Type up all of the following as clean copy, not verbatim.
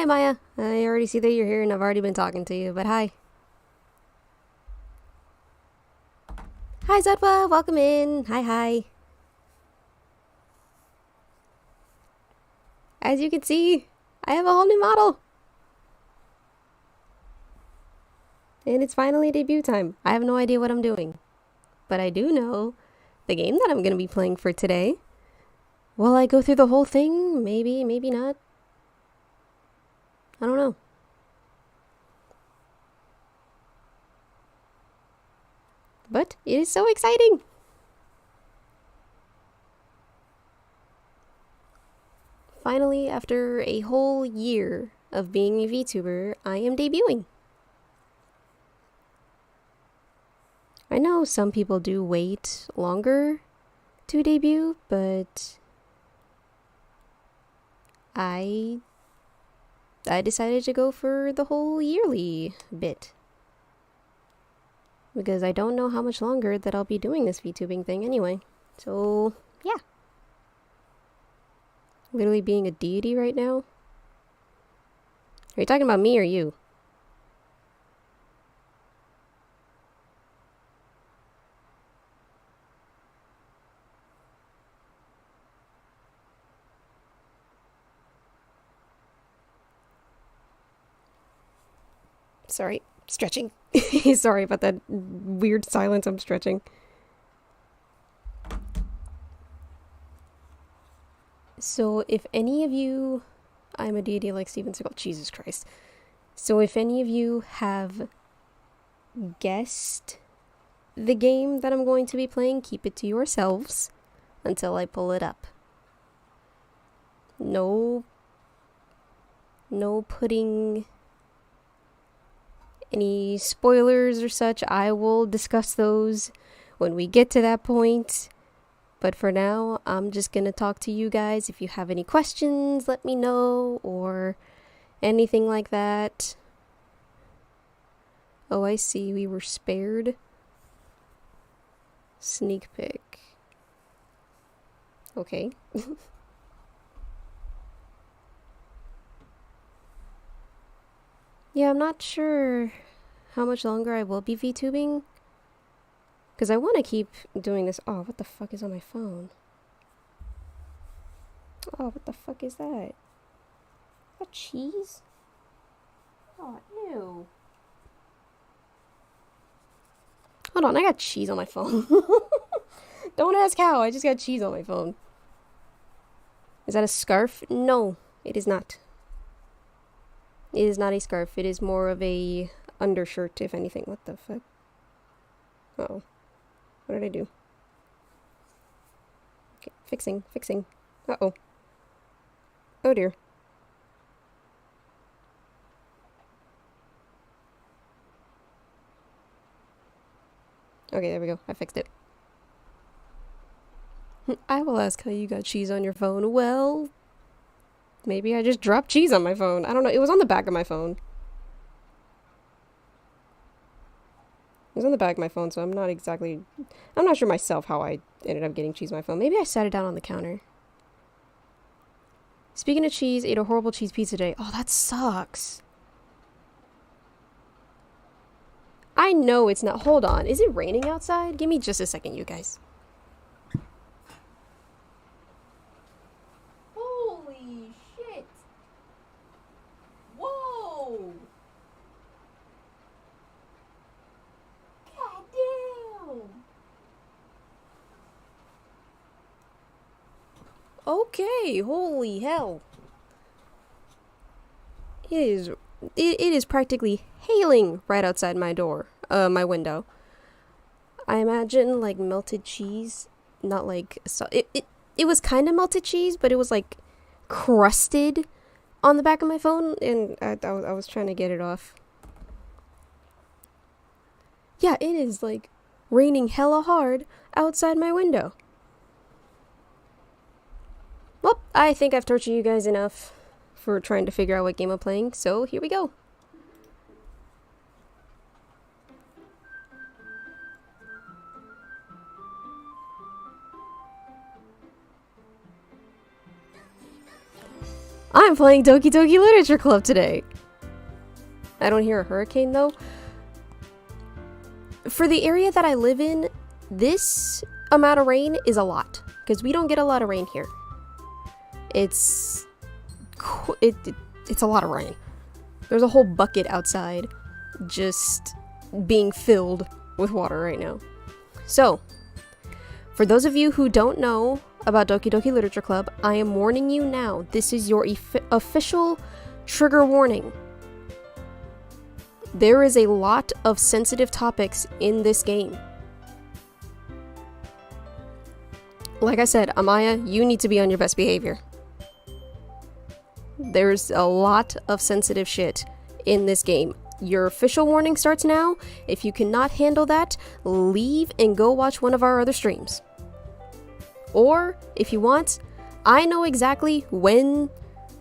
Maya. I already see that you're here and I've already been talking to you, but hi. Hi Zedwa, welcome in. Hi. As you can see, I have a whole new model. And it's finally debut time. I have no idea what I'm doing. But I do know the game that I'm going to be playing for today. Will I go through the whole thing? Maybe, maybe not. I don't know. But it is so exciting! Finally, after a whole year of being a VTuber, I am debuting. I know some people do wait longer to debut, but I decided to go for the whole yearly bit. Because I don't know how much longer that I'll be doing this VTubing thing anyway. So, yeah. Literally being a deity right now. Are you talking about me or you? Sorry, stretching. Sorry about that weird silence, I'm stretching. So if any of you... I'm a deity like Steven Seagal. Jesus Christ. So if any of you have guessed the game that I'm going to be playing, keep it to yourselves until I pull it up. No putting any spoilers or such. I will discuss those when we get to that point. But for now, I'm just gonna talk to you guys. If you have any questions, let me know, or anything like that. Oh, I see. We were spared. Sneak peek. Okay. Yeah, I'm not sure how much longer I will be VTubing. Because I want to keep doing this. Oh, what the fuck is on my phone? Oh, what the fuck is that? Is that cheese? Oh, ew. Hold on, I got cheese on my phone. Don't ask how, I just got cheese on my phone. Is that a scarf? No, it is not. It is not a scarf. It is more of a undershirt, if anything. What the fuck? Uh-oh. What did I do? Okay, fixing. Uh-oh. Oh dear. Okay, there we go. I fixed it. I will ask how you got cheese on your phone. Well, maybe I just dropped cheese on my phone. I don't know. It was on the back of my phone. It was on the back of my phone, so I'm not sure myself how I ended up getting cheese on my phone. Maybe I sat it down on the counter. Speaking of cheese, ate a horrible cheese pizza today. Oh, that sucks. I know it's not. Hold on. Is it raining outside? Give me just a second, you guys. Holy shit. Whoa. God damn. Okay, holy hell. It is practically hailing right outside my door, my window. I imagine like melted cheese, not like it was kind of melted cheese, but it was like crusted on the back of my phone, and I was trying to get it off. Yeah, it is like raining hella hard outside my window. Well, I think I've tortured you guys enough for trying to figure out what game I'm playing, so here we go. I'm playing Doki Doki Literature Club today. I don't hear a hurricane though. For the area that I live in, this amount of rain is a lot. Because we don't get a lot of rain here. It's a lot of rain. There's a whole bucket outside just being filled with water right now. So, for those of you who don't know about Doki Doki Literature Club, I am warning you now. This is your official trigger warning. There is a lot of sensitive topics in this game. Like I said, Amaya, you need to be on your best behavior. There's a lot of sensitive shit in this game. Your official warning starts now. If you cannot handle that, leave and go watch one of our other streams. Or, if you want, I know exactly when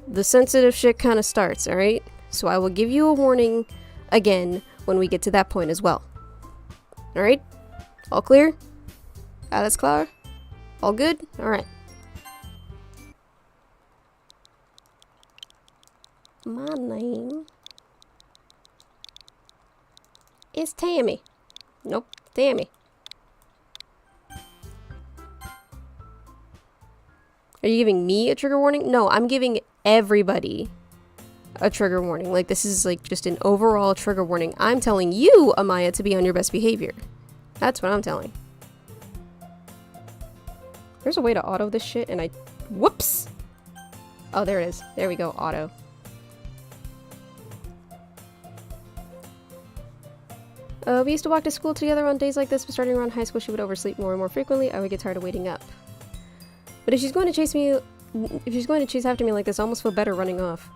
the sensitive shit kind of starts, alright? So I will give you a warning again when we get to that point as well. Alright? All clear? That's clear? All good? Alright. My name is Tammie. Nope, Tammie. Are you giving me a trigger warning? No, I'm giving everybody a trigger warning. Like, this is like just an overall trigger warning. I'm telling you, Amaya, to be on your best behavior. That's what I'm telling. There's a way to auto this shit and whoops! Oh, there it is. There we go, auto. We used to walk to school together on days like this, but starting around high school she would oversleep more and more frequently. I would get tired of waiting up. But if she's going to chase after me like this, I almost feel better running off.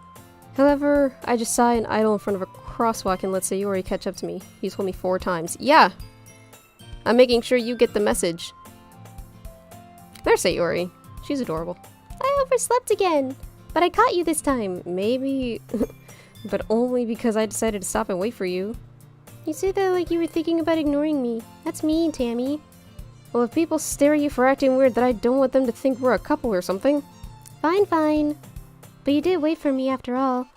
However, I just sigh and idle in front of a crosswalk and let Sayori catch up to me. He told me 4 times. Yeah! I'm making sure you get the message. There's Sayori. She's adorable. I overslept again! But I caught you this time. Maybe... but only because I decided to stop and wait for you. You said that like you were thinking about ignoring me. That's mean, Tammie. Well, if people stare at you for acting weird, then I don't want them to think we're a couple or something. Fine, fine. But you did wait for me after all.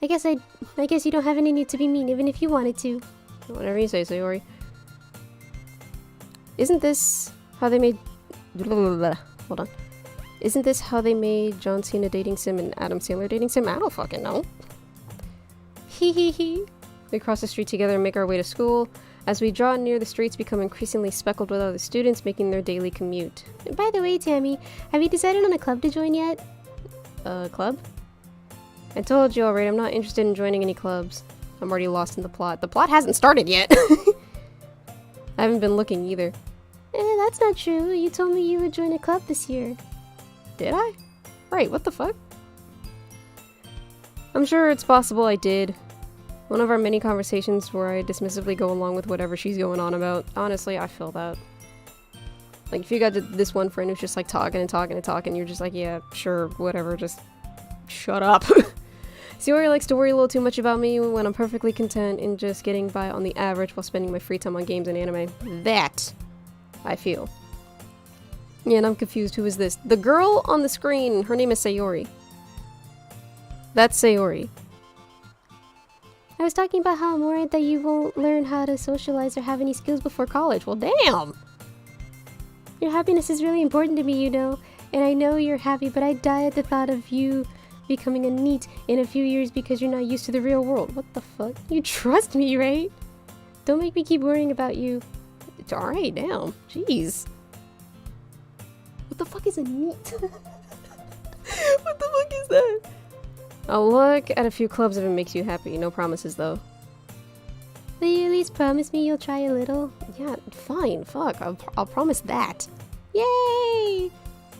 I guess you don't have any need to be mean, even if you wanted to. Whatever you say, Sayori. Isn't this how they made... Hold on. Isn't this how they made John Cena dating sim and Adam Sandler dating sim? I don't fucking know. Hee hee hee. We cross the street together and make our way to school. As we draw near, the streets become increasingly speckled with other students making their daily commute. And by the way, Tammie, have you decided on a club to join yet? Club? I told you already, I'm not interested in joining any clubs. I'm already lost in the plot. The plot hasn't started yet! I haven't been looking either. That's not true. You told me you would join a club this year. Did I? Right, what the fuck? I'm sure it's possible I did. One of our many conversations where I dismissively go along with whatever she's going on about. Honestly, I feel that. Like, if you got this one friend who's just like talking and talking and talking, you're just like, yeah, sure, whatever, just shut up. Sayori likes to worry a little too much about me when I'm perfectly content in just getting by on the average while spending my free time on games and anime. That, I feel. Yeah, and I'm confused. Who is this? The girl on the screen, her name is Sayori. That's Sayori. I was talking about how I'm worried that you won't learn how to socialize or have any skills before college. Well, damn! Your happiness is really important to me, you know. And I know you're happy, but I die at the thought of you becoming a NEET in a few years because you're not used to the real world. What the fuck? You trust me, right? Don't make me keep worrying about you. It's alright, damn. Jeez. What the fuck is a NEET? What the fuck is that? I'll look at a few clubs if it makes you happy. No promises, though. Will you at least promise me you'll try a little? Yeah, fine. Fuck. I'll promise that. Yay!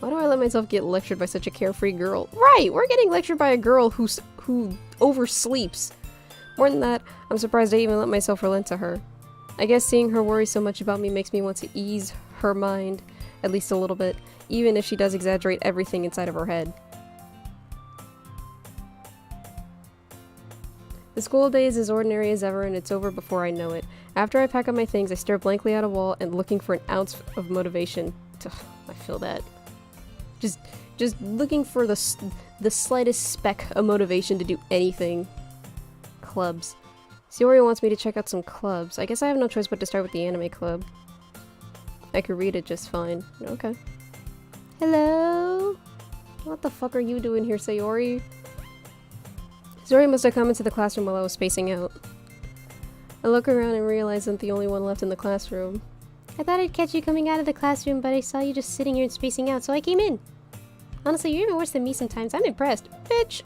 Why do I let myself get lectured by such a carefree girl? Right! We're getting lectured by a girl who oversleeps. More than that, I'm surprised I even let myself relent to her. I guess seeing her worry so much about me makes me want to ease her mind, at least a little bit, even if she does exaggerate everything inside of her head. The school day is as ordinary as ever and it's over before I know it. After I pack up my things, I stare blankly at a wall and looking for an ounce of motivation. Ugh, I feel that. Just looking for the slightest speck of motivation to do anything. Clubs. Sayori wants me to check out some clubs. I guess I have no choice but to start with the anime club. I could read it just fine. Okay. Hello? What the fuck are you doing here, Sayori? Sayori must have come into the classroom while I was spacing out. I look around and realize I'm the only one left in the classroom. I thought I'd catch you coming out of the classroom, but I saw you just sitting here and spacing out, so I came in. Honestly, you're even worse than me sometimes. I'm impressed. Bitch!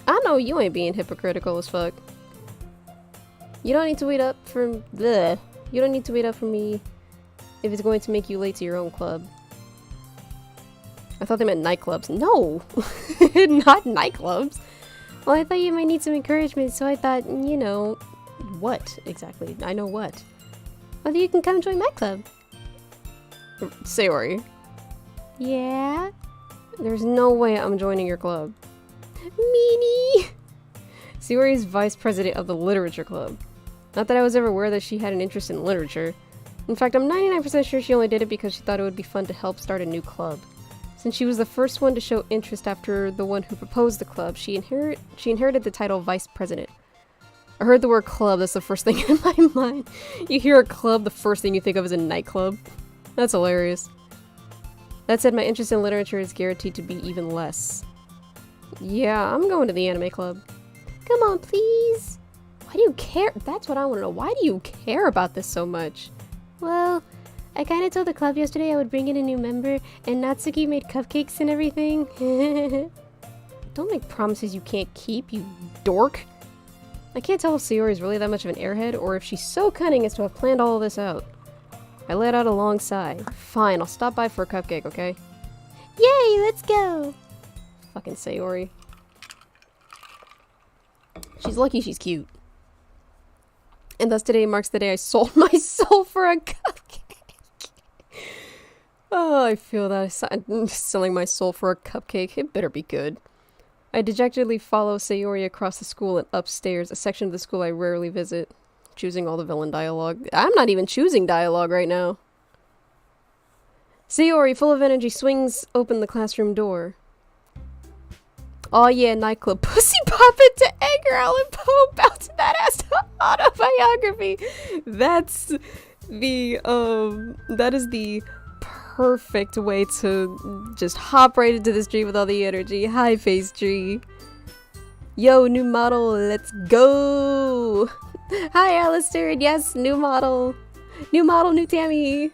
I know you ain't being hypocritical as fuck. You don't need to wait up for bleh. You don't need to wait up for me if it's going to make you late to your own club. I thought they meant nightclubs. No! Not nightclubs! Well, I thought you might need some encouragement, so I thought, you know... What, exactly? I know what. Whether you can come join my club. Sayori. Yeah? There's no way I'm joining your club. Meanie! Sayori is vice president of the literature club. Not that I was ever aware that she had an interest in literature. In fact, I'm 99% sure she only did it because she thought it would be fun to help start a new club. Since she was the first one to show interest after the one who proposed the club, she inherited the title vice president. I heard the word club, that's the first thing in my mind. You hear a club, the first thing you think of is a nightclub. That's hilarious. That said, my interest in literature is guaranteed to be even less. Yeah, I'm going to the anime club. Come on, please. Why do you care? That's what I want to know. Why do you care about this so much? Well, I kind of told the club yesterday I would bring in a new member, and Natsuki made cupcakes and everything. Don't make promises you can't keep, you dork. I can't tell if Sayori is really that much of an airhead, or if she's so cunning as to have planned all of this out. I let out a long sigh. Fine, I'll stop by for a cupcake, okay? Yay, let's go! Fucking Sayori. She's lucky she's cute. And thus today marks the day I sold my soul for a cupcake. Oh, I feel that. I'm selling my soul for a cupcake. It better be good. I dejectedly follow Sayori across the school and upstairs, a section of the school I rarely visit, choosing all the villain dialogue. I'm not even choosing dialogue right now. Sayori, full of energy, swings open the classroom door. Oh yeah, nightclub. Pussy pop into Edgar Allan Poe bounce that ass autobiography. That is the perfect way to just hop right into this dream with all the energy. Hi, Face Tree. Yo, new model, let's go. Hi, Alistair. Yes, new model. New model, new Tammie.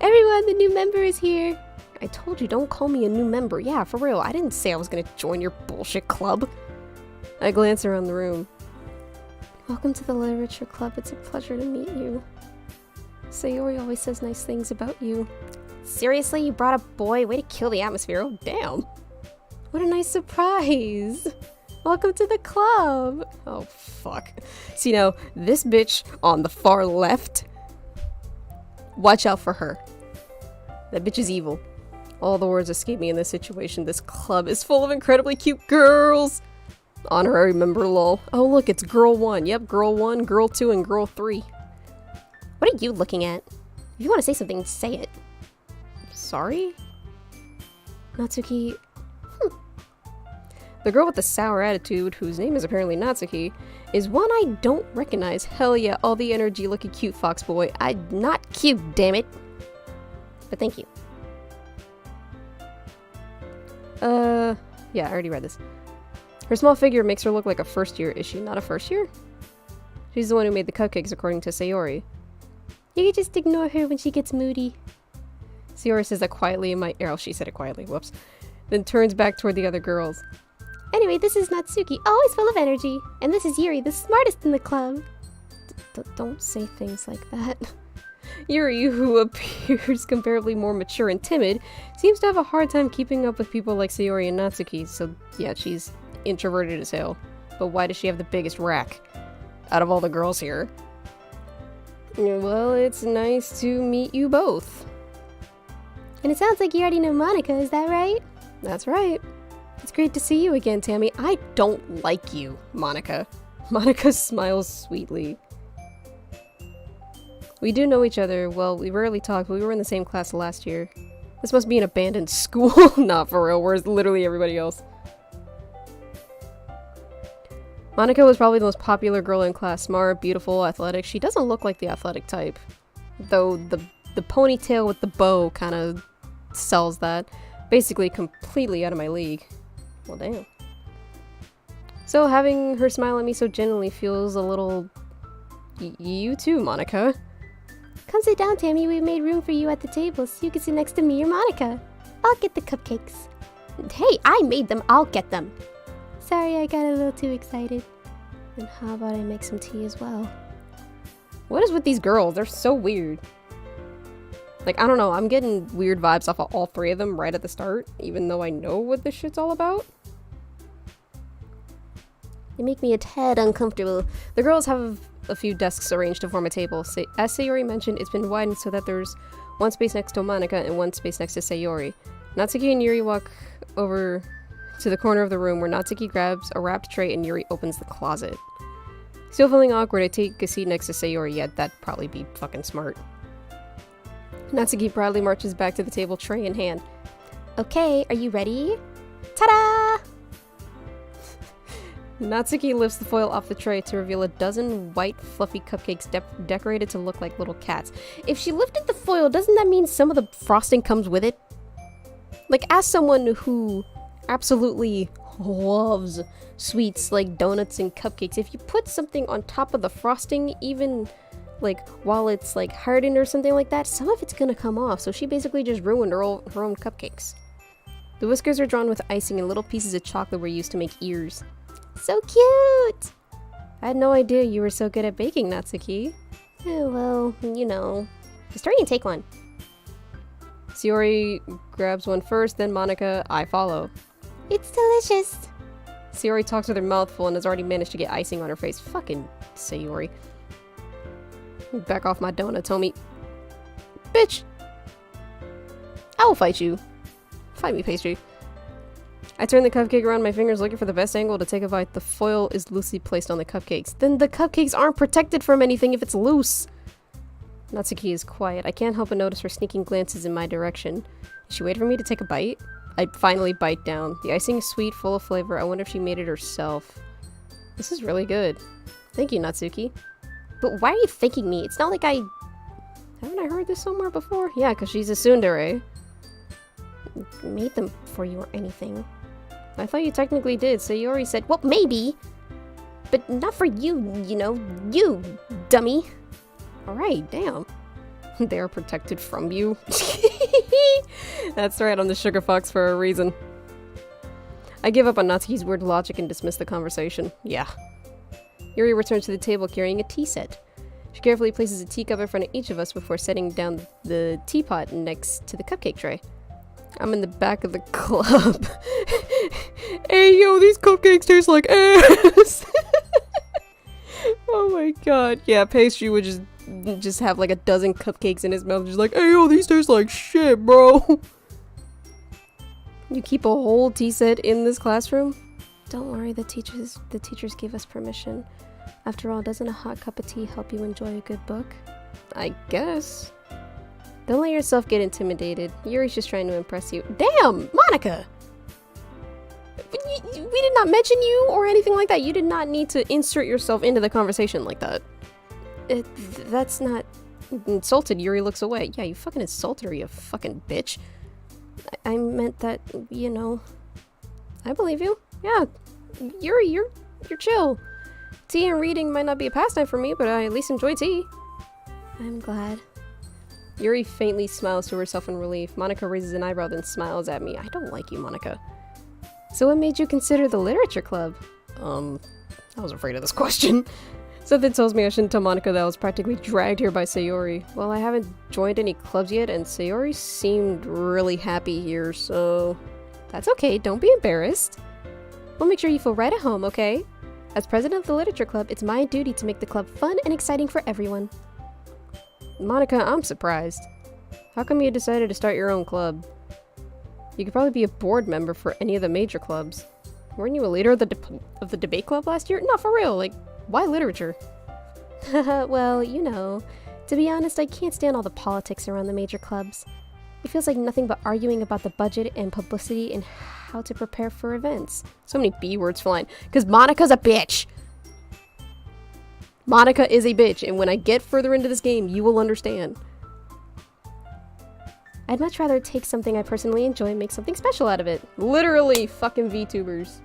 Everyone, the new member is here. I told you, don't call me a new member. Yeah, for real. I didn't say I was gonna join your bullshit club. I glance around the room. Welcome to the literature club. It's a pleasure to meet you. Sayori always says nice things about you. Seriously? You brought a boy? Way to kill the atmosphere. Oh, damn. What a nice surprise. Welcome to the club. Oh, fuck. See, now, this bitch on the far left, watch out for her. That bitch is evil. All the words escape me in this situation. This club is full of incredibly cute girls. Honorary member, lol. Oh, look, it's girl 1. Yep, girl 1, girl 2, and girl 3. What are you looking at? If you want to say something, say it. Sorry? Natsuki... The girl with the sour attitude, whose name is apparently Natsuki, is one I don't recognize. Hell yeah, all the energy looking cute, fox boy. I'm not cute, damn it. But thank you. Yeah, I already read this. Her small figure makes her look like a first year. Is she not a first year? She's the one who made the cupcakes, according to Sayori. You can just ignore her when she gets moody. Sayori says that quietly in my ear. Oh, she said it quietly. Whoops. Then turns back toward the other girls. Anyway, this is Natsuki, always full of energy. And this is Yuri, the smartest in the club. Don't say things like that. Yuri, who appears comparably more mature and timid, seems to have a hard time keeping up with people like Sayori and Natsuki, so yeah, she's introverted as hell. But why does she have the biggest rack out of all the girls here? Well, it's nice to meet you both. And it sounds like you already know Monika, is that right? That's right. It's great to see you again, Tammie. I don't like you, Monika. Monika smiles sweetly. We do know each other. Well, we rarely talk, but we were in the same class last year. This must be an abandoned school. Not for real. Where's literally everybody else? Monica was probably the most popular girl in class. Smart, beautiful, athletic. She doesn't look like the athletic type. Though the ponytail with the bow kind of sells that. Basically completely out of my league. Well, damn. So having her smile at me so genuinely feels a little... You too, Monica. Come sit down, Tammie. We made room for you at the table so you can sit next to me or Monica. I'll get the cupcakes. Hey, I made them. I'll get them. Sorry, I got a little too excited. And how about I make some tea as well? What is with these girls? They're so weird. Like, I don't know. I'm getting weird vibes off of all three of them right at the start, even though I know what this shit's all about. They make me a tad uncomfortable. The girls have a few desks arranged to form a table. As Sayori mentioned, it's been widened so that there's one space next to Monica and one space next to Sayori. Natsuki and Yuri walk over to the corner of the room where Natsuki grabs a wrapped tray and Yuri opens the closet. Still feeling awkward, I take a seat next to Sayori. Yeah, that'd probably be fucking smart. Natsuki proudly marches back to the table, tray in hand. Okay, are you ready? Ta-da! Natsuki lifts the foil off the tray to reveal a dozen white, fluffy cupcakes decorated to look like little cats. If she lifted the foil, doesn't that mean some of the frosting comes with it? Like, as someone who absolutely loves sweets like donuts and cupcakes, if you put something on top of the frosting, even like while it's like hardened or something like that, some of it's gonna come off. So she basically just ruined her own cupcakes. The whiskers are drawn with icing and little pieces of chocolate were used to make ears. So cute! I had no idea you were so good at baking, Natsuki. Oh, well, you know. Just hurry and take one. Sayori grabs one first, then Monica, I follow. It's delicious! Sayori talks with her mouth full and has already managed to get icing on her face. Fucking Sayori. Back off my donut, Tommy. Bitch! I will fight you. Fight me, Pastry. I turn the cupcake around my fingers looking for the best angle to take a bite. The foil is loosely placed on the cupcakes. Then the cupcakes aren't protected from anything if it's loose. Natsuki is quiet. I can't help but notice her sneaking glances in my direction. Is she waiting for me to take a bite? I finally bite down. The icing is sweet, full of flavor. I wonder if she made it herself. This is really good. Thank you, Natsuki. But why are you thanking me? It's not like I... Haven't I heard this somewhere before? Yeah, because she's a tsundere. Made them for you or anything. I thought you technically did. Sayori said, well, maybe. But not for you, you know. You, dummy. Alright, damn. They are protected from you. That's right, I'm the sugar fox for a reason. I give up on Natsuki's weird logic and dismiss the conversation. Yeah. Yuri returns to the table carrying a tea set. She carefully places a teacup in front of each of us before setting down the teapot next to the cupcake tray. I'm in the back of the club. Hey, yo, these cupcakes taste like ass! Oh my god. Yeah, Pastry would just have like a dozen cupcakes in his mouth, just like, hey, yo, these taste like shit, bro! You keep a whole tea set in this classroom? Don't worry, the teachers gave us permission. After all, doesn't a hot cup of tea help you enjoy a good book? I guess. Don't let yourself get intimidated. Yuri's just trying to impress you. Damn! Monica! We did not mention you or anything like that. You did not need to insert yourself into the conversation like that. That's not... Insulted, Yuri looks away. Yeah, you fucking insulted her, you fucking bitch. I meant that, you know... I believe you. Yeah. Yuri, you're chill. Tea and reading might not be a pastime for me, but I at least enjoy tea. I'm glad. Yuri faintly smiles to herself in relief. Monica raises an eyebrow, then smiles at me. I don't like you, Monica. So what made you consider the literature club? I was afraid of this question. Something tells me I shouldn't tell Monica that I was practically dragged here by Sayori. Well, I haven't joined any clubs yet, and Sayori seemed really happy here, so... That's okay, don't be embarrassed. We'll make sure you feel right at home, okay? As president of the literature club, it's my duty to make the club fun and exciting for everyone. Monica, I'm surprised. How come you decided to start your own club? You could probably be a board member for any of the major clubs. Weren't you a leader of the debate club last year? No, for real, like, why literature? Well, you know, To be honest, I can't stand all the politics around the major clubs. It feels like nothing but arguing about the budget and publicity and how to prepare for events. So many B words flying. Because Monica's a bitch! Monica is a bitch, and when I get further into this game, you will understand. I'd much rather take something I personally enjoy and make something special out of it. Literally, fucking VTubers.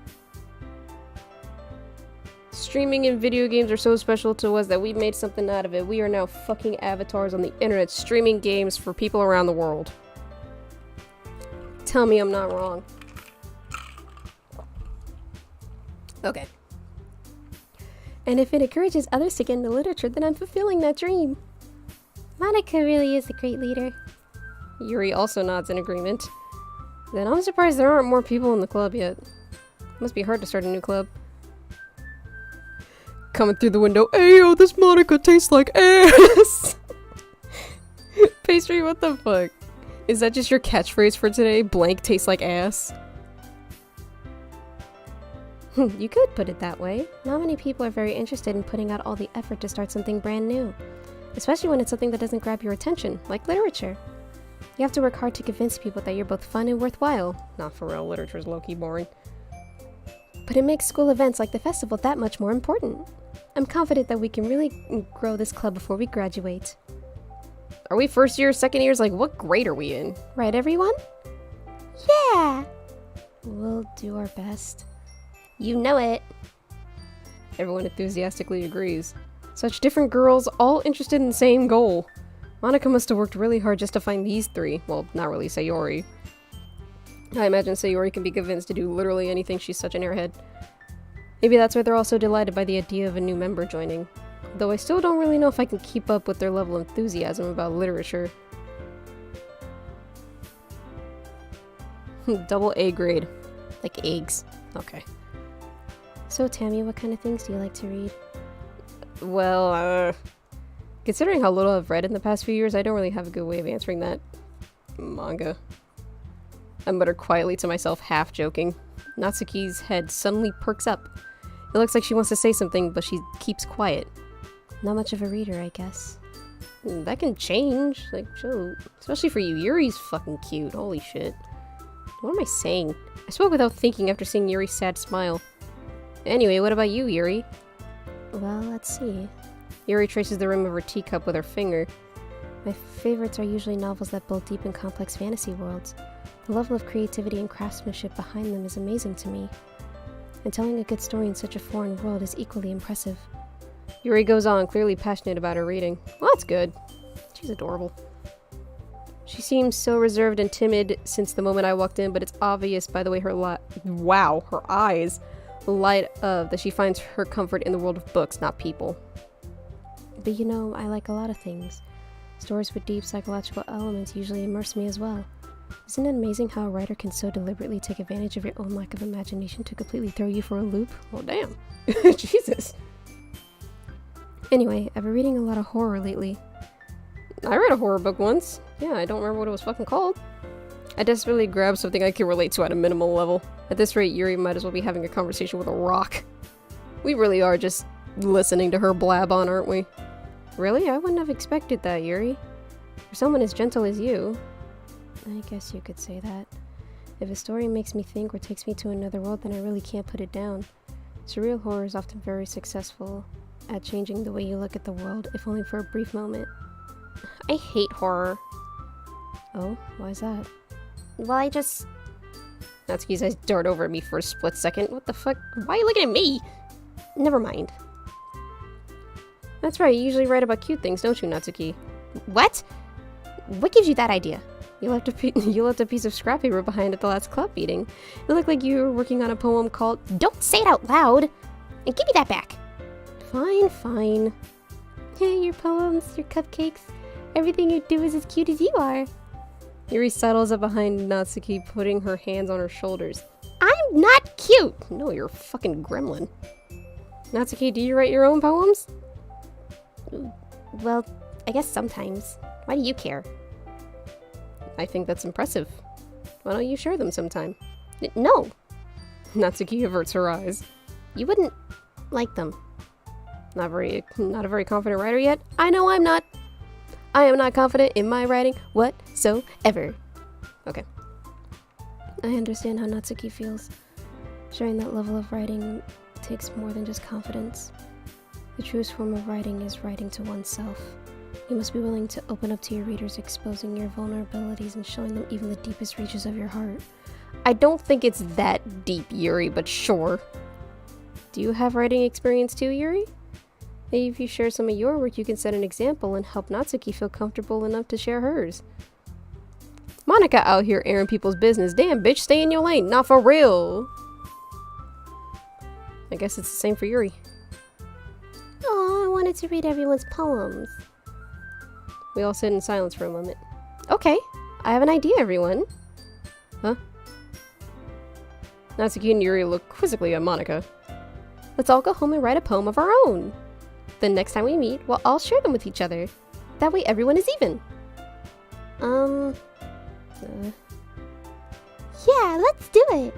Streaming and video games are so special to us that we made something out of it. We are now fucking avatars on the internet streaming games for people around the world. Tell me I'm not wrong. Okay. And if it encourages others to get into literature, then I'm fulfilling that dream. Monica really is a great leader. Yuri also nods in agreement. Then I'm surprised there aren't more people in the club yet. Must be hard to start a new club. Coming through the window, ayo, this Monica tastes like ass! Pastry, what the fuck? Is that just your catchphrase for today? Blank tastes like ass? You could put it that way. Not many people are very interested in putting out all the effort to start something brand new. Especially when it's something that doesn't grab your attention, like literature. You have to work hard to convince people that you're both fun and worthwhile. Not for real, literature's low-key boring. But it makes school events like the festival that much more important. I'm confident that we can really grow this club before we graduate. Are we first year, second years? Like, what grade are we in? Right, everyone? Yeah! We'll do our best. You know it. Everyone enthusiastically agrees. Such different girls, all interested in the same goal. Monica must have worked really hard just to find these three. Well, not really Sayori. I imagine Sayori can be convinced to do literally anything, she's such an airhead. Maybe that's why they're all so delighted by the idea of a new member joining. Though I still don't really know if I can keep up with their level of enthusiasm about literature. Double A grade. Like eggs. Okay. So Tammie, what kind of things do you like to read? Well, considering how little I've read in the past few years, I don't really have a good way of answering that. Manga. I mutter quietly to myself, half joking. Natsuki's head suddenly perks up. It looks like she wants to say something, but she keeps quiet. Not much of a reader, I guess. That can change. Like, chill. Especially for you. Yuri's fucking cute. Holy shit. What am I saying? I spoke without thinking after seeing Yuri's sad smile. Anyway, what about you, Yuri? Well, let's see. Yuri traces the rim of her teacup with her finger. My favorites are usually novels that build deep and complex fantasy worlds. The level of creativity and craftsmanship behind them is amazing to me. And telling a good story in such a foreign world is equally impressive. Yuri goes on, clearly passionate about her reading. Well, that's good. She's adorable. She seems so reserved and timid since the moment I walked in, but it's obvious by the way her her eyes light up that she finds her comfort in the world of books, not people. But you know, I like a lot of things. Stories with deep psychological elements usually immerse me as well. Isn't it amazing how a writer can so deliberately take advantage of your own lack of imagination to completely throw you for a loop? Well, damn. Jesus. Anyway, I've been reading a lot of horror lately. I read a horror book once. Yeah, I don't remember what it was fucking called. I desperately grabbed something I can relate to at a minimal level. At this rate, Yuri might as well be having a conversation with a rock. We really are just listening to her blab on, aren't we? Really? I wouldn't have expected that, Yuri. For someone as gentle as you. I guess you could say that. If a story makes me think or takes me to another world, then I really can't put it down. Surreal horror is often very successful at changing the way you look at the world, if only for a brief moment. I hate horror. Oh, why is that? Well, I just... Natsuki's eyes dart over at me for a split second. What the fuck? Why are you looking at me? Never mind. That's right, you usually write about cute things, don't you, Natsuki? What? What gives you that idea? You left a piece of scrap paper behind at the last club meeting. It looked like you were working on a poem called... Don't say it out loud! And give me that back! Fine, fine. Hey, your poems, your cupcakes, everything you do is as cute as you are. Yuri settles up behind Natsuki, putting her hands on her shoulders. I'm not cute! No, you're a fucking gremlin. Natsuki, do you write your own poems? Well, I guess sometimes. Why do you care? I think that's impressive. Why don't you share them sometime? No! Natsuki averts her eyes. You wouldn't like them. Not a very confident writer yet? I know I'm not. I am not confident in my writing whatsoever. Okay. I understand how Natsuki feels. Sharing that level of writing takes more than just confidence. The truest form of writing is writing to oneself. You must be willing to open up to your readers, exposing your vulnerabilities and showing them even the deepest reaches of your heart. I don't think it's that deep, Yuri, but sure. Do you have writing experience too, Yuri? Maybe if you share some of your work, you can set an example and help Natsuki feel comfortable enough to share hers. Monica out here airing people's business. Damn, bitch, stay in your lane. Not for real. I guess it's the same for Yuri. Oh, I wanted to read everyone's poems. We all sit in silence for a moment. Okay, I have an idea, everyone. Huh? Natsuki and Yuri look quizzically at Monica. Let's all go home and write a poem of our own. The next time we meet, we'll all share them with each other. That way everyone is even. Yeah, let's do it.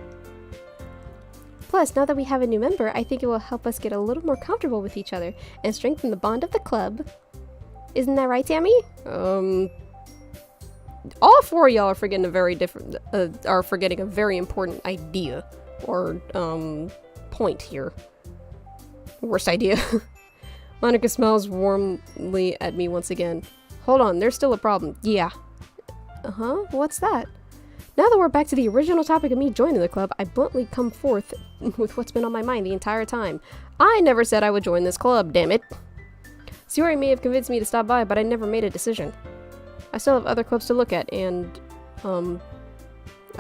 Plus, now that we have a new member, I think it will help us get a little more comfortable with each other and strengthen the bond of the club. Isn't that right, Tammie? All four of y'all are forgetting a very important idea or point here. Worst idea. Monica smiles warmly at me once again. Hold on, there's still a problem. Yeah. What's that? Now that we're back to the original topic of me joining the club, I bluntly come forth with what's been on my mind the entire time. I never said I would join this club, damn it. Sayori may have convinced me to stop by, but I never made a decision. I still have other clubs to look at, and, I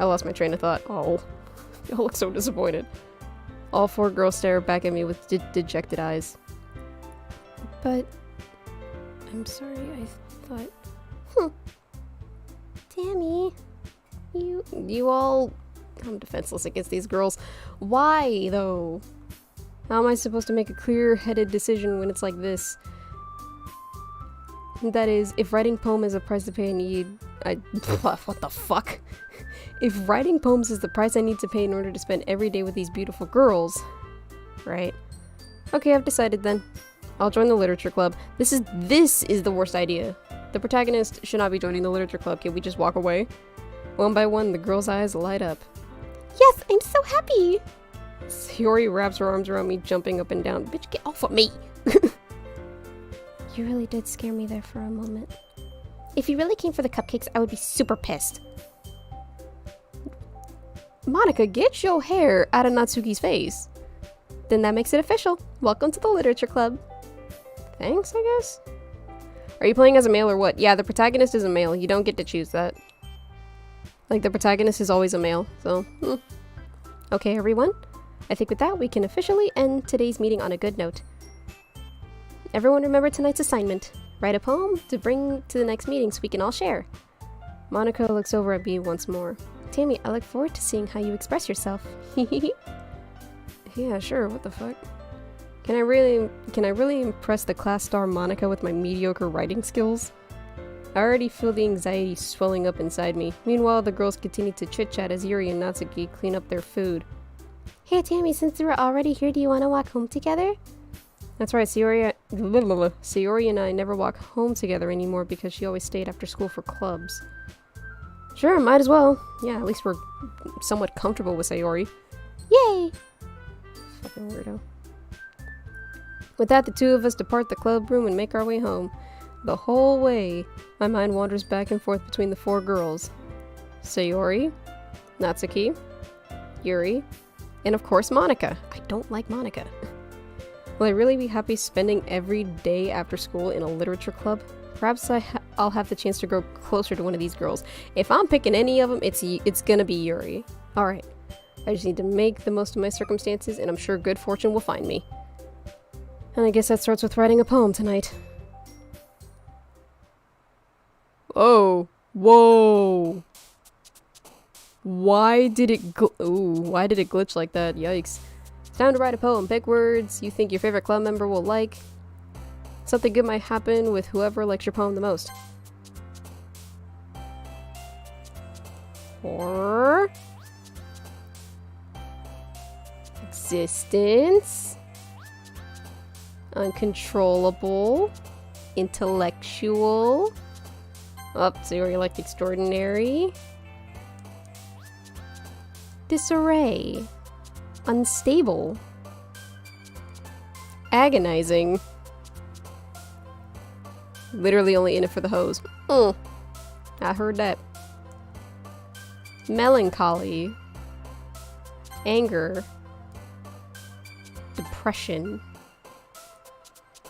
lost my train of thought. Oh, y'all look so disappointed. All four girls stare back at me with dejected eyes. But, I'm sorry, I thought... Tammie, You all... I'm defenseless against these girls. Why, though? How am I supposed to make a clear-headed decision when it's like this? That is, if writing poem is a price to pay, what the fuck? If writing poems is the price I need to pay in order to spend every day with these beautiful girls... Right. Okay, I've decided then. I'll join the literature club. This is the worst idea. The protagonist should not be joining the literature club. Can we just walk away? One by one, the girl's eyes light up. Yes, I'm so happy! Sayori wraps her arms around me, jumping up and down. Bitch, get off of me! You really did scare me there for a moment. If you really came for the cupcakes, I would be super pissed. Monica, get your hair out of Natsuki's face. Then that makes it official. Welcome to the literature club. Thanks, I guess? Are you playing as a male or what? Yeah, the protagonist is a male. You don't get to choose that. Like, the protagonist is always a male, so... Okay, everyone. I think with that, we can officially end today's meeting on a good note. Everyone remember tonight's assignment. Write a poem to bring to the next meeting so we can all share. Monica looks over at me once more. Tammie, I look forward to seeing how you express yourself. Yeah, sure, what the fuck? Can I really impress the class star Monica with my mediocre writing skills? I already feel the anxiety swelling up inside me. Meanwhile, the girls continue to chit-chat as Yuri and Natsuki clean up their food. Hey Tammie, since we're already here, do you want to walk home together? That's right, Sayori and I never walk home together anymore because she always stayed after school for clubs. Sure, might as well. Yeah, at least we're somewhat comfortable with Sayori. Yay! Fucking weirdo. With that, the two of us depart the club room and make our way home. The whole way, my mind wanders back and forth between the four girls. Sayori, Natsuki, Yuri, and of course Monica. I don't like Monica. Will I really be happy spending every day after school in a literature club? Perhaps I'll have the chance to grow closer to one of these girls. If I'm picking any of them, it's gonna be Yuri. Alright, I just need to make the most of my circumstances, and I'm sure good fortune will find me. And I guess that starts with writing a poem tonight. Oh, whoa. Why did it glitch like that? Yikes. It's time to write a poem. Pick words you think your favorite club member will like. Something good might happen with whoever likes your poem the most. Or... existence. Uncontrollable. Intellectual. Up, Sayori like extraordinary. Disarray. Unstable. Agonizing. Literally only in it for the hose. I heard that. Melancholy. Anger. Depression.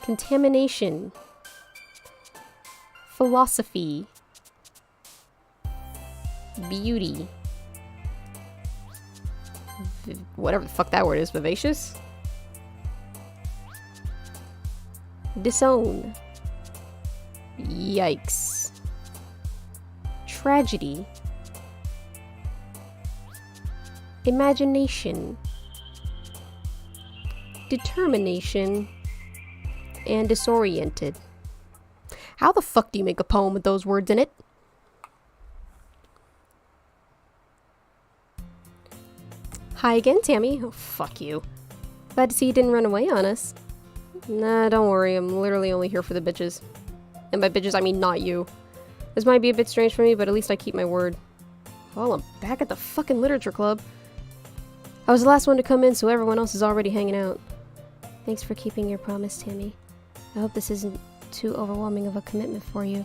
Contamination. Philosophy. Beauty. Whatever the fuck that word is. Vivacious? Disown. Yikes. Tragedy. Imagination. Determination. And disoriented. How the fuck do you make a poem with those words in it? Hi again, Tammie. Oh, fuck you. Glad to see you didn't run away on us. Nah, don't worry. I'm literally only here for the bitches. And by bitches, I mean not you. This might be a bit strange for me, but at least I keep my word. Well, I'm back at the fucking literature club. I was the last one to come in, so everyone else is already hanging out. Thanks for keeping your promise, Tammie. I hope this isn't too overwhelming of a commitment for you,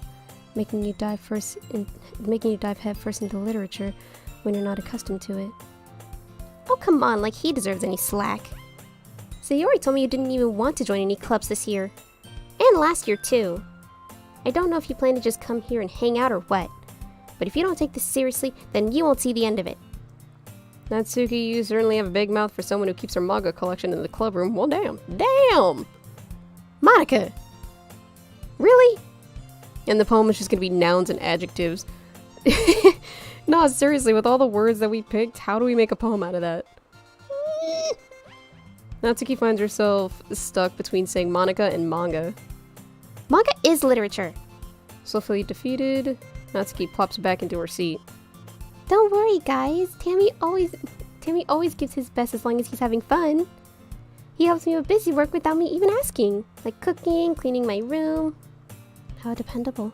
making you dive head first into literature when you're not accustomed to it. Oh, come on, like he deserves any slack. Sayori told me you didn't even want to join any clubs this year. And last year, too. I don't know if you plan to just come here and hang out or what, but if you don't take this seriously, then you won't see the end of it. Natsuki, you certainly have a big mouth for someone who keeps her manga collection in the club room. Well, damn. Damn! Monica! Really? And the poem is just gonna be nouns and adjectives. No, seriously, with all the words that we picked, how do we make a poem out of that? Natsuki finds herself stuck between saying Monica and manga. Manga is literature. Soulfully defeated, Natsuki plops back into her seat. Don't worry, guys. Tammie always gives his best as long as he's having fun. He helps me with busy work without me even asking, like cooking, cleaning my room. How dependable.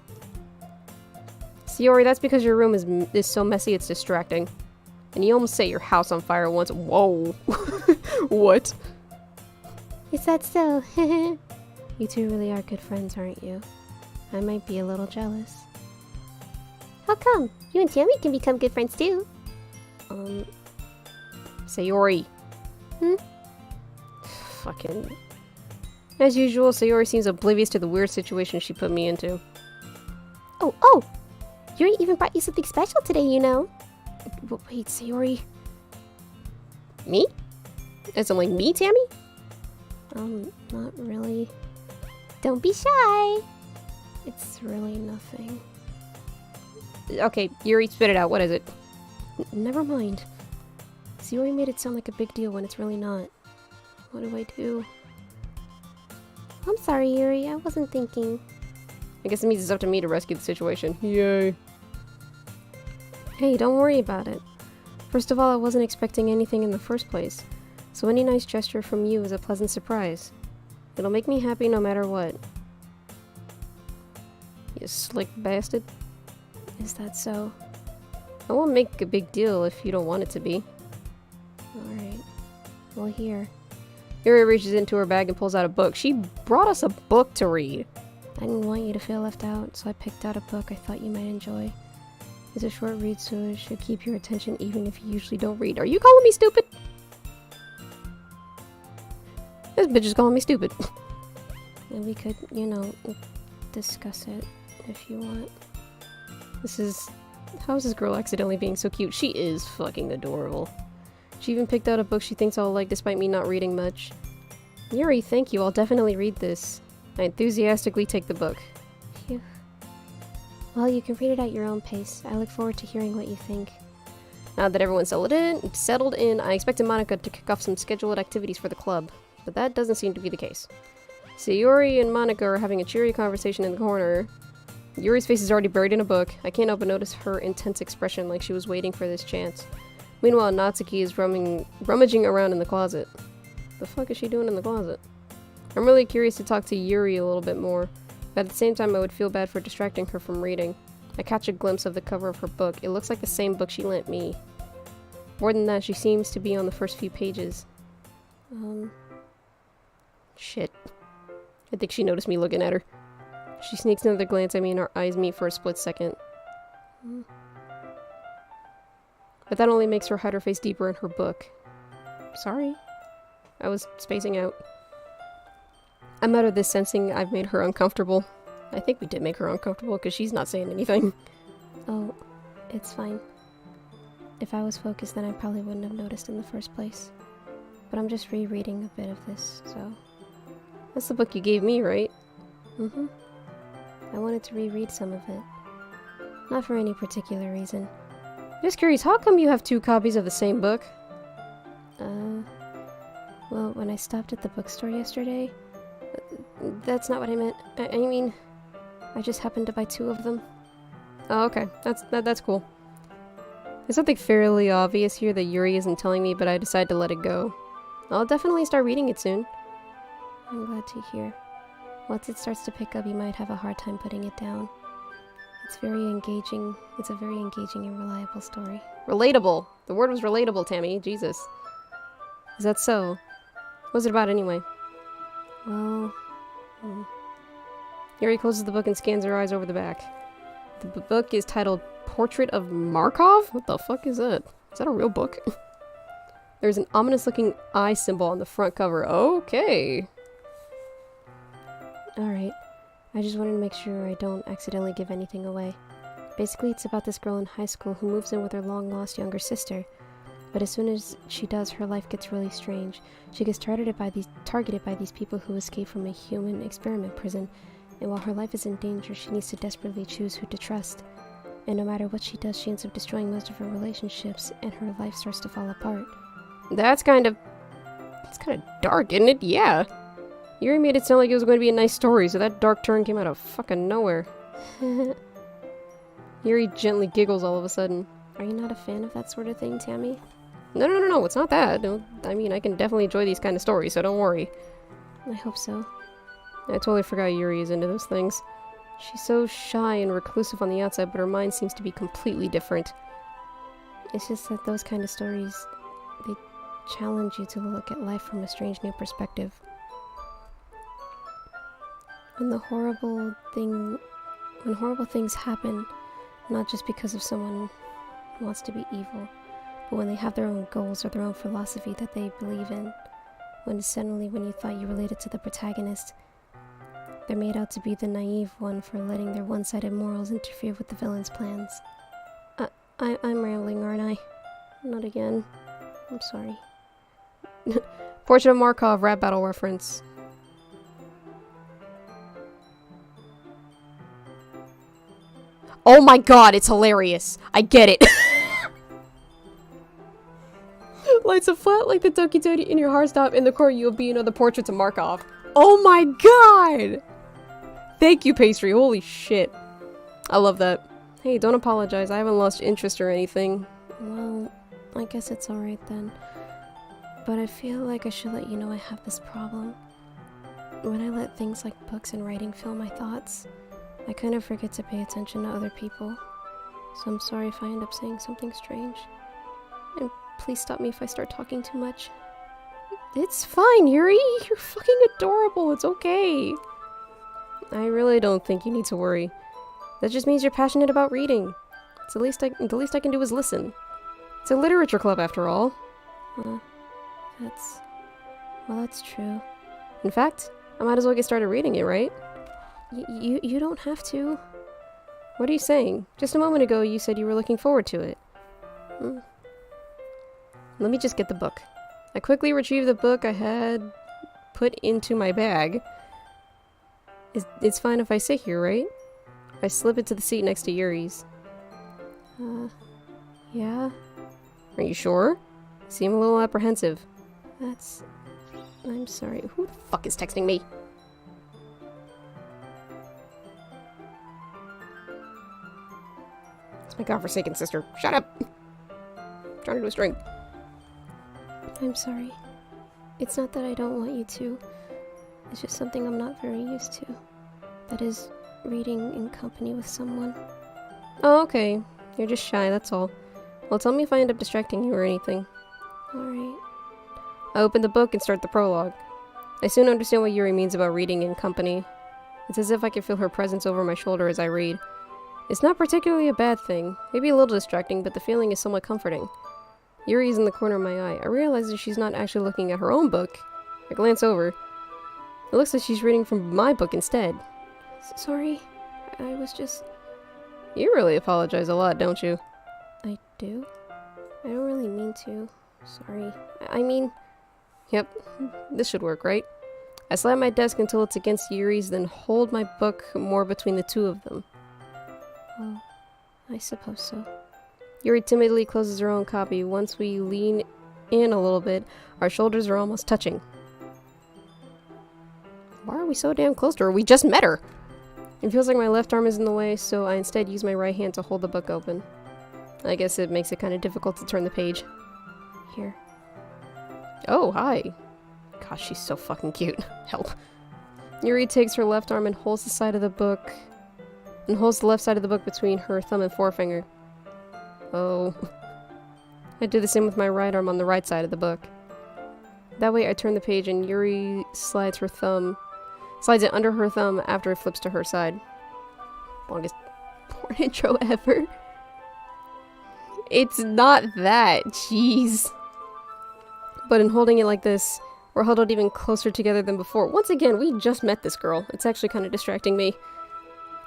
Sayori, that's because your room is so messy it's distracting. And you almost set your house on fire once. Whoa. What? Is that so? You two really are good friends, aren't you? I might be a little jealous. How come? You and Tammie can become good friends too. Sayori. Fucking. As usual, Sayori seems oblivious to the weird situation she put me into. Oh! Yuri even brought you something special today, you know. Wait, Sayori. Me? As in, like, me, Tammie? Not really. Don't be shy. It's really nothing. Okay, Yuri, spit it out. What is it? Never mind. Sayori made it sound like a big deal when it's really not. What do I do? I'm sorry, Yuri. I wasn't thinking. I guess it means it's up to me to rescue the situation. Yay. Hey, don't worry about it. First of all, I wasn't expecting anything in the first place, so any nice gesture from you is a pleasant surprise. It'll make me happy no matter what. You slick bastard. Is that so? I won't make a big deal if you don't want it to be. Alright. Well, here. Yuri reaches into her bag and pulls out a book. She brought us a book to read. I didn't want you to feel left out, so I picked out a book I thought you might enjoy. It's a short read, so it should keep your attention even if you usually don't read. Are you calling me stupid? This bitch is calling me stupid. And we could, you know, discuss it if you want. How is this girl accidentally being so cute? She is fucking adorable. She even picked out a book she thinks I'll like despite me not reading much. Yuri, thank you. I'll definitely read this. I enthusiastically take the book. Phew. Well, you can read it at your own pace. I look forward to hearing what you think. Now that everyone's settled in, I expected Monica to kick off some scheduled activities for the club, but that doesn't seem to be the case. Sayori and Monica are having a cheery conversation in the corner. Yuri's face is already buried in a book. I can't help but notice her intense expression like she was waiting for this chance. Meanwhile, Natsuki is rummaging around in the closet. The fuck is she doing in the closet? I'm really curious to talk to Yuri a little bit more, but at the same time I would feel bad for distracting her from reading. I catch a glimpse of the cover of her book. It looks like the same book she lent me. More than that, she seems to be on the first few pages. Shit. I think she noticed me looking at her. She sneaks another glance at me and our eyes meet for a split second. But that only makes her hide her face deeper in her book. Sorry. I was spacing out. I muttered this, sensing I've made her uncomfortable. I think we did make her uncomfortable because she's not saying anything. Oh, it's fine. If I was focused, then I probably wouldn't have noticed in the first place. But I'm just rereading a bit of this, so... That's the book you gave me, right? Mm-hmm. I wanted to reread some of it. Not for any particular reason. Just curious, how come you have 2 copies of the same book? Well, when I stopped at the bookstore yesterday... That's not what I meant. I mean, I just happened to buy 2 of them. Oh, okay. That's cool. There's something fairly obvious here that Yuri isn't telling me, but I decided to let it go. I'll definitely start reading it soon. I'm glad to hear. Once it starts to pick up, you might have a hard time putting it down. It's very engaging. It's a very engaging and reliable story. Relatable! The word was relatable, Tammie. Jesus. Is that so? What's it about anyway? Well... Yuri closes the book and scans her eyes over the back. The book is titled Portrait of Markov? What the fuck is that? Is that a real book? There's an ominous-looking eye symbol on the front cover. Okay. Alright. I just wanted to make sure I don't accidentally give anything away. Basically, it's about this girl in high school who moves in with her long-lost younger sister. But as soon as she does, her life gets really strange. She gets targeted by these people who escape from a human experiment prison. And while her life is in danger, she needs to desperately choose who to trust. And no matter what she does, she ends up destroying most of her relationships, and her life starts to fall apart. That's kind of dark, isn't it? Yeah. Yuri made it sound like it was going to be a nice story, so that dark turn came out of fucking nowhere. Yuri gently giggles all of a sudden. Are you not a fan of that sort of thing, Tammie? No, it's not that. No, I mean, I can definitely enjoy these kind of stories, so don't worry. I hope so. I totally forgot Yuri is into those things. She's so shy and reclusive on the outside, but her mind seems to be completely different. It's just that those kind of stories, they challenge you to look at life from a strange new perspective. When horrible things happen, not just because of someone who wants to be evil, but when they have their own goals or their own philosophy that they believe in, when suddenly when you thought you related to the protagonist, they're made out to be the naive one for letting their one-sided morals interfere with the villain's plans. I'm rambling, aren't I? Not again. I'm sorry. Portrait of Markov rap battle reference. Oh my god, it's hilarious. I get it. Lights a flat like the Doki Doki in your heart stop. In the corner you'll be another portrait of Markov. Oh my god! Thank you, Pastry. Holy shit. I love that. Hey, don't apologize. I haven't lost interest or anything. Well, I guess it's alright then. But I feel like I should let you know I have this problem. When I let things like books and writing fill my thoughts, I kind of forget to pay attention to other people. So I'm sorry if I end up saying something strange. And please stop me if I start talking too much. It's fine, Yuri. You're fucking adorable. It's okay. I really don't think you need to worry. That just means you're passionate about reading. It's the least I can do is listen. It's a literature club after all. That's true. In fact, I might as well get started reading it, right? You don't have to. What are you saying? Just a moment ago you said you were looking forward to it. Let me just get the book. I quickly retrieved the book I had put into my bag. It's fine if I sit here, right? I slip it to the seat next to Yuri's. Yeah? Are you sure? You seem a little apprehensive. I'm sorry. Who the fuck is texting me? It's my godforsaken sister. Shut up! I'm trying to do a string. I'm sorry. It's not that I don't want you to. It's just something I'm not very used to. That is, reading in company with someone. Oh, okay. You're just shy, that's all. Well, tell me if I end up distracting you or anything. Alright. I open the book and start the prologue. I soon understand what Yuri means about reading in company. It's as if I can feel her presence over my shoulder as I read. It's not particularly a bad thing, maybe a little distracting, but the feeling is somewhat comforting. Yuri is in the corner of my eye. I realize that she's not actually looking at her own book. I glance over. It looks like she's reading from my book instead. Sorry, I was just... You really apologize a lot, don't you? I do? I don't really mean to. Sorry. I mean... Yep, this should work, right? I slide my desk until it's against Yuri's, then hold my book more between the two of them. Well, I suppose so. Yuri timidly closes her own copy. Once we lean in a little bit, our shoulders are almost touching. Why are we so damn close to her? We just met her! It feels like my left arm is in the way, so I instead use my right hand to hold the book open. I guess it makes it kind of difficult to turn the page. Here. Oh, hi. Gosh, she's so fucking cute. Help. Yuri takes her left arm and holds the side of the book... and holds the left side of the book between her thumb and forefinger. Oh. I do the same with my right arm on the right side of the book. That way I turn the page and Yuri slides it under her thumb after it flips to her side. Longest porn intro ever. It's not that, jeez. But in holding it like this, we're huddled even closer together than before. Once again, we just met this girl. It's actually kind of distracting me.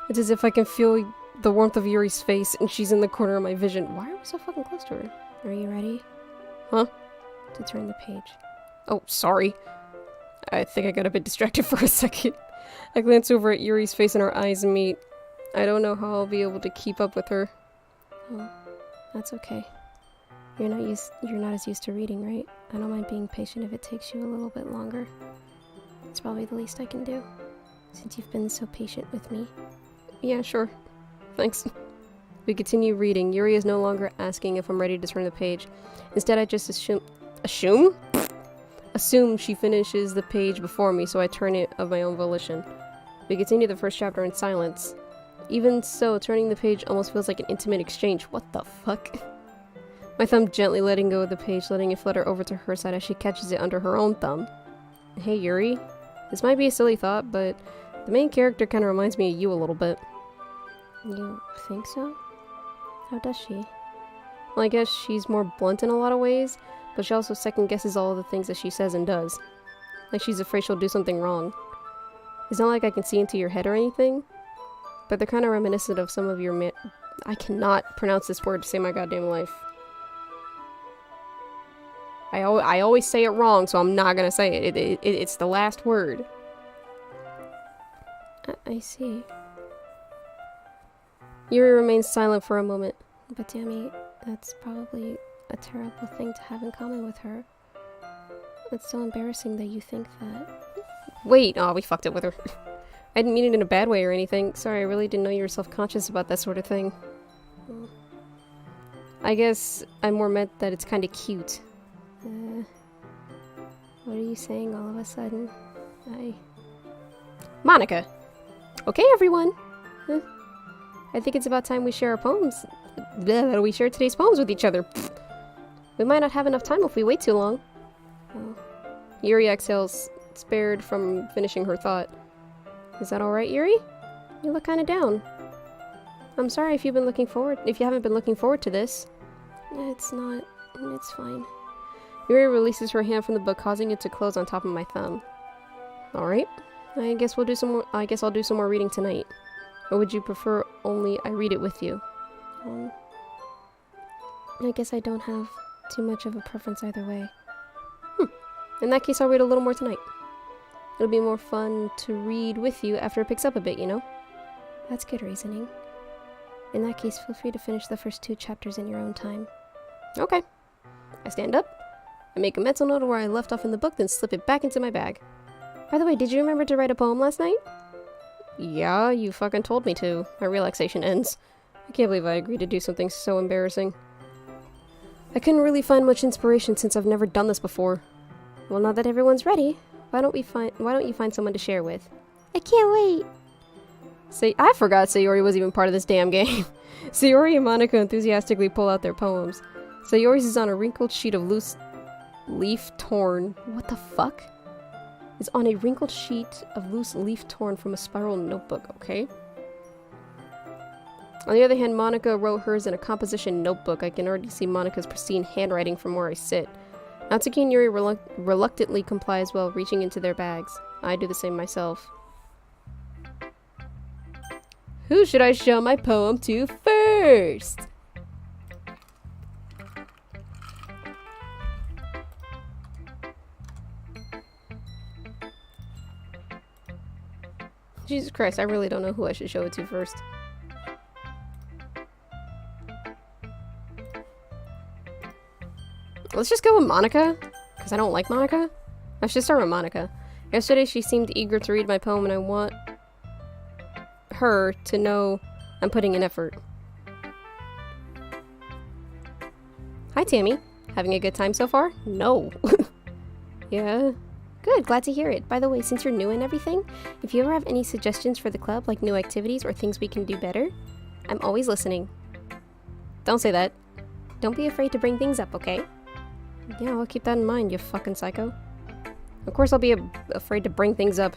It's as if I can feel the warmth of Yuri's face and she's in the corner of my vision. Why are we so fucking close to her? Are you ready? Huh? To turn the page. Oh, sorry. I think I got a bit distracted for a second. I glance over at Yuri's face and our eyes meet. I don't know how I'll be able to keep up with her. Oh, that's okay. You're not as used to reading, right? I don't mind being patient if it takes you a little bit longer. It's probably the least I can do, since you've been so patient with me. Yeah, sure. Thanks. We continue reading. Yuri is no longer asking if I'm ready to turn the page. Instead, I just assume she finishes the page before me, so I turn it of my own volition. We continue the first chapter in silence. Even so, turning the page almost feels like an intimate exchange. What the fuck? My thumb gently letting go of the page, letting it flutter over to her side as she catches it under her own thumb. Hey, Yuri. This might be a silly thought, but the main character kind of reminds me of you a little bit. You think so? How does she? Well, I guess she's more blunt in a lot of ways, but she also second-guesses all of the things that she says and does. Like she's afraid she'll do something wrong. It's not like I can see into your head or anything, but they're kind of reminiscent of some of your I cannot pronounce this word to save my goddamn life. I always say it wrong, so I'm not gonna say it. It's the last word. I see. Yuri remains silent for a moment. But Tammie, that's probably a terrible thing to have in common with her. It's so embarrassing that you think that. Wait! Oh, we fucked it with her. I didn't mean it in a bad way or anything. Sorry, I really didn't know you were self-conscious about that sort of thing. I guess I more meant that it's kind of cute. What are you saying all of a sudden? Monica! Okay, everyone! I think it's about time we share our poems. We share today's poems with each other. We might not have enough time if we wait too long. Oh. Yuri exhales, spared from finishing her thought. Is that alright, Yuri? You look kinda down. I'm sorry if you haven't been looking forward to this. It's not. It's fine. Yuri releases her hand from the book, causing it to close on top of my thumb. Alright. I guess I'll do some more reading tonight. Or would you prefer only I read it with you? I guess I don't have too much of a preference either way. In that case, I'll read a little more tonight. It'll be more fun to read with you after it picks up a bit, you know? That's good reasoning. In that case, feel free to finish the first 2 chapters in your own time. Okay. I stand up. I make a mental note of where I left off in the book, then slip it back into my bag. By the way, did you remember to write a poem last night? Yeah, you fucking told me to. My relaxation ends. I can't believe I agreed to do something so embarrassing. I couldn't really find much inspiration since I've never done this before. Well, now that everyone's ready, why don't you find someone to share with? I can't wait! Say, I forgot Sayori was even part of this damn game. Sayori and Monica enthusiastically pull out their poems. Sayori's is on a wrinkled sheet of loose leaf torn. What the fuck? Is on a wrinkled sheet of loose leaf torn from a spiral notebook, okay? On the other hand, Monica wrote hers in a composition notebook. I can already see Monica's pristine handwriting from where I sit. Natsuki and Yuri reluctantly comply as well, reaching into their bags. I do the same myself. Who should I show my poem to first? Jesus Christ, I really don't know who I should show it to first. Let's just go with Monica, because I don't like Monica. I should start with Monica. Yesterday she seemed eager to read my poem and I want her to know I'm putting in effort. Hi Tammie. Having a good time so far? No. Yeah. Good, glad to hear it. By the way, since you're new and everything, if you ever have any suggestions for the club, like new activities or things we can do better, I'm always listening. Don't say that. Don't be afraid to bring things up, okay? Yeah, I'll keep that in mind, you fucking psycho. Of course I'll be afraid to bring things up.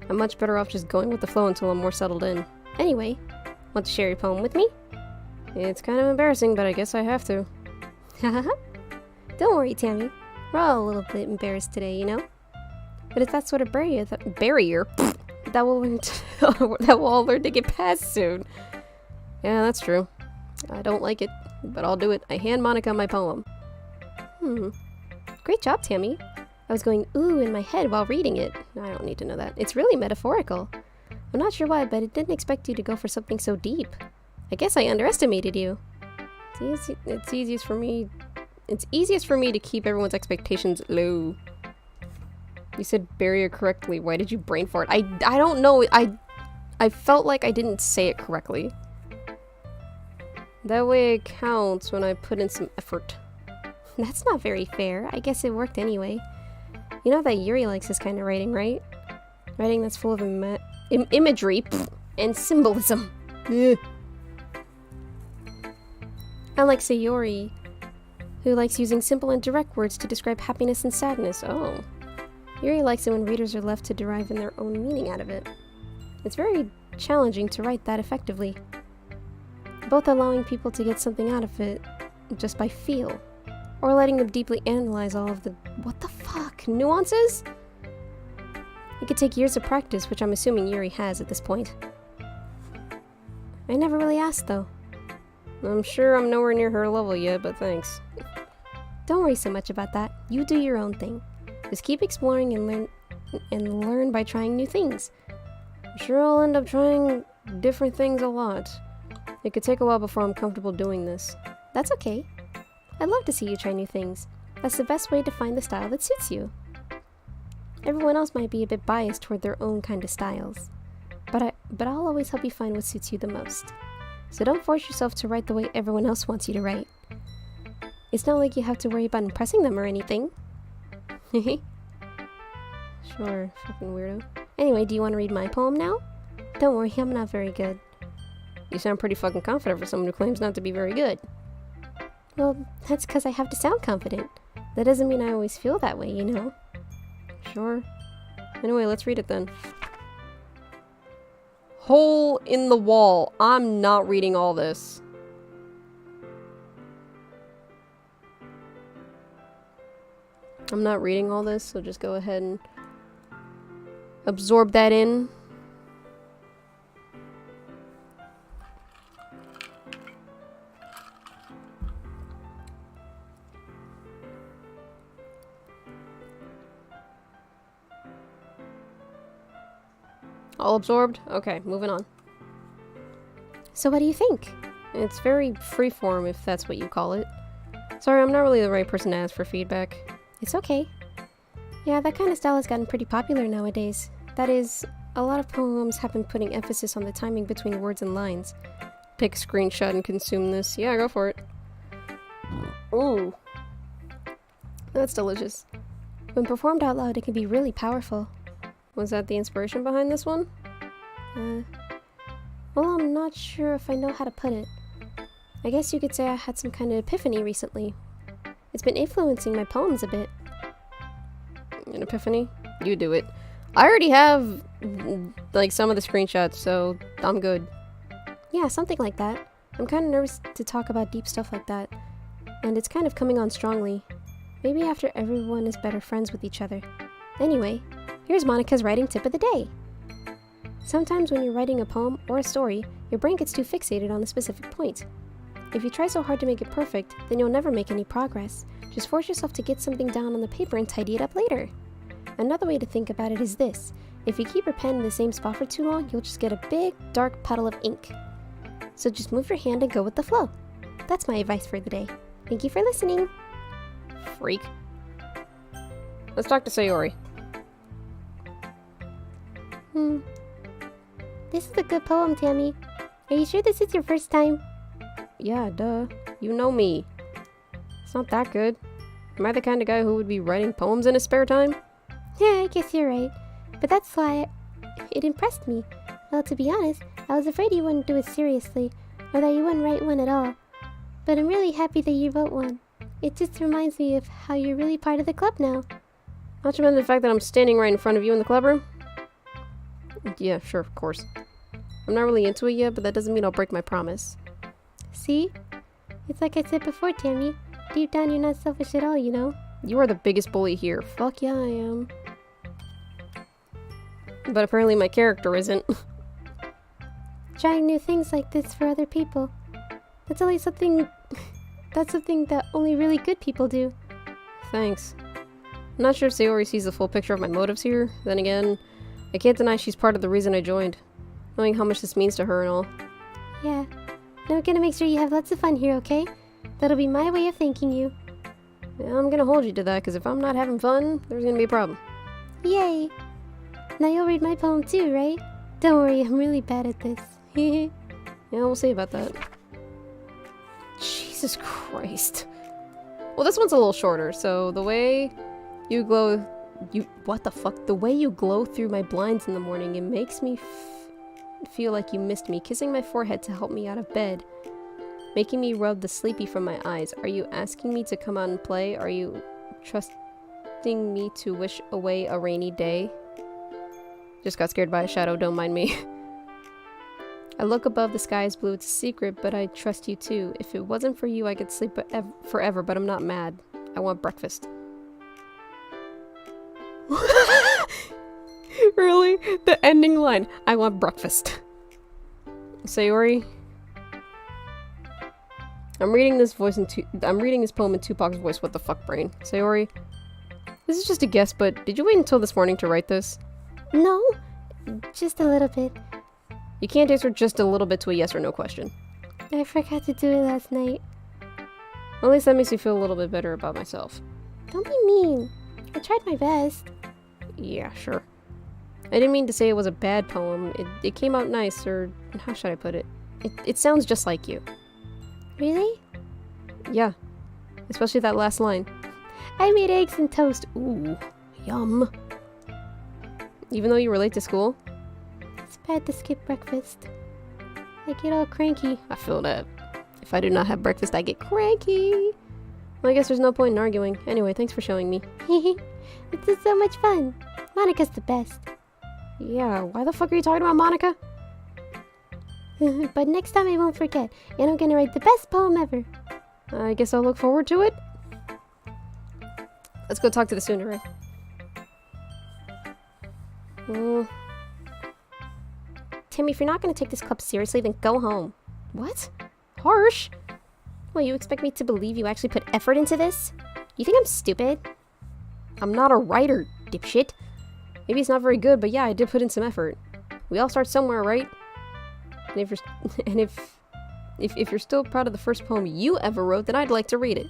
I'm much better off just going with the flow until I'm more settled in. Anyway, want to share your poem with me? It's kind of embarrassing, but I guess I have to. Hahaha. Don't worry, Tammie. We're all a little bit embarrassed today, you know? But it's that sort of barrier that we'll all learn to get past soon. Yeah, that's true. I don't like it, but I'll do it. I hand Monica my poem. Great job, Tammie. I was going ooh in my head while reading it. I don't need to know that. It's really metaphorical. I'm not sure why, but I didn't expect you to go for something so deep. I guess I underestimated you. It's easiest for me to keep everyone's expectations low. You said barrier correctly. Why did you brain fart? I don't know. I felt like I didn't say it correctly. That way it counts when I put in some effort. That's not very fair. I guess it worked anyway. You know that Yuri likes this kind of writing, right? Writing that's full of imagery and symbolism. Unlike Sayori, who likes using simple and direct words to describe happiness and sadness. Oh. Yuri likes it when readers are left to derive in their own meaning out of it. It's very challenging to write that effectively. Both allowing people to get something out of it just by feel, or letting them deeply analyze all of the what the fuck nuances? It could take years of practice, which I'm assuming Yuri has at this point. I never really asked though. I'm sure I'm nowhere near her level yet, but thanks. Don't worry so much about that. You do your own thing. Just keep exploring and learn by trying new things. I'm sure I'll end up trying different things a lot. It could take a while before I'm comfortable doing this. That's okay. I'd love to see you try new things. That's the best way to find the style that suits you. Everyone else might be a bit biased toward their own kind of styles. But I'll always help you find what suits you the most. So don't force yourself to write the way everyone else wants you to write. It's not like you have to worry about impressing them or anything. Sure, fucking weirdo. Anyway, do you want to read my poem now? Don't worry, I'm not very good. You sound pretty fucking confident for someone who claims not to be very good. Well, that's because I have to sound confident. That doesn't mean I always feel that way, you know? Sure. Anyway, let's read it then. Hole in the wall. I'm not reading all this. I'm not reading all this, so just go ahead and absorb that in. All absorbed? Okay, moving on. So what do you think? It's very freeform, if that's what you call it. Sorry, I'm not really the right person to ask for feedback. It's okay. Yeah, that kind of style has gotten pretty popular nowadays. That is, a lot of poems have been putting emphasis on the timing between words and lines. Take a screenshot and consume this. Yeah, go for it. Ooh. That's delicious. When performed out loud, it can be really powerful. Was that the inspiration behind this one? Well, I'm not sure if I know how to put it. I guess you could say I had some kind of epiphany recently. It's been influencing my poems a bit. An epiphany? You do it. I already have, like, some of the screenshots, so I'm good. Yeah, something like that. I'm kind of nervous to talk about deep stuff like that. And it's kind of coming on strongly. Maybe after everyone is better friends with each other. Anyway, here's Monica's writing tip of the day. Sometimes when you're writing a poem or a story, your brain gets too fixated on a specific point. If you try so hard to make it perfect, then you'll never make any progress. Just force yourself to get something down on the paper and tidy it up later. Another way to think about it is this. If you keep your pen in the same spot for too long, you'll just get a big, dark puddle of ink. So just move your hand and go with the flow. That's my advice for the day. Thank you for listening. Freak. Let's talk to Sayori. This is a good poem, Tammie. Are you sure this is your first time? Yeah, duh. You know me. It's not that good. Am I the kind of guy who would be writing poems in his spare time? Yeah, I guess you're right. But that's why it impressed me. Well, to be honest, I was afraid you wouldn't do it seriously, or that you wouldn't write one at all. But I'm really happy that you wrote one. It just reminds me of how you're really part of the club now. Not to mention the fact that I'm standing right in front of you in the club room? Yeah, sure, of course. I'm not really into it yet, but that doesn't mean I'll break my promise. See? It's like I said before, Tammie. Deep down, you're not selfish at all, you know? You are the biggest bully here. Fuck yeah, I am. But apparently my character isn't. Trying new things like this for other people. That's something that only really good people do. Thanks. I'm not sure if Sayori sees the full picture of my motives here. Then again, I can't deny she's part of the reason I joined. Knowing how much this means to her and all. Yeah. Now we're gonna make sure you have lots of fun here, okay? That'll be my way of thanking you. Yeah, I'm gonna hold you to that, because if I'm not having fun, there's gonna be a problem. Yay! Now you'll read my poem too, right? Don't worry, I'm really bad at this. Yeah, we'll see about that. Jesus Christ. Well, this one's a little shorter, so the way you glow... What the fuck? The way you glow through my blinds in the morning, it makes me feel like you missed me, kissing my forehead to help me out of bed. Making me rub the sleepy from my eyes. Are you asking me to come out and play? Are you trusting me to wish away a rainy day? Just got scared by a shadow, don't mind me. I look above, the sky is blue, it's a secret, but I trust you too. If it wasn't for you, I could sleep forever, but I'm not mad. I want breakfast. Really? The ending line. I want breakfast. Sayori. I'm reading this poem in Tupac's voice. What the fuck, brain? Sayori. This is just a guess, but did you wait until this morning to write this? No, just a little bit. You can't answer just a little bit to a yes or no question. I forgot to do it last night. At least that makes me feel a little bit better about myself. Don't be mean. I tried my best. Yeah, sure. I didn't mean to say it was a bad poem. It came out nice, or how should I put it? It sounds just like you. Really? Yeah. Especially that last line. I made eggs and toast. Ooh, yum. Even though you were late to school? It's bad to skip breakfast. I get all cranky. I feel that. If I do not have breakfast, I get cranky. Well, I guess there's no point in arguing. Anyway, thanks for showing me. This is so much fun. Monica's the best. Yeah, why the fuck are you talking about Monica? But next time I won't forget, and I'm gonna write the best poem ever. I guess I'll look forward to it. Let's go talk to the tsundere. Tammie, if you're not gonna take this club seriously, then go home. What? Harsh? Well, you expect me to believe you actually put effort into this? You think I'm stupid? I'm not a writer, dipshit. Maybe it's not very good, but yeah, I did put in some effort. We all start somewhere, right? And if you're still proud of the first poem you ever wrote, then I'd like to read it.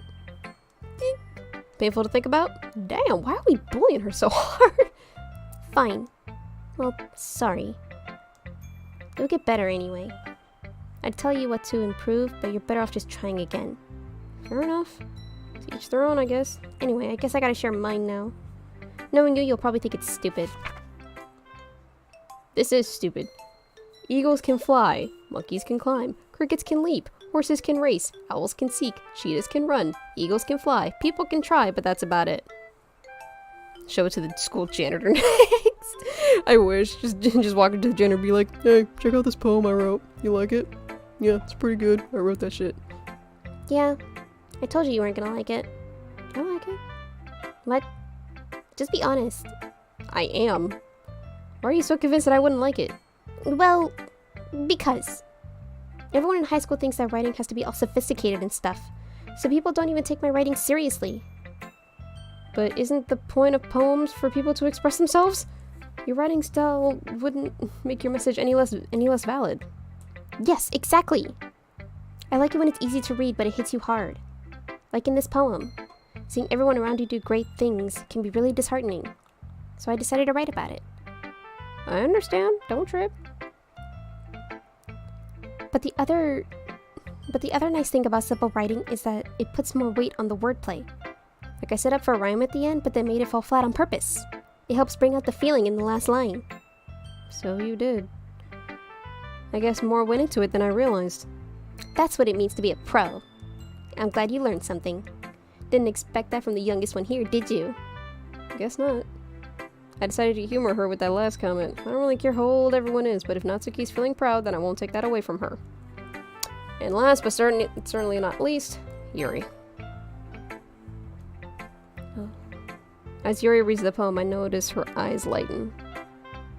Painful to think about? Damn, why are we bullying her so hard? Fine. Well, sorry. You'll get better anyway. I'd tell you what to improve, but you're better off just trying again. Fair enough. To each their own, I guess. Anyway, I guess I gotta share mine now. Knowing you'll probably think it's stupid. This is stupid. Eagles can fly, monkeys can climb, crickets can leap, horses can race, owls can seek, cheetahs can run, eagles can fly, people can try, but that's about it. Show it to the school janitor next. I wish. Just walk into the janitor and be like, hey, check out this poem I wrote. You like it? Yeah, it's pretty good. I wrote that shit. Yeah, I told you weren't gonna like it. I like it. What? Just be honest. I am. Why are you so convinced that I wouldn't like it? Well, because everyone in high school thinks that writing has to be all sophisticated and stuff, so people don't even take my writing seriously. But isn't the point of poems for people to express themselves? Your writing style wouldn't make your message any less valid. Yes, exactly. I like it when it's easy to read, but it hits you hard. Like in this poem. Seeing everyone around you do great things can be really disheartening. So I decided to write about it. I understand. Don't trip. But the other nice thing about simple writing is that it puts more weight on the wordplay. Like I set up for a rhyme at the end, but then made it fall flat on purpose. It helps bring out the feeling in the last line. So you did. I guess more went into it than I realized. That's what it means to be a pro. I'm glad you learned something. Didn't expect that from the youngest one here, did you? Guess not. I decided to humor her with that last comment. I don't really care how old everyone is, but if Natsuki's feeling proud, then I won't take that away from her. And last but certainly not least, Yuri. Oh. As Yuri reads the poem, I notice her eyes lighten.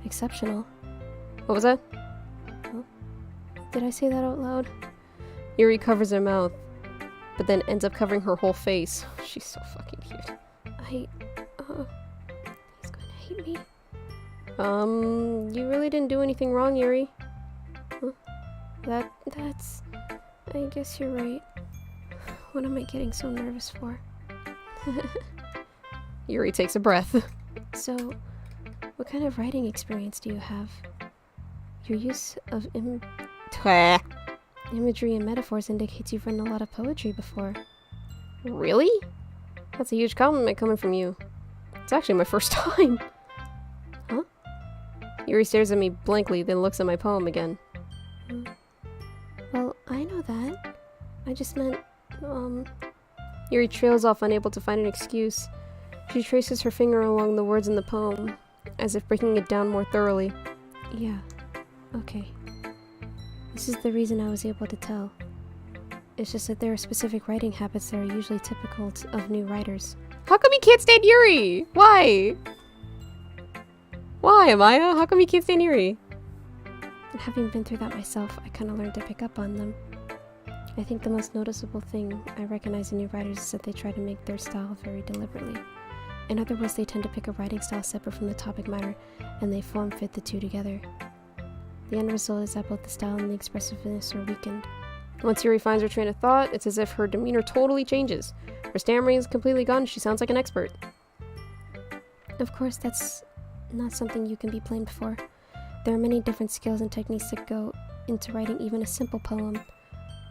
Exceptional. What was that? Oh. Did I say that out loud? Yuri covers her mouth, but then ends up covering her whole face. She's so fucking cute. He's gonna hate me. You really didn't do anything wrong, Yuri. Huh? That's... I guess you're right. What am I getting so nervous for? Yuri takes a breath. So, what kind of writing experience do you have? Your use of imagery and metaphors indicates you've written a lot of poetry before. Really? That's a huge compliment coming from you. It's actually my first time. Huh? Yuri stares at me blankly, then looks at my poem again. Well, I know that. I just meant, Yuri trails off, unable to find an excuse. She traces her finger along the words in the poem, as if breaking it down more thoroughly. Yeah. Okay. This is the reason I was able to tell. It's just that there are specific writing habits that are usually typical of new writers. How come you can't stand Yuri? Why? Why, Amaya? How come you can't stand Yuri? And having been through that myself, I kind of learned to pick up on them. I think the most noticeable thing I recognize in new writers is that they try to make their style very deliberately. In other words, they tend to pick a writing style separate from the topic matter, and they form-fit the two together. The end result is that both the style and the expressiveness are weakened. Once Yuri finds her train of thought, it's as if her demeanor totally changes. Her stammering is completely gone, she sounds like an expert. Of course, that's not something you can be blamed for. There are many different skills and techniques that go into writing even a simple poem.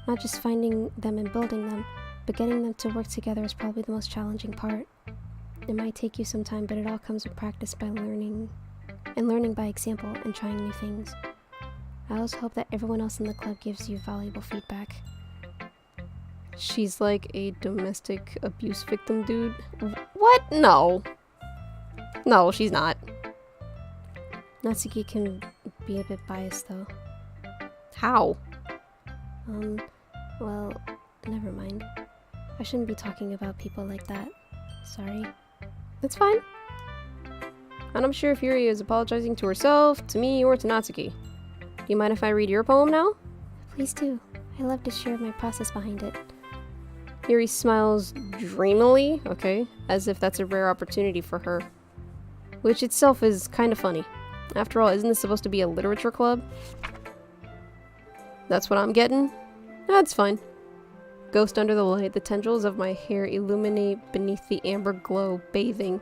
Not just finding them and building them, but getting them to work together is probably the most challenging part. It might take you some time, but it all comes with practice by learning by example and trying new things. I also hope that everyone else in the club gives you valuable feedback. She's like a domestic abuse victim, dude. What? No. No, she's not. Natsuki can be a bit biased, though. How? Well, never mind. I shouldn't be talking about people like that. Sorry. That's fine. And I'm sure if Yuri is apologizing to herself, to me, or to Natsuki. Do you mind if I read your poem now? Please do. I love to share my process behind it. Yuri smiles dreamily, okay, as if that's a rare opportunity for her. Which itself is kind of funny. After all, isn't this supposed to be a literature club? That's what I'm getting? That's fine. Ghost under the light, the tendrils of my hair illuminate beneath the amber glow, bathing.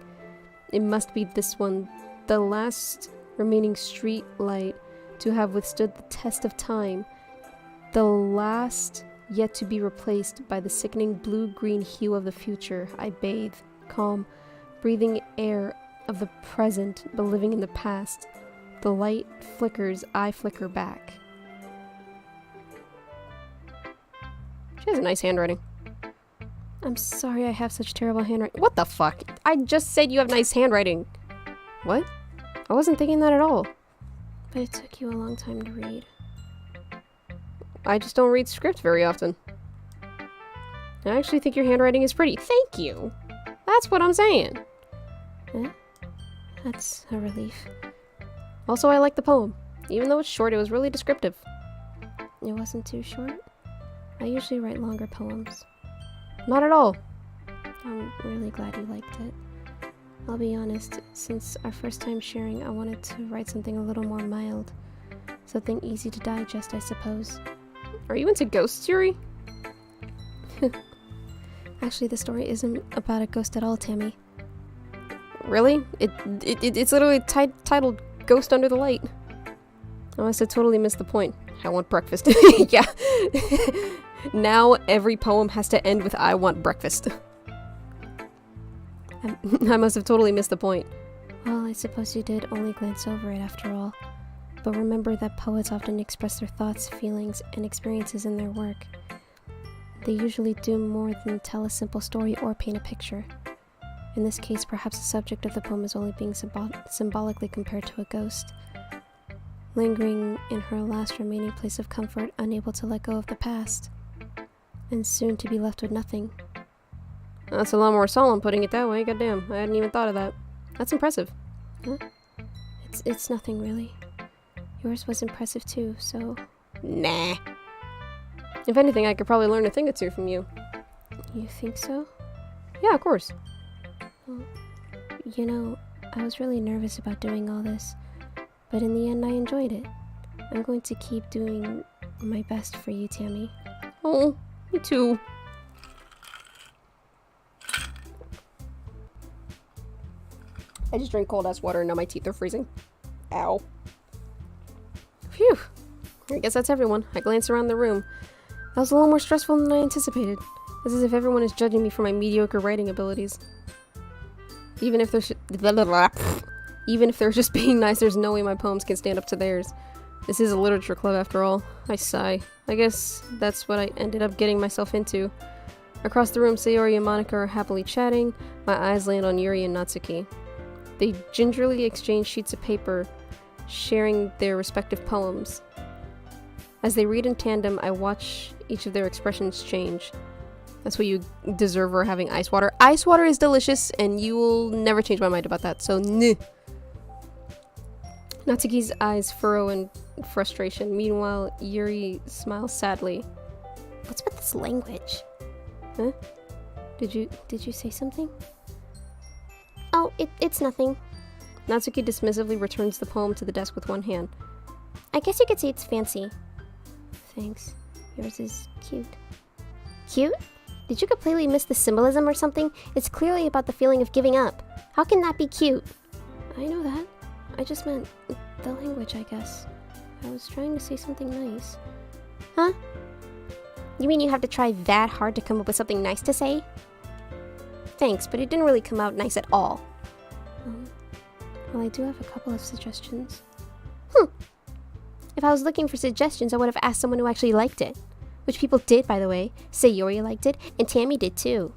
It must be this one, the last remaining street light to have withstood the test of time. The last yet to be replaced by the sickening blue-green hue of the future. I bathe, calm, breathing air of the present, but living in the past. The light flickers, I flicker back. She has a nice handwriting. I'm sorry I have such terrible handwriting. What the fuck? I just said you have nice handwriting. What? I wasn't thinking that at all. But it took you a long time to read. I just don't read script very often. I actually think your handwriting is pretty. Thank you! That's what I'm saying. Eh? That's a relief. Also, I like the poem. Even though it's short, it was really descriptive. It wasn't too short? I usually write longer poems. Not at all. I'm really glad you liked it. I'll be honest, since our first time sharing, I wanted to write something a little more mild. Something easy to digest, I suppose. Are you into ghosts, Yuri? Actually, the story isn't about a ghost at all, Tammie. Really? It's literally titled Ghost Under the Light. I must have totally missed the point. I want breakfast. Yeah. Now every poem has to end with I want breakfast. I must have totally missed the point. Well, I suppose you did only glance over it after all. But remember that poets often express their thoughts, feelings, and experiences in their work. They usually do more than tell a simple story or paint a picture. In this case, perhaps the subject of the poem is only being symbolically compared to a ghost. Lingering in her last remaining place of comfort, unable to let go of the past. And soon to be left with nothing. That's a lot more solemn putting it that way, goddamn. I hadn't even thought of that. That's impressive. Huh? It's nothing really. Yours was impressive too, so... Nah. If anything, I could probably learn a thing or two from you. You think so? Yeah, of course. Well, you know, I was really nervous about doing all this, but in the end I enjoyed it. I'm going to keep doing my best for you, Tammie. Oh, me too. I just drank cold ass water and now my teeth are freezing. Ow. Phew. I guess that's everyone. I glanced around the room. That was a little more stressful than I anticipated. It's as if everyone is judging me for my mediocre writing abilities. Even if they're just being nice, there's no way my poems can stand up to theirs. This is a literature club after all. I sigh. I guess that's what I ended up getting myself into. Across the room, Sayori and Monica are happily chatting. My eyes land on Yuri and Natsuki. They gingerly exchange sheets of paper, sharing their respective poems. As they read in tandem, I watch each of their expressions change. That's what you deserve for having ice water. Ice water is delicious, and you will never change my mind about that, so nah. Natsuki's eyes furrow in frustration. Meanwhile, Yuri smiles sadly. What's with this language? Huh? Did you say something? Oh, it's nothing. Natsuki dismissively returns the poem to the desk with one hand. I guess you could say it's fancy. Thanks. Yours is cute. Cute? Did you completely miss the symbolism or something? It's clearly about the feeling of giving up. How can that be cute? I know that. I just meant the language, I guess. I was trying to say something nice. Huh? You mean you have to try that hard to come up with something nice to say? Thanks, but it didn't really come out nice at all. Well, I do have a couple of suggestions. If I was looking for suggestions, I would have asked someone who actually liked it. Which people did, by the way. Sayori liked it, and Tammie did too.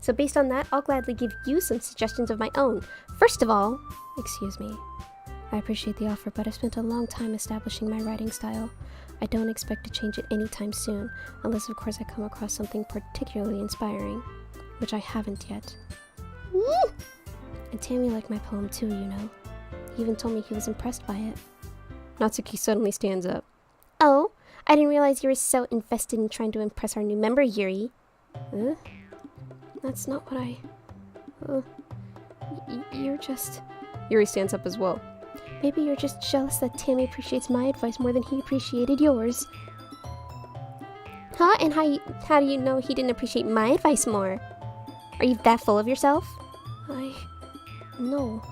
So based on that, I'll gladly give you some suggestions of my own. First of all... Excuse me. I appreciate the offer, but I've spent a long time establishing my writing style. I don't expect to change it anytime soon, unless of course I come across something particularly inspiring. Which I haven't yet. And Tammie liked my poem too, you know. He even told me he was impressed by it. Natsuki suddenly stands up. Oh, I didn't realize you were so invested in trying to impress our new member, Yuri. That's not what I... you're just... Yuri stands up as well. Maybe you're just jealous that Tammie appreciates my advice more than he appreciated yours. Huh? And how do you know he didn't appreciate my advice more? Are you that full of yourself? No.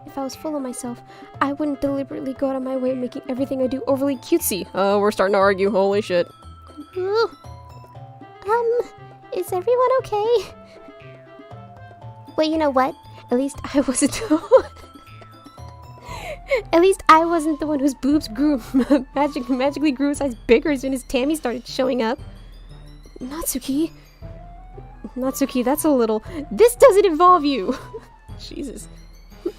If I was full of myself, I wouldn't deliberately go out of my way making everything I do overly cutesy. We're starting to argue. Holy shit. Is everyone okay? Well, you know what? At least I wasn't At least I wasn't the one whose boobs grew magically grew a size bigger as soon as Tammie started showing up. Natsuki, that's a little. This doesn't involve you. Jesus. I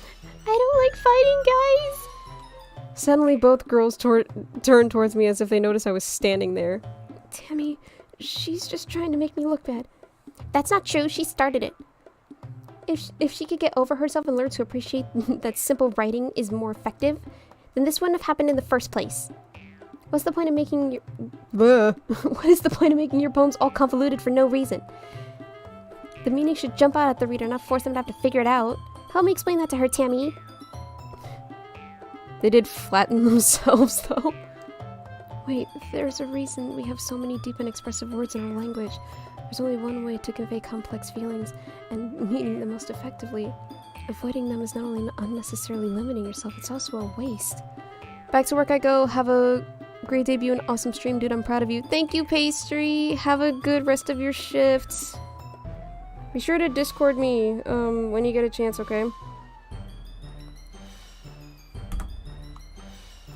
don't like fighting, guys. Suddenly, both girls turned towards me as if they noticed I was standing there. Tammie, she's just trying to make me look bad. That's not true. She started it. If she could get over herself and learn to appreciate that simple writing is more effective, then this wouldn't have happened in the first place. What's the point of making your... What is the point of making your poems all convoluted for no reason? The meaning should jump out at the reader, not force them to have to figure it out. Help me explain that to her, Tammie. They did flatten themselves, though. Wait, there's a reason we have so many deep and expressive words in our language. There's only one way to convey complex feelings, and meaning them most effectively. Avoiding them is not only unnecessarily limiting yourself, it's also a waste. Back to work I go. Have a great debut and awesome stream, dude. I'm proud of you. Thank you, Pastry. Have a good rest of your shifts. Be sure to Discord me when you get a chance, okay?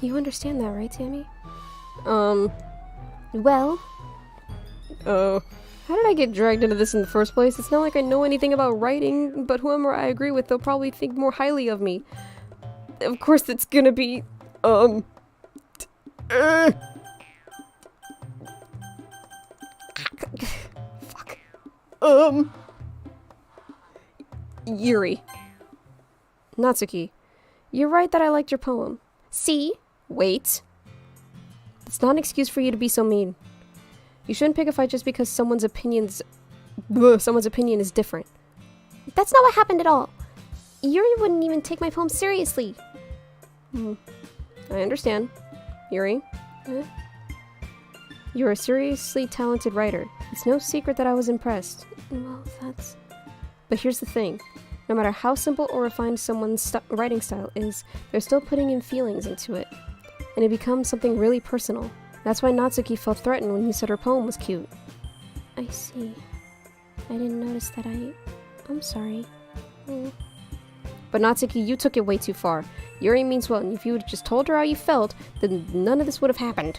You understand that, right, Tammie? Well... How did I get dragged into this in the first place? It's not like I know anything about writing, but whoever I agree with, they'll probably think more highly of me. Of course it's gonna be, Fuck. Yuri. Natsuki. You're right that I liked your poem. See? Wait. It's not an excuse for you to be so mean. You shouldn't pick a fight just because someone's opinion is different. That's not what happened at all. Yuri wouldn't even take my poem seriously. I understand. Yuri. You're a seriously talented writer. It's no secret that I was impressed. Well, that's... But here's the thing. No matter how simple or refined someone's writing style is, they're still putting in feelings into it. And it becomes something really personal. That's why Natsuki felt threatened when you said her poem was cute. I see. I didn't notice that. I'm sorry. But Natsuki, you took it way too far. Yuri means well, and if you had just told her how you felt, then none of this would have happened.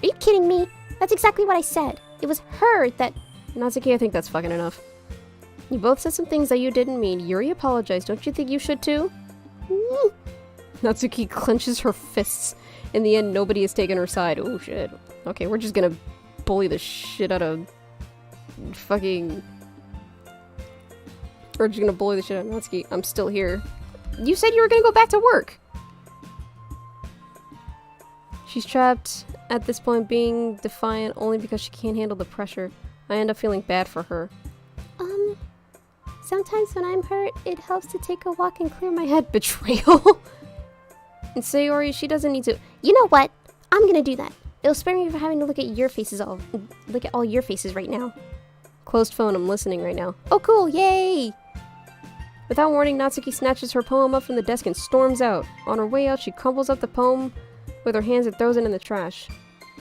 Are you kidding me? That's exactly what I said. It was her that... Natsuki, I think that's fucking enough. You both said some things that you didn't mean. Yuri apologized. Don't you think you should too? Natsuki clenches her fists. In the end, nobody has taken her side. Oh shit. Okay, we're just gonna bully the shit out of fucking... We're just gonna bully the shit out of Natsuki. I'm still here. You said you were gonna go back to work! She's trapped at this point, being defiant only because she can't handle the pressure. I end up feeling bad for her. Sometimes when I'm hurt, it helps to take a walk and clear my head. Betrayal? And Sayori, she doesn't need to... You know what? I'm gonna do that. It'll spare me from having to look at your faces all your faces right now. Closed phone, I'm listening right now. Oh cool, yay! Without warning, Natsuki snatches her poem up from the desk and storms out. On her way out, she crumples up the poem with her hands and throws it in the trash.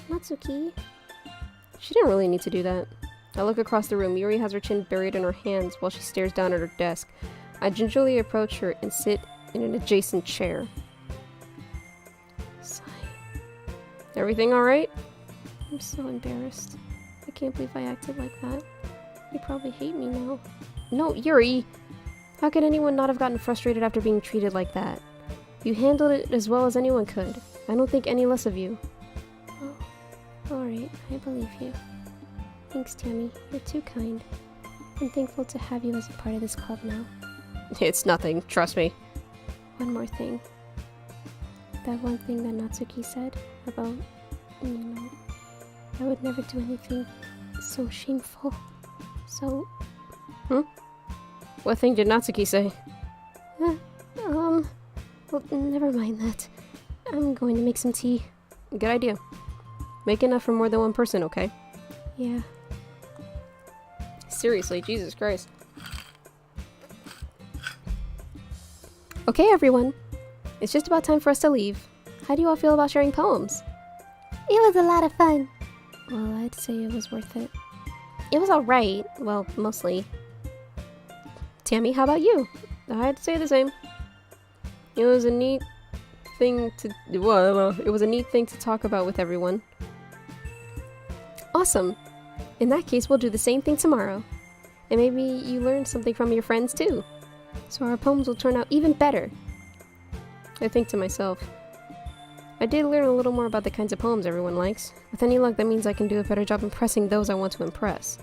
Natsuki? She didn't really need to do that. I look across the room. Yuri has her chin buried in her hands while she stares down at her desk. I gingerly approach her and sit in an adjacent chair. Sigh. Everything alright? I'm so embarrassed. I can't believe I acted like that. You probably hate me now. No, Yuri! How could anyone not have gotten frustrated after being treated like that? You handled it as well as anyone could. I don't think any less of you. Oh, alright, I believe you. Thanks, Tammie. You're too kind. I'm thankful to have you as a part of this club now. It's nothing, trust me. One more thing. That one thing that Natsuki said about, you know, I would never do anything so shameful. So... What thing did Natsuki say? Well, never mind that. I'm going to make some tea. Good idea. Make enough for more than one person, okay? Yeah. Seriously, Jesus Christ. Okay, everyone. It's just about time for us to leave. How do you all feel about sharing poems? It was a lot of fun. Well, I'd say it was worth it. It was alright. Well, mostly. Tammie, how about you? I'd say the same. It was a neat thing to... Well, it was a neat thing to talk about with everyone. Awesome. In that case, we'll do the same thing tomorrow. And maybe you learn something from your friends too. So our poems will turn out even better. I think to myself, I did learn a little more about the kinds of poems everyone likes. With any luck, that means I can do a better job impressing those I want to impress.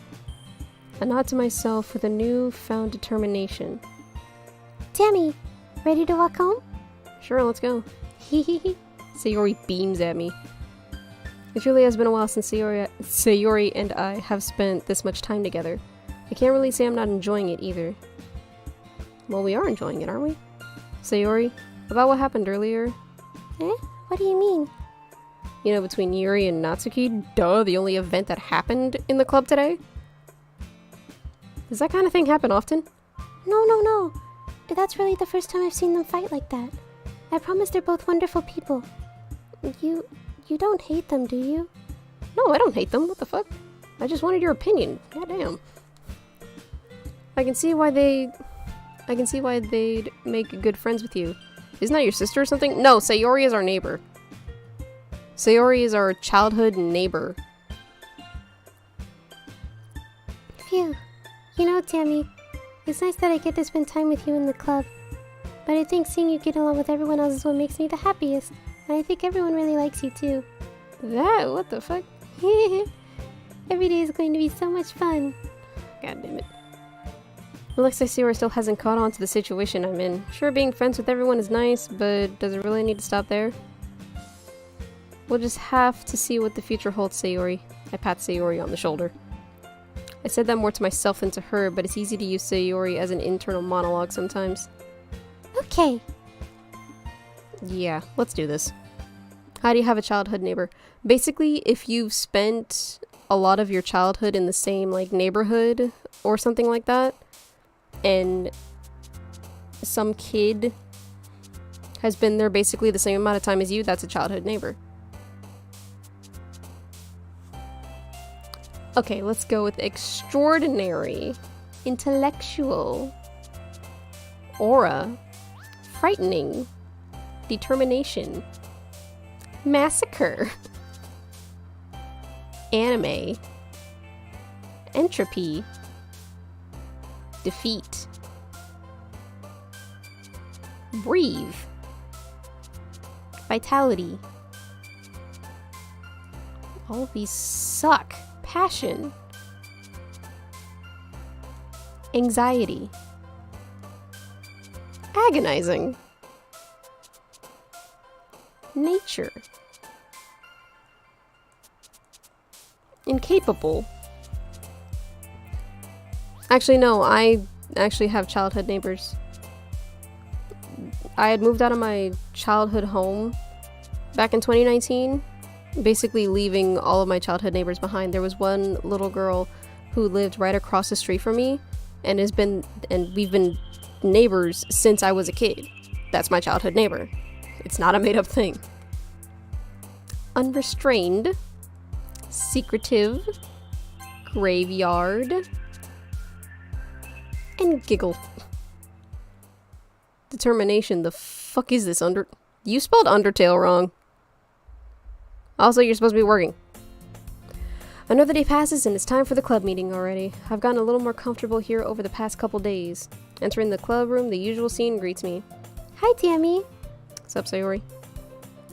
A nod to myself with a newfound determination. Tammie, ready to walk home? Sure, let's go. Hehehe. Sayori beams at me. It really has been a while since Sayori and I have spent this much time together. I can't really say I'm not enjoying it either. Well, we are enjoying it, aren't we? Sayori, about what happened earlier? Eh? What do you mean? You know, between Yuri and Natsuki? Duh, the only event that happened in the club today? Does that kind of thing happen often? No. That's really the first time I've seen them fight like that. I promise they're both wonderful people. You don't hate them, do you? No, I don't hate them. What the fuck? I just wanted your opinion. Goddamn. I can see why they'd make good friends with you. Isn't that your sister or something? No, Sayori is our neighbor. Sayori is our childhood neighbor. Phew. You know, Tammie, it's nice that I get to spend time with you in the club. But I think seeing you get along with everyone else is what makes me the happiest. And I think everyone really likes you too. What the fuck? Every day is going to be so much fun. God damn it. It looks like Sayori still hasn't caught on to the situation I'm in. Sure, being friends with everyone is nice, but does it really need to stop there? We'll just have to see what the future holds, Sayori. I pat Sayori on the shoulder. I said that more to myself than to her, but it's easy to use Sayori as an internal monologue sometimes. Okay. Yeah, let's do this. How do you have a childhood neighbor? Basically, if you've spent a lot of your childhood in the same, like, neighborhood or something like that, and some kid has been there basically the same amount of time as you, that's a childhood neighbor. Okay, let's go with extraordinary, intellectual, aura, frightening, determination, massacre, anime, entropy, defeat, breathe, vitality. All of these suck. Passion, anxiety, agonizing, nature, incapable. Actually, no, I actually have childhood neighbors. I had moved out of my childhood home back in 2019. Basically leaving all of my childhood neighbors behind. There was one little girl who lived right across the street from me and we've been neighbors since I was a kid. That's my childhood neighbor. It's not a made-up thing. Unrestrained, secretive, graveyard, and giggle. Determination. The fuck is this You spelled Undertale wrong. Also, you're supposed to be working. Another day passes and it's time for the club meeting already. I've gotten a little more comfortable here over the past couple days. Entering the club room, the usual scene greets me. Hi, Tammie. What's up, Sayori?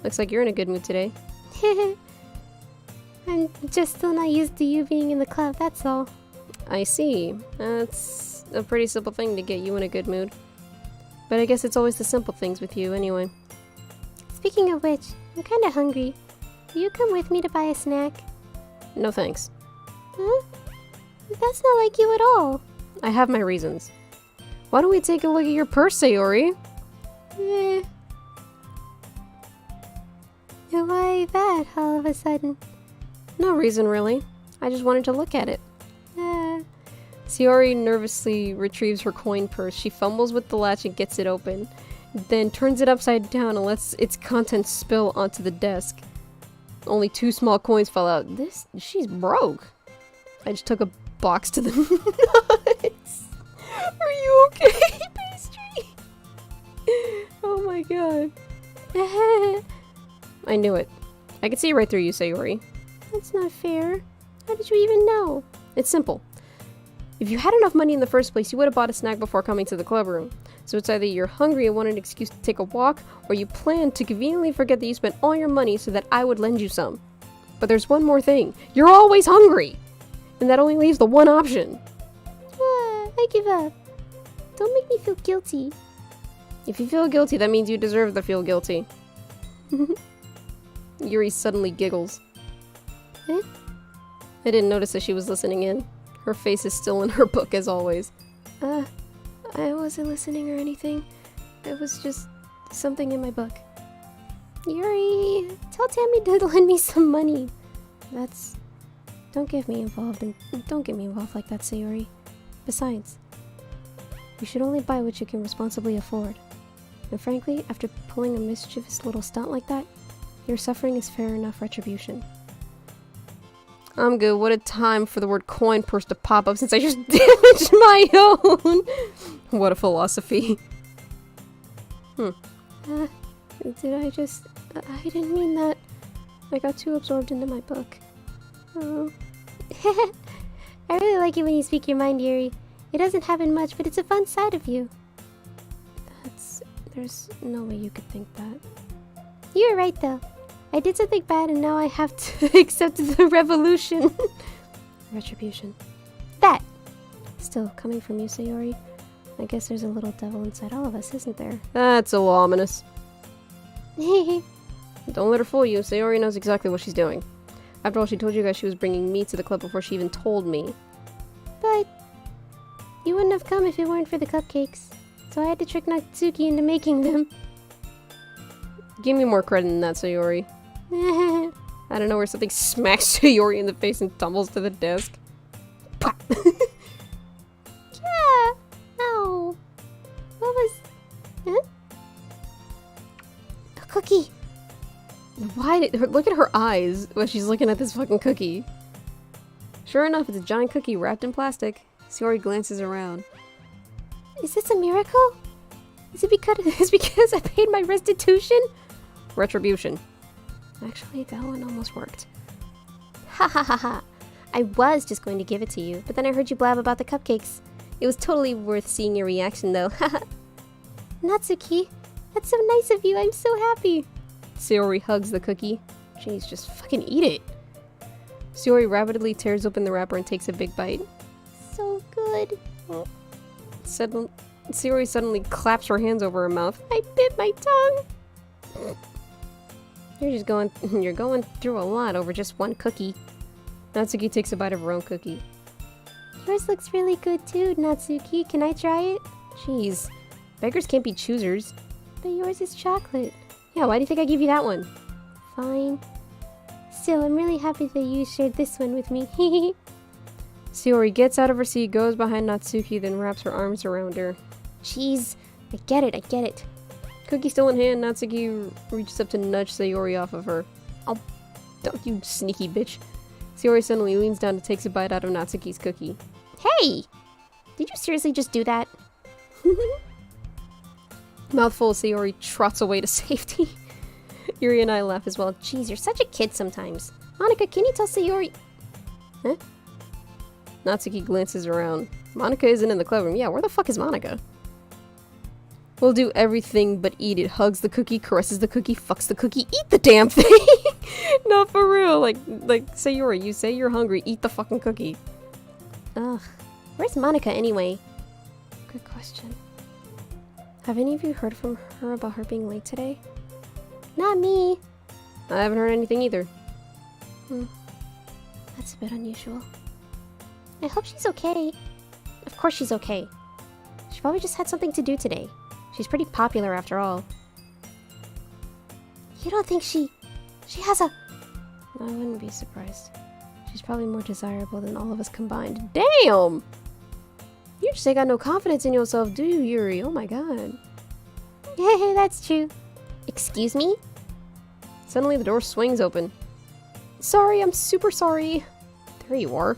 Looks like you're in a good mood today. I'm just still not used to you being in the club, that's all. I see. That's a pretty simple thing to get you in a good mood. But I guess it's always the simple things with you anyway. Speaking of which, I'm kinda hungry. Will you come with me to buy a snack? No thanks. Huh? That's not like you at all. I have my reasons. Why don't we take a look at your purse, Sayori? Why that, all of a sudden? No reason, really. I just wanted to look at it. Sayori nervously retrieves her coin purse. She fumbles with the latch and gets it open. Then turns it upside down and lets its contents spill onto the desk. Only 2 small coins fell out. She's broke. I just took a box to the nuts. Are you okay, Pastry? Oh my god. I knew it. I could see right through you, Sayori. That's not fair. How did you even know? It's simple. If you had enough money in the first place, you would have bought a snack before coming to the club room. So it's either you're hungry and want an excuse to take a walk, or you plan to conveniently forget that you spent all your money so that I would lend you some. But there's one more thing. You're always hungry! And that only leaves the one option. I give up. Don't make me feel guilty. If you feel guilty, that means you deserve to feel guilty. Yuri suddenly giggles. Eh? I didn't notice that she was listening in. Her face is still in her book as always. I wasn't listening or anything. It was just something in my book. Yuri, tell Tammie to lend me some money. Don't get me involved like that, Sayori. Besides, you should only buy what you can responsibly afford. And frankly, after pulling a mischievous little stunt like that, your suffering is fair enough retribution. I'm good. What a time for the word coin purse to pop up since I just damaged my own. What a philosophy. Did I just... I didn't mean that. I got too absorbed into my book. Oh. I really like it when you speak your mind, Yuri. It doesn't happen much, but it's a fun side of you. There's no way you could think that. You're right, though. I did something bad and now I have to accept the revolution. Retribution. That! Still, coming from you, Sayori, I guess there's a little devil inside all of us, isn't there? That's a little ominous. Don't let her fool you. Sayori knows exactly what she's doing. After all, she told you guys she was bringing me to the club before she even told me. But you wouldn't have come if it weren't for the cupcakes. So I had to trick Natsuki into making them. Give me more credit than that, Sayori. I don't know where something smacks Sayori in the face and tumbles to the desk. Pop! Yeah! Ow! What was... Huh? A cookie! Look at her eyes when she's looking at this fucking cookie. Sure enough, it's a giant cookie wrapped in plastic. Sayori glances around. Is this a miracle? Is it because I paid my restitution? Retribution. Actually, that one almost worked. Ha ha ha ha. I was just going to give it to you, but then I heard you blab about the cupcakes. It was totally worth seeing your reaction though. Haha. Natsuki, that's so nice of you. I'm so happy. Sayori hugs the cookie. Jeez, just fucking eat it. Sayori rapidly tears open the wrapper and takes a big bite. So good. Sayori suddenly claps her hands over her mouth. I bit my tongue. You're going through a lot over just one cookie. Natsuki takes a bite of her own cookie. Yours looks really good too, Natsuki. Can I try it? Jeez. Beggars can't be choosers. But yours is chocolate. Yeah, why do you think I gave you that one? Fine. Still, I'm really happy that you shared this one with me. Sayori gets out of her seat, goes behind Natsuki, then wraps her arms around her. Jeez. I get it. Cookie still in hand, Natsuki reaches up to nudge Sayori off of her. Oh, don't you sneaky bitch. Sayori suddenly leans down and takes a bite out of Natsuki's cookie. Hey! Did you seriously just do that? Mouthful of Sayori trots away to safety. Yuri and I laugh as well. Jeez, you're such a kid sometimes. Monica, can you tell Sayori... Huh? Natsuki glances around. Monica isn't in the club room. Yeah, where the fuck is Monica? We'll do everything but eat it. Hugs the cookie, caresses the cookie, fucks the cookie, eat the damn thing! No, for real. Like Sayori, you say you're hungry, eat the fucking cookie. Ugh. Where's Monica anyway? Good question. Have any of you heard from her about her being late today? Not me. I haven't heard anything either. That's a bit unusual. I hope she's okay. Of course she's okay. She probably just had something to do today. She's pretty popular after all. You don't think she has a... I wouldn't be surprised. She's probably more desirable than all of us combined. Damn! You just ain't got no confidence in yourself, do you, Yuri? Oh my god. Yeah, that's true. Excuse me? Suddenly the door swings open. Sorry, I'm super sorry. There you are.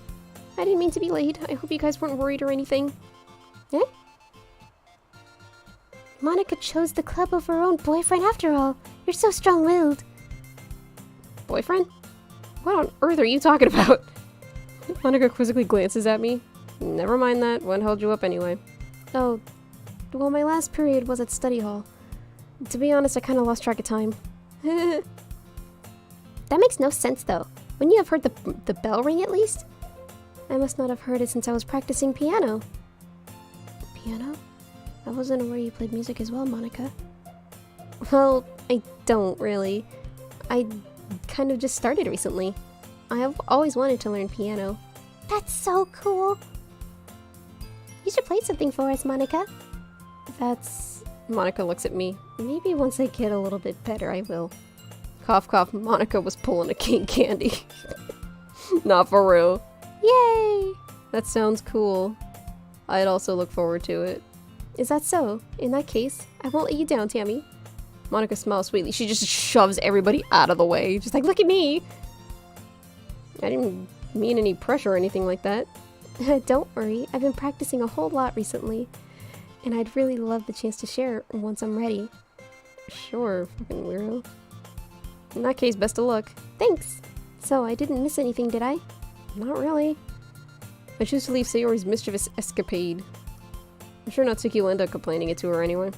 I didn't mean to be late. I hope you guys weren't worried or anything. Eh? Monica chose the club over her own boyfriend after all. You're so strong-willed. Boyfriend? What on earth are you talking about? Monica quizzically glances at me. Never mind that. What held you up anyway? Oh, well, my last period was at study hall. To be honest, I kind of lost track of time. That makes no sense, though. Wouldn't you have heard the bell ring at least? I must not have heard it since I was practicing piano. Piano? I wasn't aware you played music as well, Monica. Well, I don't really. I kind of just started recently. I have always wanted to learn piano. That's so cool. You should play something for us, Monica. That's... Monica looks at me. Maybe once I get a little bit better, I will. Cough, cough. Monica was pulling a king candy. Not for real. Yay! That sounds cool. I'd also look forward to it. Is that so? In that case, I won't let you down, Tammie. Monica smiles sweetly. She just shoves everybody out of the way. Just like, look at me! I didn't mean any pressure or anything like that. Don't worry, I've been practicing a whole lot recently. And I'd really love the chance to share once I'm ready. Sure, fucking weirdo. In that case, best of luck. Thanks! So, I didn't miss anything, did I? Not really. I choose to leave Sayori's mischievous escapade. I'm sure Natsuki will end up complaining it to her anyway.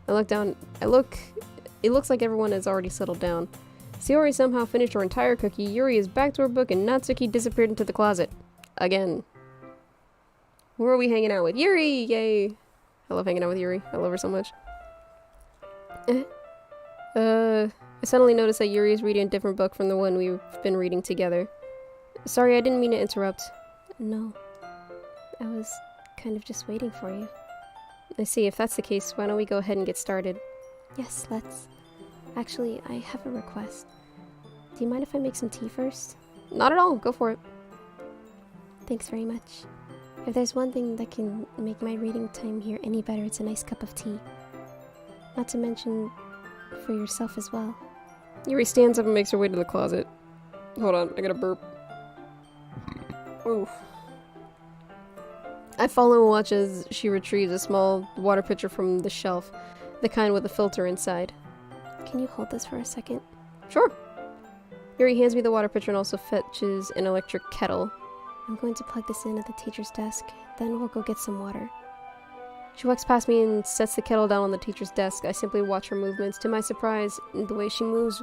I look down. It looks like everyone has already settled down. Sayori somehow finished her entire cookie, Yuri is back to her book, and Natsuki disappeared into the closet. Again. Who are we hanging out with? Yuri! Yay! I love hanging out with Yuri. I love her so much. I suddenly noticed that Yuri is reading a different book from the one we've been reading together. Sorry, I didn't mean to interrupt. No. I was kind of just waiting for you. I see. If that's the case, why don't we go ahead and get started? Yes, let's. Actually, I have a request. Do you mind if I make some tea first? Not at all. Go for it. Thanks very much. If there's one thing that can make my reading time here any better, it's a nice cup of tea. Not to mention for yourself as well. Yuri stands up and makes her way to the closet. Hold on, I gotta burp. Oof. I follow and watch as she retrieves a small water pitcher from the shelf, the kind with a filter inside. Can you hold this for a second? Sure. Yuri hands me the water pitcher and also fetches an electric kettle. I'm going to plug this in at the teacher's desk, then we'll go get some water. She walks past me and sets the kettle down on the teacher's desk. I simply watch her movements. To my surprise, the way she moves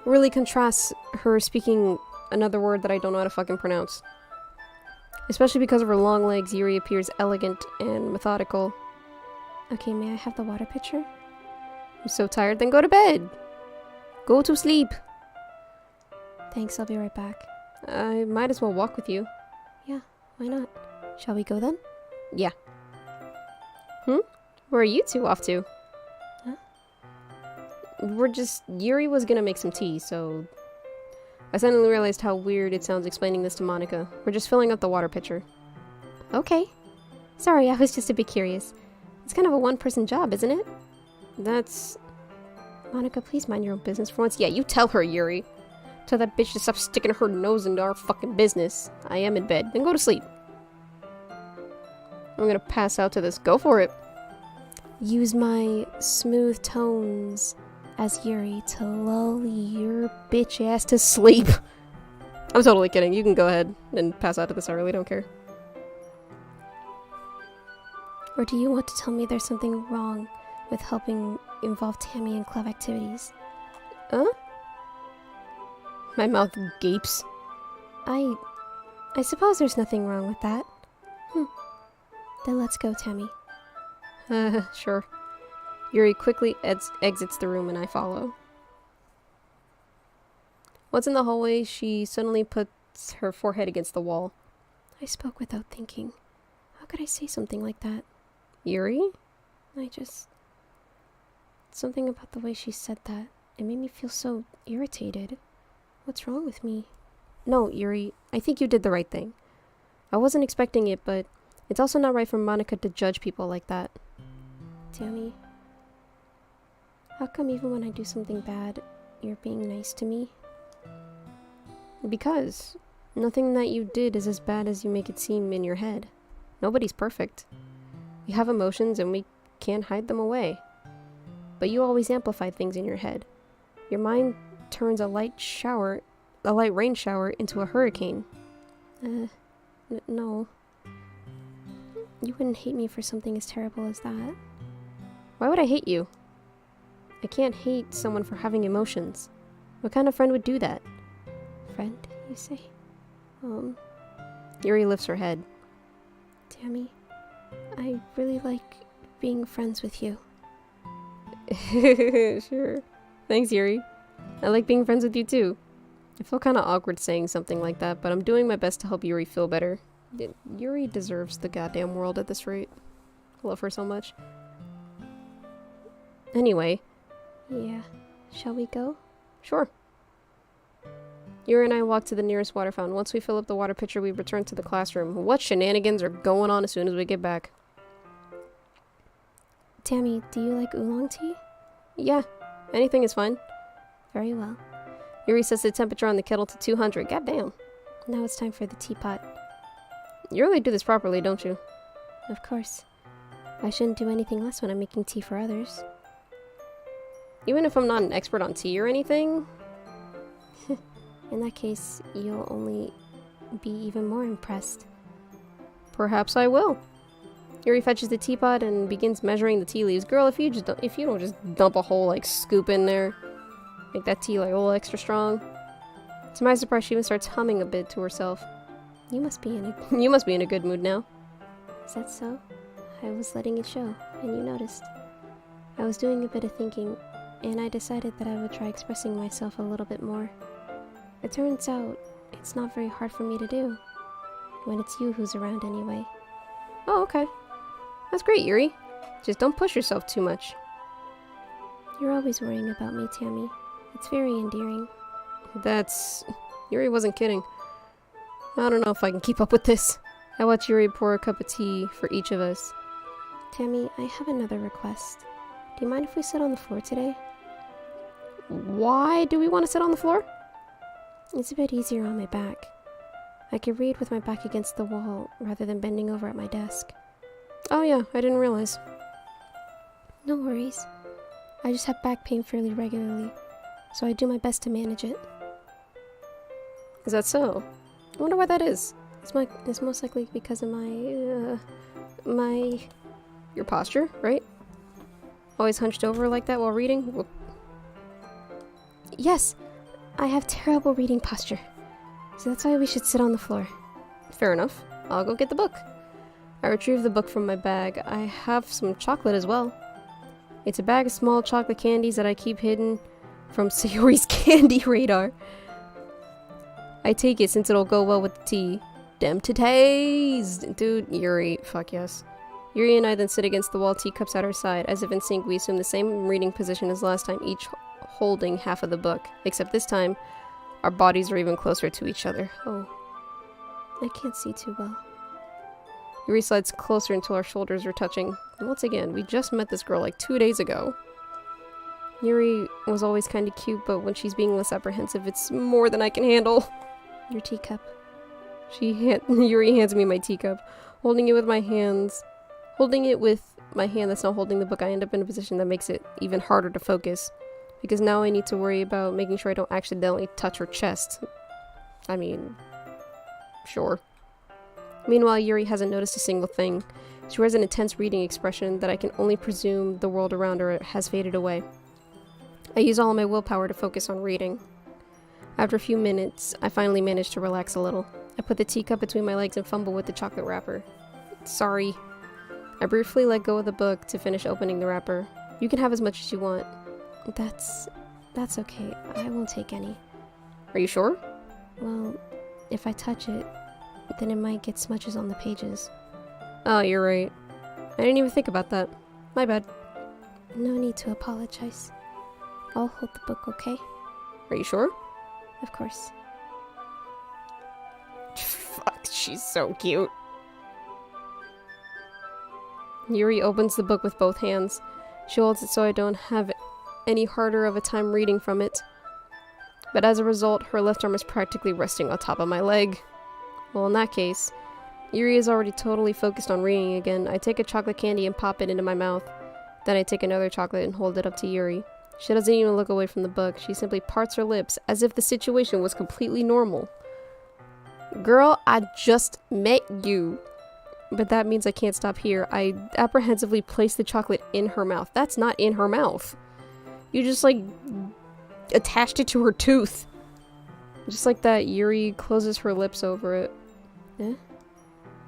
really contrasts her speaking another word that I don't know how to fucking pronounce. Especially because of her long legs, Yuri appears elegant and methodical. Okay, may I have the water pitcher? I'm so tired, then go to bed. Go to sleep. Thanks, I'll be right back. I might as well walk with you. Yeah, why not? Shall we go then? Yeah. Where are you two off to? Huh? Yuri was gonna make some tea, so... I suddenly realized how weird it sounds explaining this to Monica. We're just filling up the water pitcher. Okay. Sorry, I was just a bit curious. It's kind of a one-person job, isn't it? That's... Monica, please mind your own business for once. Yeah, you tell her, Yuri. Tell that bitch to stop sticking her nose into our fucking business. I am in bed. Then go to sleep. I'm gonna pass out to this. Go for it. Use my smooth tones as Yuri to lull your bitch ass to sleep. I'm totally kidding. You can go ahead and pass out to this. I really don't care. Or do you want to tell me there's something wrong with helping involve Tammie in club activities? Huh? My mouth gapes. I suppose there's nothing wrong with that. Then let's go, Tammie. Sure. Yuri quickly exits the room and I follow. Once in the hallway, she suddenly puts her forehead against the wall. I spoke without thinking. How could I say something like that? Yuri? Something about the way she said that. It made me feel so irritated. What's wrong with me? No, Yuri, I think you did the right thing. I wasn't expecting it, but it's also not right for Monica to judge people like that. Tammie, how come even when I do something bad, you're being nice to me? Because nothing that you did is as bad as you make it seem in your head. Nobody's perfect. We have emotions and we can't hide them away. But you always amplify things in your head. Your mind turns a light rain shower into a hurricane. No. You wouldn't hate me for something as terrible as that. Why would I hate you? I can't hate someone for having emotions. What kind of friend would do that? Friend, you say? Yuri lifts her head. Tammie, I really like being friends with you. Sure. Thanks, Yuri. I like being friends with you too. I feel kind of awkward saying something like that, but I'm doing my best to help Yuri feel better. Yuri deserves the goddamn world at this rate. I love her so much. Anyway. Yeah. Shall we go? Sure. Yuri and I walk to the nearest water fountain. Once we fill up the water pitcher, we return to the classroom. What shenanigans are going on as soon as we get back? Tammie, do you like oolong tea? Yeah. Anything is fine. Very well. Yuri sets the temperature on the kettle to 200. Goddamn. Now it's time for the teapot. You really do this properly, don't you? Of course. I shouldn't do anything less when I'm making tea for others. Even if I'm not an expert on tea or anything? In that case, you'll only be even more impressed. Perhaps I will. Yuri fetches the teapot and begins measuring the tea leaves. Girl, if you don't just dump a whole like scoop in there, make that tea like a little extra strong. To my surprise, she even starts humming a bit to herself. You must be in a good mood now. Is that so? I was letting it show, and you noticed. I was doing a bit of thinking, and I decided that I would try expressing myself a little bit more. It turns out, it's not very hard for me to do. When it's you who's around anyway. Oh, okay. That's great, Yuri. Just don't push yourself too much. You're always worrying about me, Tammie. It's very endearing. Yuri wasn't kidding. I don't know if I can keep up with this. I watch Yuri pour a cup of tea for each of us. Tammie, I have another request. Do you mind if we sit on the floor today? Why do we want to sit on the floor? It's a bit easier on my back. I can read with my back against the wall rather than bending over at my desk. Oh yeah, I didn't realize. No worries. I just have back pain fairly regularly, so I do my best to manage it. Is that so? I wonder why that is. It's most likely because of your posture, right? Always hunched over like that while reading? Whoop. Yes, I have terrible reading posture. So that's why we should sit on the floor. Fair enough. I'll go get the book. I retrieve the book from my bag. I have some chocolate as well. It's a bag of small chocolate candies that I keep hidden from Sayori's candy radar. I take it since it'll go well with the tea. Dem to taste! Dude, Yuri, fuck yes. Yuri and I then sit against the wall, teacups at our side. As if in sync, we assume the same reading position as last time, each holding half of the book. Except this time, our bodies are even closer to each other. Oh. I can't see too well. Yuri slides closer until our shoulders are touching. And once again, we just met this girl like 2 days ago. Yuri was always kind of cute, but when she's being less apprehensive, it's more than I can handle. Your teacup. Yuri hands me my teacup. Holding it with my hand that's not holding the book, I end up in a position that makes it even harder to focus. Because now I need to worry about making sure I don't accidentally touch her chest. I mean, sure. Meanwhile, Yuri hasn't noticed a single thing. She wears an intense reading expression that I can only presume the world around her has faded away. I use all of my willpower to focus on reading. After a few minutes, I finally manage to relax a little. I put the teacup between my legs and fumble with the chocolate wrapper. Sorry. I briefly let go of the book to finish opening the wrapper. You can have as much as you want. That's okay. I won't take any. Are you sure? Well, if I touch it, then it might get smudges on the pages. Oh, you're right. I didn't even think about that. My bad. No need to apologize. I'll hold the book, okay? Are you sure? Of course. Fuck, she's so cute. Yuri opens the book with both hands. She holds it so I don't have any harder of a time reading from it. But as a result, her left arm is practically resting on top of my leg. Well, in that case, Yuri is already totally focused on reading again. I take a chocolate candy and pop it into my mouth. Then I take another chocolate and hold it up to Yuri. She doesn't even look away from the book. She simply parts her lips as if the situation was completely normal. Girl, I just met you. But that means I can't stop here. I apprehensively place the chocolate in her mouth. That's not in her mouth. You just, like, attached it to her tooth. Just like that, Yuri closes her lips over it. Eh?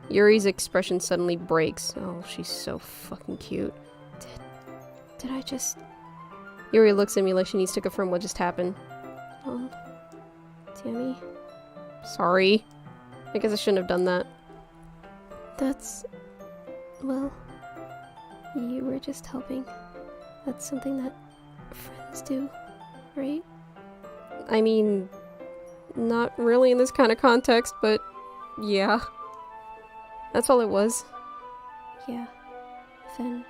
Yuri's expression suddenly breaks. Oh, she's so fucking cute. Did I just... Yuri looks at me like she needs to confirm what just happened. Tammie? Sorry. I guess I shouldn't have done that. That's... well... you were just helping. That's something that friends do, right? I mean... not really in this kind of context, but... yeah. That's all it was. Yeah. Then...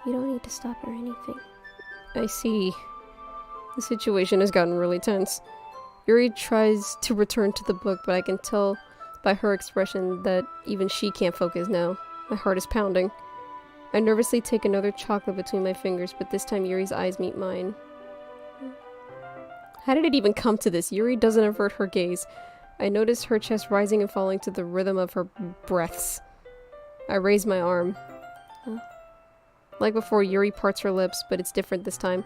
you don't need to stop or anything. I see. The situation has gotten really tense. Yuri tries to return to the book, but I can tell by her expression that even she can't focus now. My heart is pounding. I nervously take another chocolate between my fingers, but this time Yuri's eyes meet mine. How did it even come to this? Yuri doesn't avert her gaze. I notice her chest rising and falling to the rhythm of her breaths. I raise my arm. Like before, Yuri parts her lips, but it's different this time.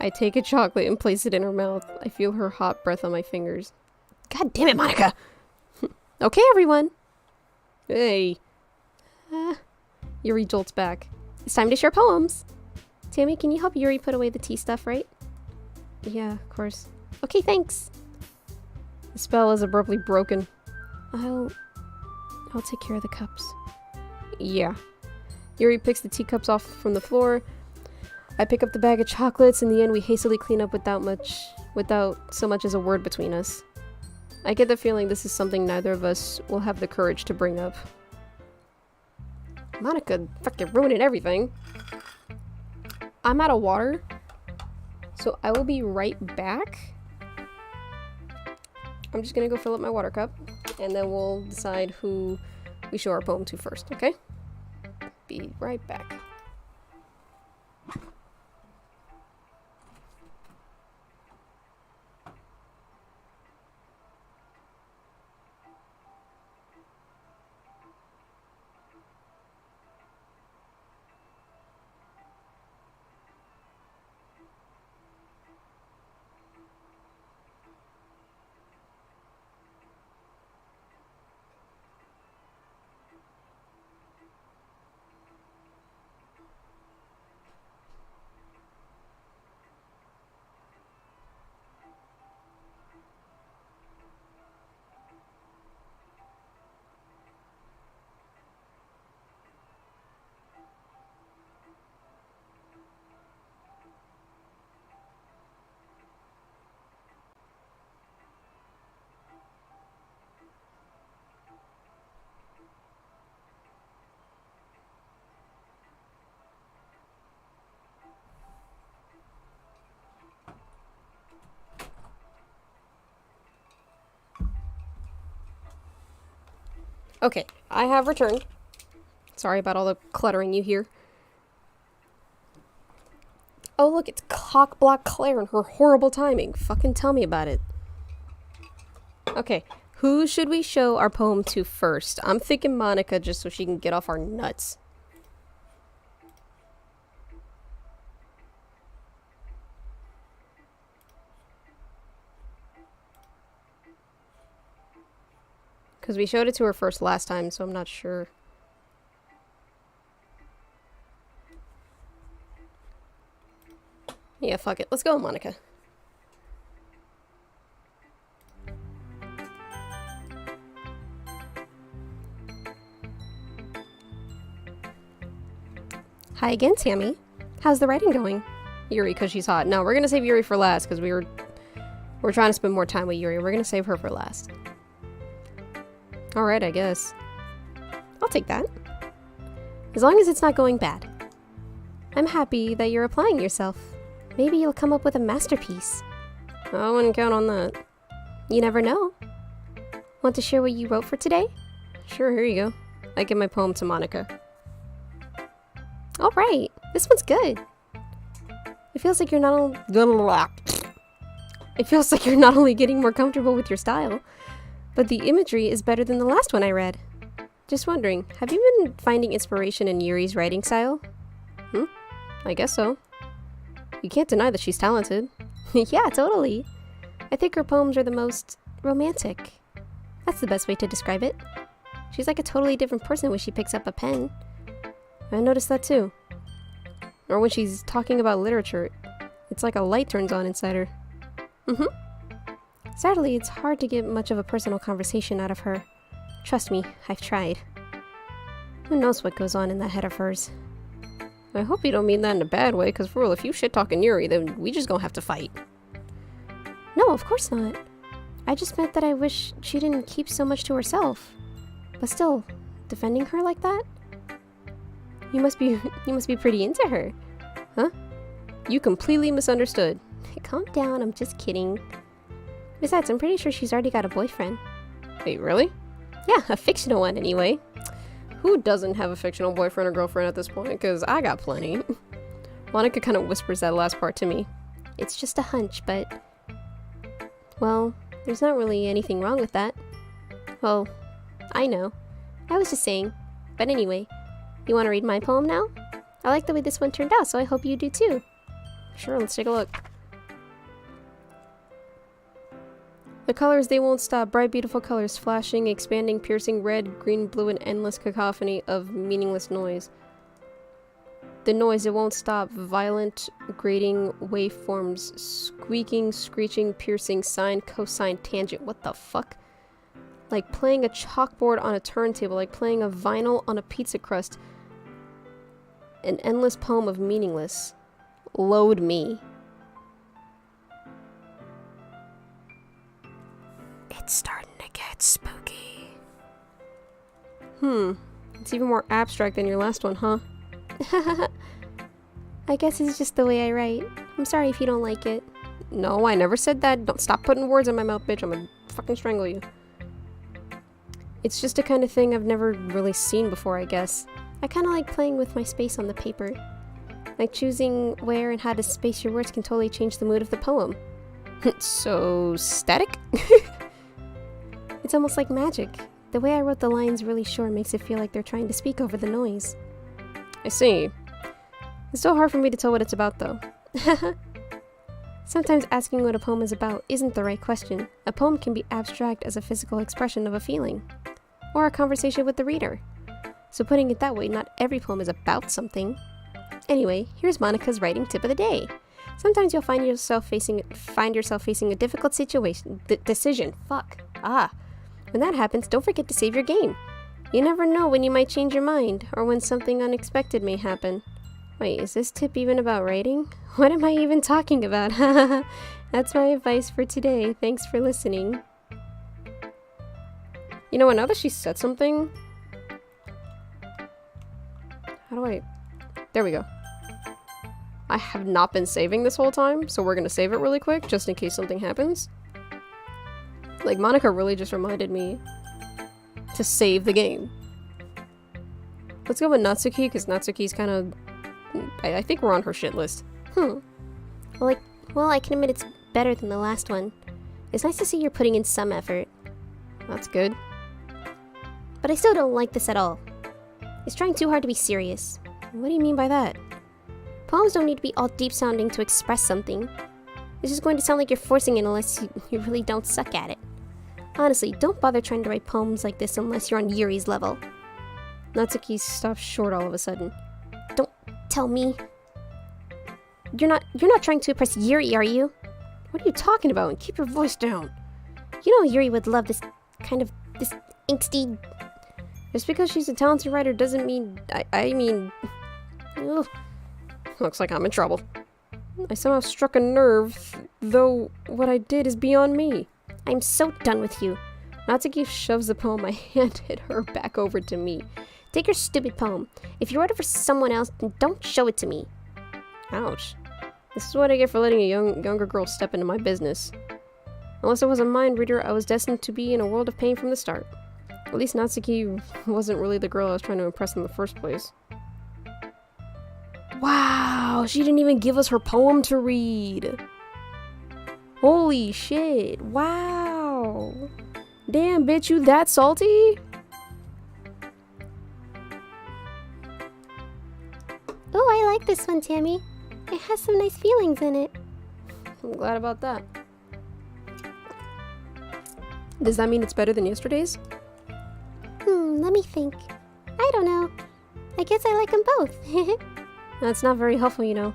I take a chocolate and place it in her mouth. I feel her hot breath on my fingers. God damn it, Monica! Okay, everyone! Hey! Yuri jolts back. It's time to share poems! Tammie, can you help Yuri put away the tea stuff, right? Yeah, of course. Okay, thanks! The spell is abruptly broken. I'll take care of the cups. Yeah. Yuri picks the teacups off from the floor. I pick up the bag of chocolates. In the end, we hastily clean up without so much as a word between us. I get the feeling this is something neither of us will have the courage to bring up. Monica fucking ruining everything. I'm out of water, so I will be right back. I'm just gonna go fill up my water cup, and then we'll decide who we show our poem to first, okay? Be right back. Okay, I have returned. Sorry about all the cluttering you hear. Oh look, it's Cockblock Claire and her horrible timing. Fucking tell me about it. Okay, who should we show our poem to first? I'm thinking Monica, just so she can get off our nuts. Because we showed it to her first last time, so I'm not sure. Yeah, fuck it. Let's go, Monica. Hi again, Tammie. How's the writing going? Yuri, because she's hot. No, we're gonna save Yuri for last, because we're trying to spend more time with Yuri. We're gonna save her for last. Alright, I guess. I'll take that. As long as it's not going bad. I'm happy that you're applying yourself. Maybe you'll come up with a masterpiece. I wouldn't count on that. You never know. Want to share what you wrote for today? Sure, here you go. I give my poem to Monica. Alright, this one's good. It feels like you're not only... It feels like you're not only getting more comfortable with your style, but the imagery is better than the last one I read. Just wondering, have you been finding inspiration in Yuri's writing style? I guess so. You can't deny that she's talented. Yeah, totally. I think her poems are the most romantic. That's the best way to describe it. She's like a totally different person when she picks up a pen. I noticed that too. Or when she's talking about literature, it's like a light turns on inside her. Sadly, it's hard to get much of a personal conversation out of her. Trust me, I've tried. Who knows what goes on in that head of hers? I hope you don't mean that in a bad way, because for real, if you shit-talking Yuri, then we just gonna have to fight. No, of course not. I just meant that I wish she didn't keep so much to herself. But still, defending her like that? You must be pretty into her. Huh? You completely misunderstood. Calm down, I'm just kidding. Besides, I'm pretty sure she's already got a boyfriend. Wait, really? Yeah, a fictional one anyway. Who doesn't have a fictional boyfriend or girlfriend at this point? Because I got plenty. Monica kind of whispers that last part to me. It's just a hunch, but... Well, there's not really anything wrong with that. Well, I know. I was just saying. But anyway, you want to read my poem now? I like the way this one turned out, so I hope you do too. Sure, let's take a look. The colors, they won't stop. Bright, beautiful colors, flashing, expanding, piercing, red, green, blue, and endless cacophony of meaningless noise. The noise, it won't stop. Violent, grating, waveforms, squeaking, screeching, piercing, sine, cosine, tangent. What the fuck? Like playing a chalkboard on a turntable, like playing a vinyl on a pizza crust. An endless poem of meaningless. Load me. It's starting to get spooky. It's even more abstract than your last one, huh? I guess it's just the way I write. I'm sorry if you don't like it. No, I never said that. Don't stop putting words in my mouth, bitch. I'm gonna fucking strangle you. It's just a kind of thing I've never really seen before, I guess. I kind of like playing with my space on the paper. Like choosing where and how to space your words can totally change the mood of the poem. So, static? It's almost like magic. The way I wrote the lines really short makes it feel like they're trying to speak over the noise. I see. It's so hard for me to tell what it's about, though. Sometimes asking what a poem is about isn't the right question. A poem can be abstract as a physical expression of a feeling, or a conversation with the reader. So putting it that way, not every poem is about something. Anyway, here's Monica's writing tip of the day. Sometimes you'll find yourself facing a difficult decision. When that happens, don't forget to save your game. You never know when you might change your mind, or when something unexpected may happen. Wait, is this tip even about writing? What am I even talking about? That's my advice for today. Thanks for listening. You know what, now that she said something... There we go. I have not been saving this whole time, so we're gonna save it really quick, just in case something happens. Like, Monica really just reminded me to save the game. Let's go with Natsuki, because Natsuki's kind of... I think we're on her shit list. Well, I can admit it's better than the last one. It's nice to see you're putting in some effort. That's good. But I still don't like this at all. It's trying too hard to be serious. What do you mean by that? Poems don't need to be all deep-sounding to express something. It's just going to sound like you're forcing it unless you really don't suck at it. Honestly, don't bother trying to write poems like this unless you're on Yuri's level. Natsuki stopped short all of a sudden. Don't tell me. You're not trying to impress Yuri, are you? What are you talking about? And keep your voice down. You know Yuri would love this angsty... Just because she's a talented writer doesn't mean... I mean... Ugh. Looks like I'm in trouble. I somehow struck a nerve, though what I did is beyond me. I'm so done with you. Natsuki shoves the poem I handed her back over to me. Take your stupid poem. If you wrote it for someone else, then don't show it to me. Ouch. This is what I get for letting a younger girl step into my business. Unless I was a mind reader, I was destined to be in a world of pain from the start. At least Natsuki wasn't really the girl I was trying to impress in the first place. Wow, she didn't even give us her poem to read. Holy shit. Wow. Damn, bitch, you that salty? Oh, I like this one, Tammie. It has some nice feelings in it. I'm glad about that. Does that mean it's better than yesterday's? Let me think. I don't know. I guess I like them both. That's not very helpful, you know.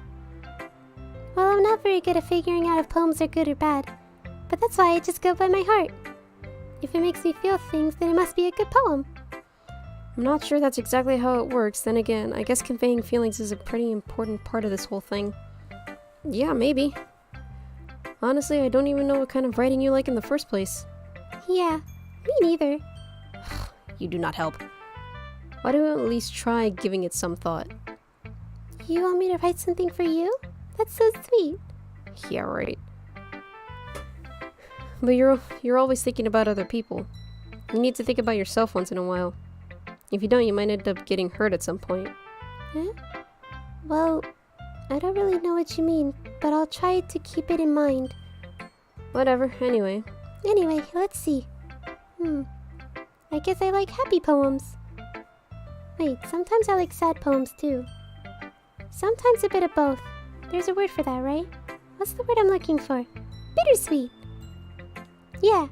Well, I'm not very good at figuring out if poems are good or bad. But that's why I just go by my heart. If it makes me feel things, then it must be a good poem. I'm not sure that's exactly how it works. Then again, I guess conveying feelings is a pretty important part of this whole thing. Yeah, maybe. Honestly, I don't even know what kind of writing you like in the first place. Yeah, me neither. You do not help. Why don't you at least try giving it some thought? You want me to write something for you? That's so sweet. Yeah, right. But you're always thinking about other people. You need to think about yourself once in a while. If you don't, you might end up getting hurt at some point. Huh? Well, I don't really know what you mean, but I'll try to keep it in mind. Whatever, anyway. Anyway, let's see. I guess I like happy poems. Wait, sometimes I like sad poems too. Sometimes a bit of both. There's a word for that, right? What's the word I'm looking for? Bittersweet. Yeah,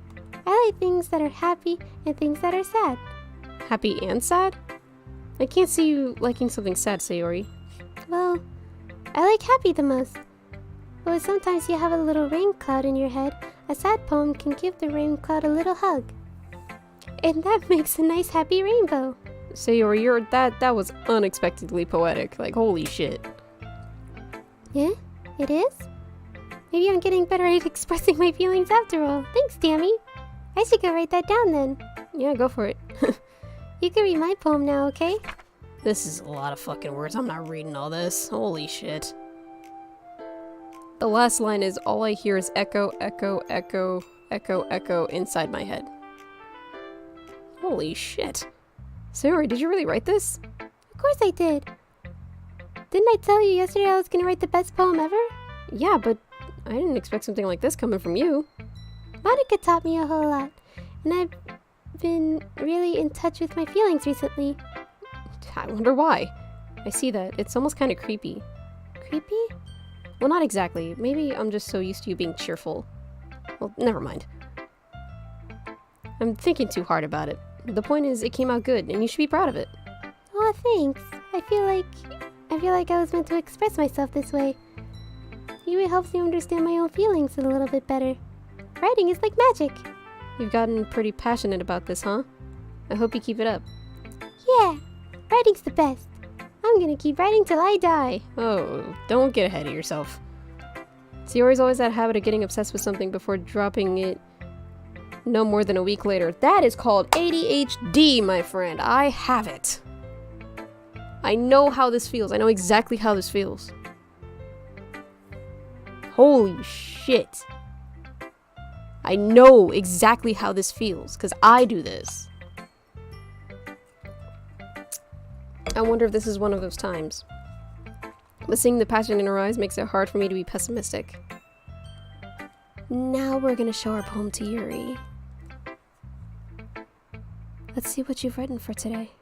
I like things that are happy and things that are sad. Happy and sad? I can't see you liking something sad, Sayori. Well, I like happy the most. But when sometimes you have a little rain cloud in your head, a sad poem can give the rain cloud a little hug. And that makes a nice happy rainbow. Sayori, that was unexpectedly poetic. Like, holy shit. Yeah, it is? Maybe I'm getting better at expressing my feelings after all. Thanks, Tammie. I should go write that down then. Yeah, go for it. You can read my poem now, okay? This is a lot of fucking words. I'm not reading all this. Holy shit. The last line is, all I hear is echo, echo, echo, echo, echo inside my head. Holy shit. Sayori, did you really write this? Of course I did. Didn't I tell you yesterday I was gonna write the best poem ever? Yeah, but I didn't expect something like this coming from you. Monica taught me a whole lot, and I've been really in touch with my feelings recently. I wonder why. I see that. It's almost kind of creepy. Creepy? Well, not exactly. Maybe I'm just so used to you being cheerful. Well, never mind. I'm thinking too hard about it. The point is, it came out good, and you should be proud of it. Oh, thanks. I feel like I was meant to express myself this way. Maybe it helps me understand my own feelings a little bit better. Writing is like magic. You've gotten pretty passionate about this, huh? I hope you keep it up. Yeah, writing's the best. I'm gonna keep writing till I die. Oh, don't get ahead of yourself. Sayori's always that habit of getting obsessed with something before dropping it no more than a week later. That is called ADHD, my friend. I have it. I know how this feels. I know exactly how this feels. Holy shit. I know exactly how this feels, because I do this. I wonder if this is one of those times. But seeing the passion in her eyes makes it hard for me to be pessimistic. Now we're gonna show our poem to Yuri. Let's see what you've written for today.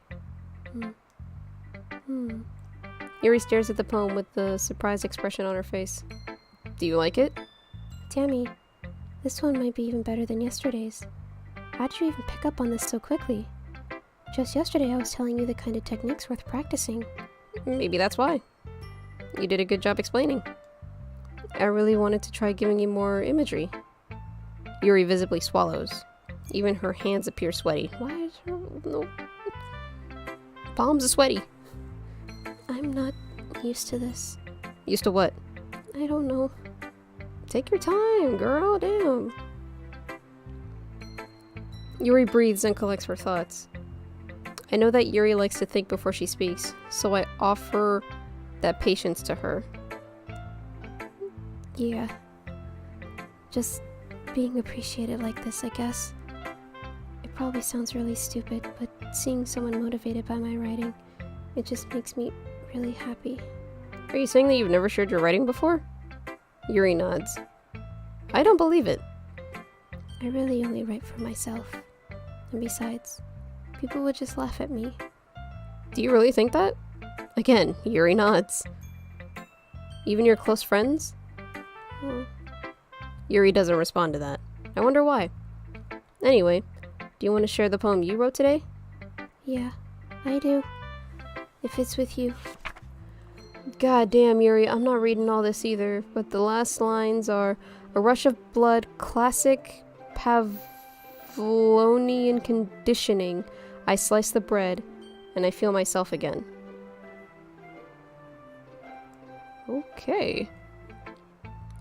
Yuri stares at the poem with the surprised expression on her face. Do you like it? Tammie, this one might be even better than yesterday's. How'd you even pick up on this so quickly? Just yesterday I was telling you the kind of techniques worth practicing. Maybe that's why. You did a good job explaining. I really wanted to try giving you more imagery. Yuri visibly swallows. Even her hands appear sweaty. Why is her... no... palms are sweaty. I'm not used to this. Used to what? I don't know. Take your time, girl. Damn. Yuri breathes and collects her thoughts. I know that Yuri likes to think before she speaks, so I offer that patience to her. Yeah. Just being appreciated like this, I guess. It probably sounds really stupid, but seeing someone motivated by my writing, it just makes me really happy. Are you saying that you've never shared your writing before? Yuri nods. I don't believe it. I really only write for myself. And besides, people would just laugh at me. Do you really think that? Again, Yuri nods. Even your close friends? Well, Yuri doesn't respond to that. I wonder why. Anyway, do you want to share the poem you wrote today? yeah, I do. If it's with you. God damn, Yuri, I'm not reading all this either, but the last lines are a rush of blood, classic Pavlonian conditioning. I slice the bread, and I feel myself again. Okay.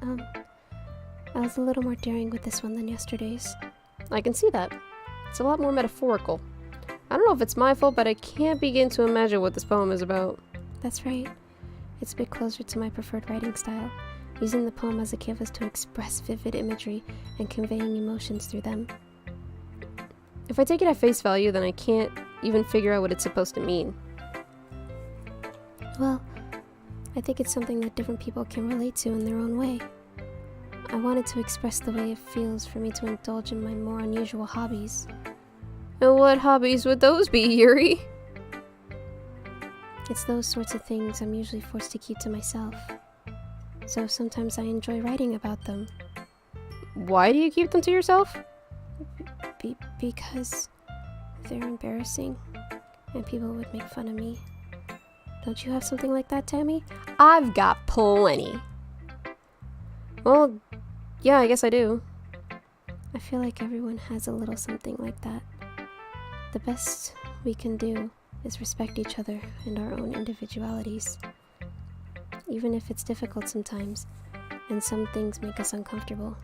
I was a little more daring with this one than yesterday's. I can see that. It's a lot more metaphorical. I don't know if it's my fault, but I can't begin to imagine what this poem is about. That's right. It's a bit closer to my preferred writing style, using the poem as a canvas to express vivid imagery and conveying emotions through them. If I take it at face value, then I can't even figure out what it's supposed to mean. Well, I think it's something that different people can relate to in their own way. I wanted to express the way it feels for me to indulge in my more unusual hobbies. And what hobbies would those be, Yuri? It's those sorts of things I'm usually forced to keep to myself. So sometimes I enjoy writing about them. Why do you keep them to yourself? Because they're embarrassing, and people would make fun of me. Don't you have something like that, Tammie? I've got plenty. Well, yeah, I guess I do. I feel like everyone has a little something like that. The best we can do is respect each other and our own individualities. Even if it's difficult sometimes, and some things make us uncomfortable.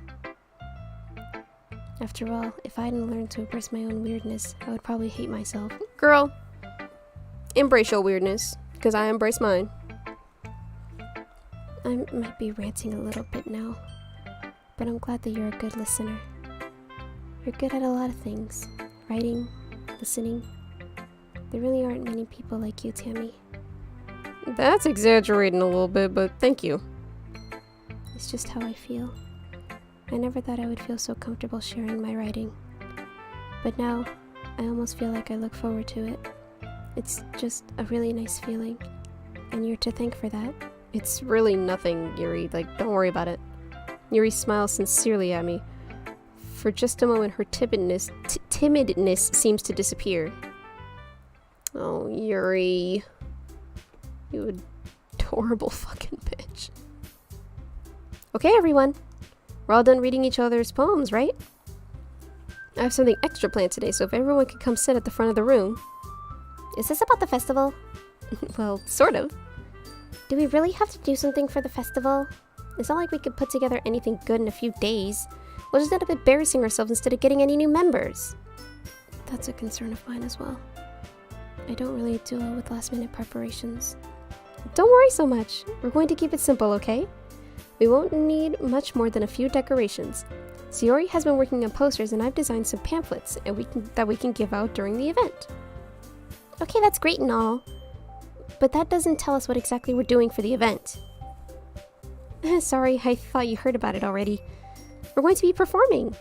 After all, if I hadn't learned to embrace my own weirdness, I would probably hate myself. Girl, embrace your weirdness, because I embrace mine. I might be ranting a little bit now, but I'm glad that you're a good listener. You're good at a lot of things. Writing, listening. There really aren't many people like you, Tammie. That's exaggerating a little bit, but thank you. It's just how I feel. I never thought I would feel so comfortable sharing my writing. But now, I almost feel like I look forward to it. It's just a really nice feeling, and you're to thank for that. It's really nothing, Yuri. Don't worry about it. Yuri smiles sincerely at me. For just a moment, her timidness seems to disappear. Oh, Yuri. You adorable fucking bitch. Okay, everyone. We're all done reading each other's poems, right? I have something extra planned today, so if everyone could come sit at the front of the room. Is this about the festival? Well, sort of. Do we really have to do something for the festival? It's not like we could put together anything good in a few days. We'll just end up embarrassing ourselves instead of getting any new members. That's a concern of mine as well. I don't really do well with last-minute preparations. Don't worry so much. We're going to keep it simple, okay? We won't need much more than a few decorations. Sayori has been working on posters, and I've designed some pamphlets that we can give out during the event. Okay, that's great and all, but that doesn't tell us what exactly we're doing for the event. Sorry, I thought you heard about it already. We're going to be performing.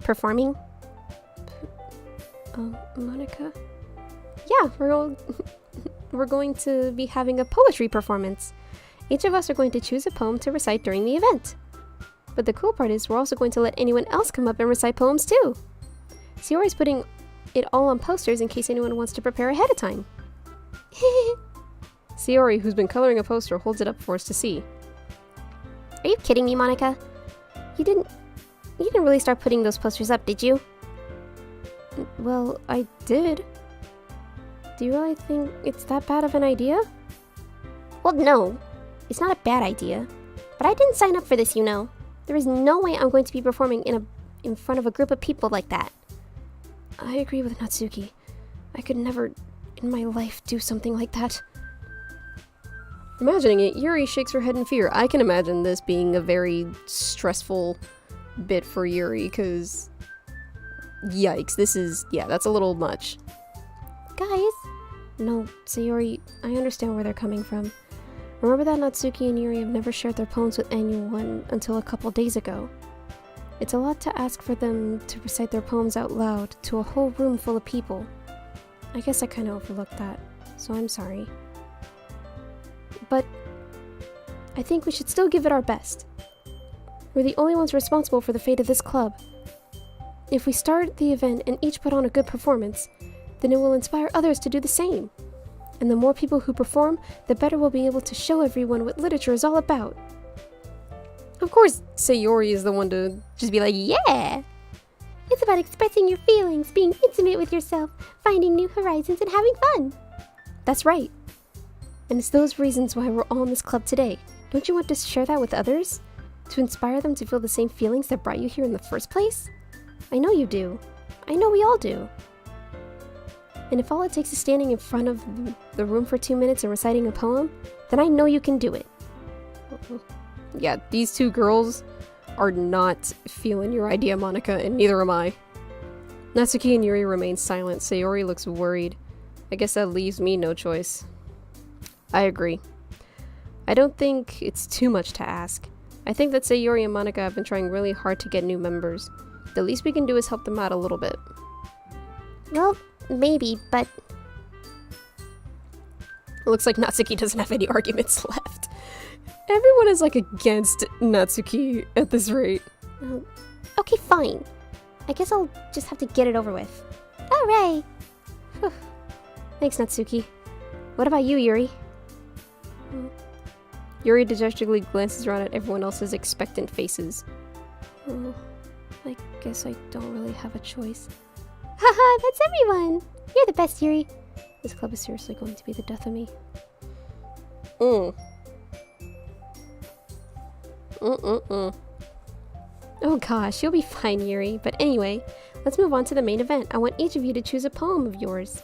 Performing? Monica? Yeah, we're going to be having a poetry performance. Each of us are going to choose a poem to recite during the event. But the cool part is we're also going to let anyone else come up and recite poems too. Sayori's putting it all on posters in case anyone wants to prepare ahead of time. Sayori, who's been coloring a poster, holds it up for us to see. Are you kidding me, Monica? You didn't really start putting those posters up, did you? Well, I did. Do you really think it's that bad of an idea? Well, no. It's not a bad idea. But I didn't sign up for this, you know. There is no way I'm going to be performing in front of a group of people like that. I agree with Natsuki. I could never in my life do something like that. Imagining it, Yuri shakes her head in fear. I can imagine this being a very stressful bit for Yuri, because yikes, that's a little much. Guys! No, Sayori, I understand where they're coming from. Remember that Natsuki and Yuri have never shared their poems with anyone until a couple days ago. It's a lot to ask for them to recite their poems out loud to a whole room full of people. I guess I kind of overlooked that, so I'm sorry. But I think we should still give it our best. We're the only ones responsible for the fate of this club. If we start the event and each put on a good performance, then it will inspire others to do the same. And the more people who perform, the better we'll be able to show everyone what literature is all about. Of course, Sayori is the one to just be like, yeah! It's about expressing your feelings, being intimate with yourself, finding new horizons, and having fun. That's right. And it's those reasons why we're all in this club today. Don't you want to share that with others? To inspire them to feel the same feelings that brought you here in the first place? I know you do. I know we all do. And if all it takes is standing in front of the room for 2 minutes and reciting a poem, then I know you can do it. Yeah, these two girls are not feeling your idea, Monika, and neither am I. Natsuki and Yuri remain silent. Sayori looks worried. I guess that leaves me no choice. I agree. I don't think it's too much to ask. I think that Sayori and Monika have been trying really hard to get new members. The least we can do is help them out a little bit. Well, maybe, but... It looks like Natsuki doesn't have any arguments left. Everyone is like against Natsuki at this rate. Okay, fine. I guess I'll just have to get it over with. Alright! Thanks, Natsuki. What about you, Yuri? Yuri dejectedly glances around at everyone else's expectant faces. Oh, I guess I don't really have a choice. Haha, that's everyone! You're the best, Yuri. This club is seriously going to be the death of me. Oh gosh, you'll be fine, Yuri. But anyway, let's move on to the main event. I want each of you to choose a poem of yours.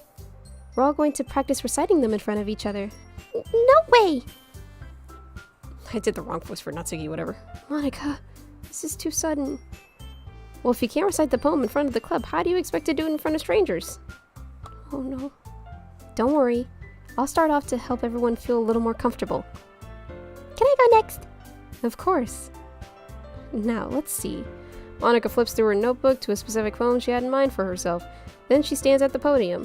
We're all going to practice reciting them in front of each other. No way! I did the wrong voice for Natsuki, whatever. Monika, this is too sudden. Well, if you can't recite the poem in front of the club, how do you expect to do it in front of strangers? Oh no. Don't worry. I'll start off to help everyone feel a little more comfortable. Can I go next? Of course. Now, let's see. Monika flips through her notebook to a specific poem she had in mind for herself. Then she stands at the podium.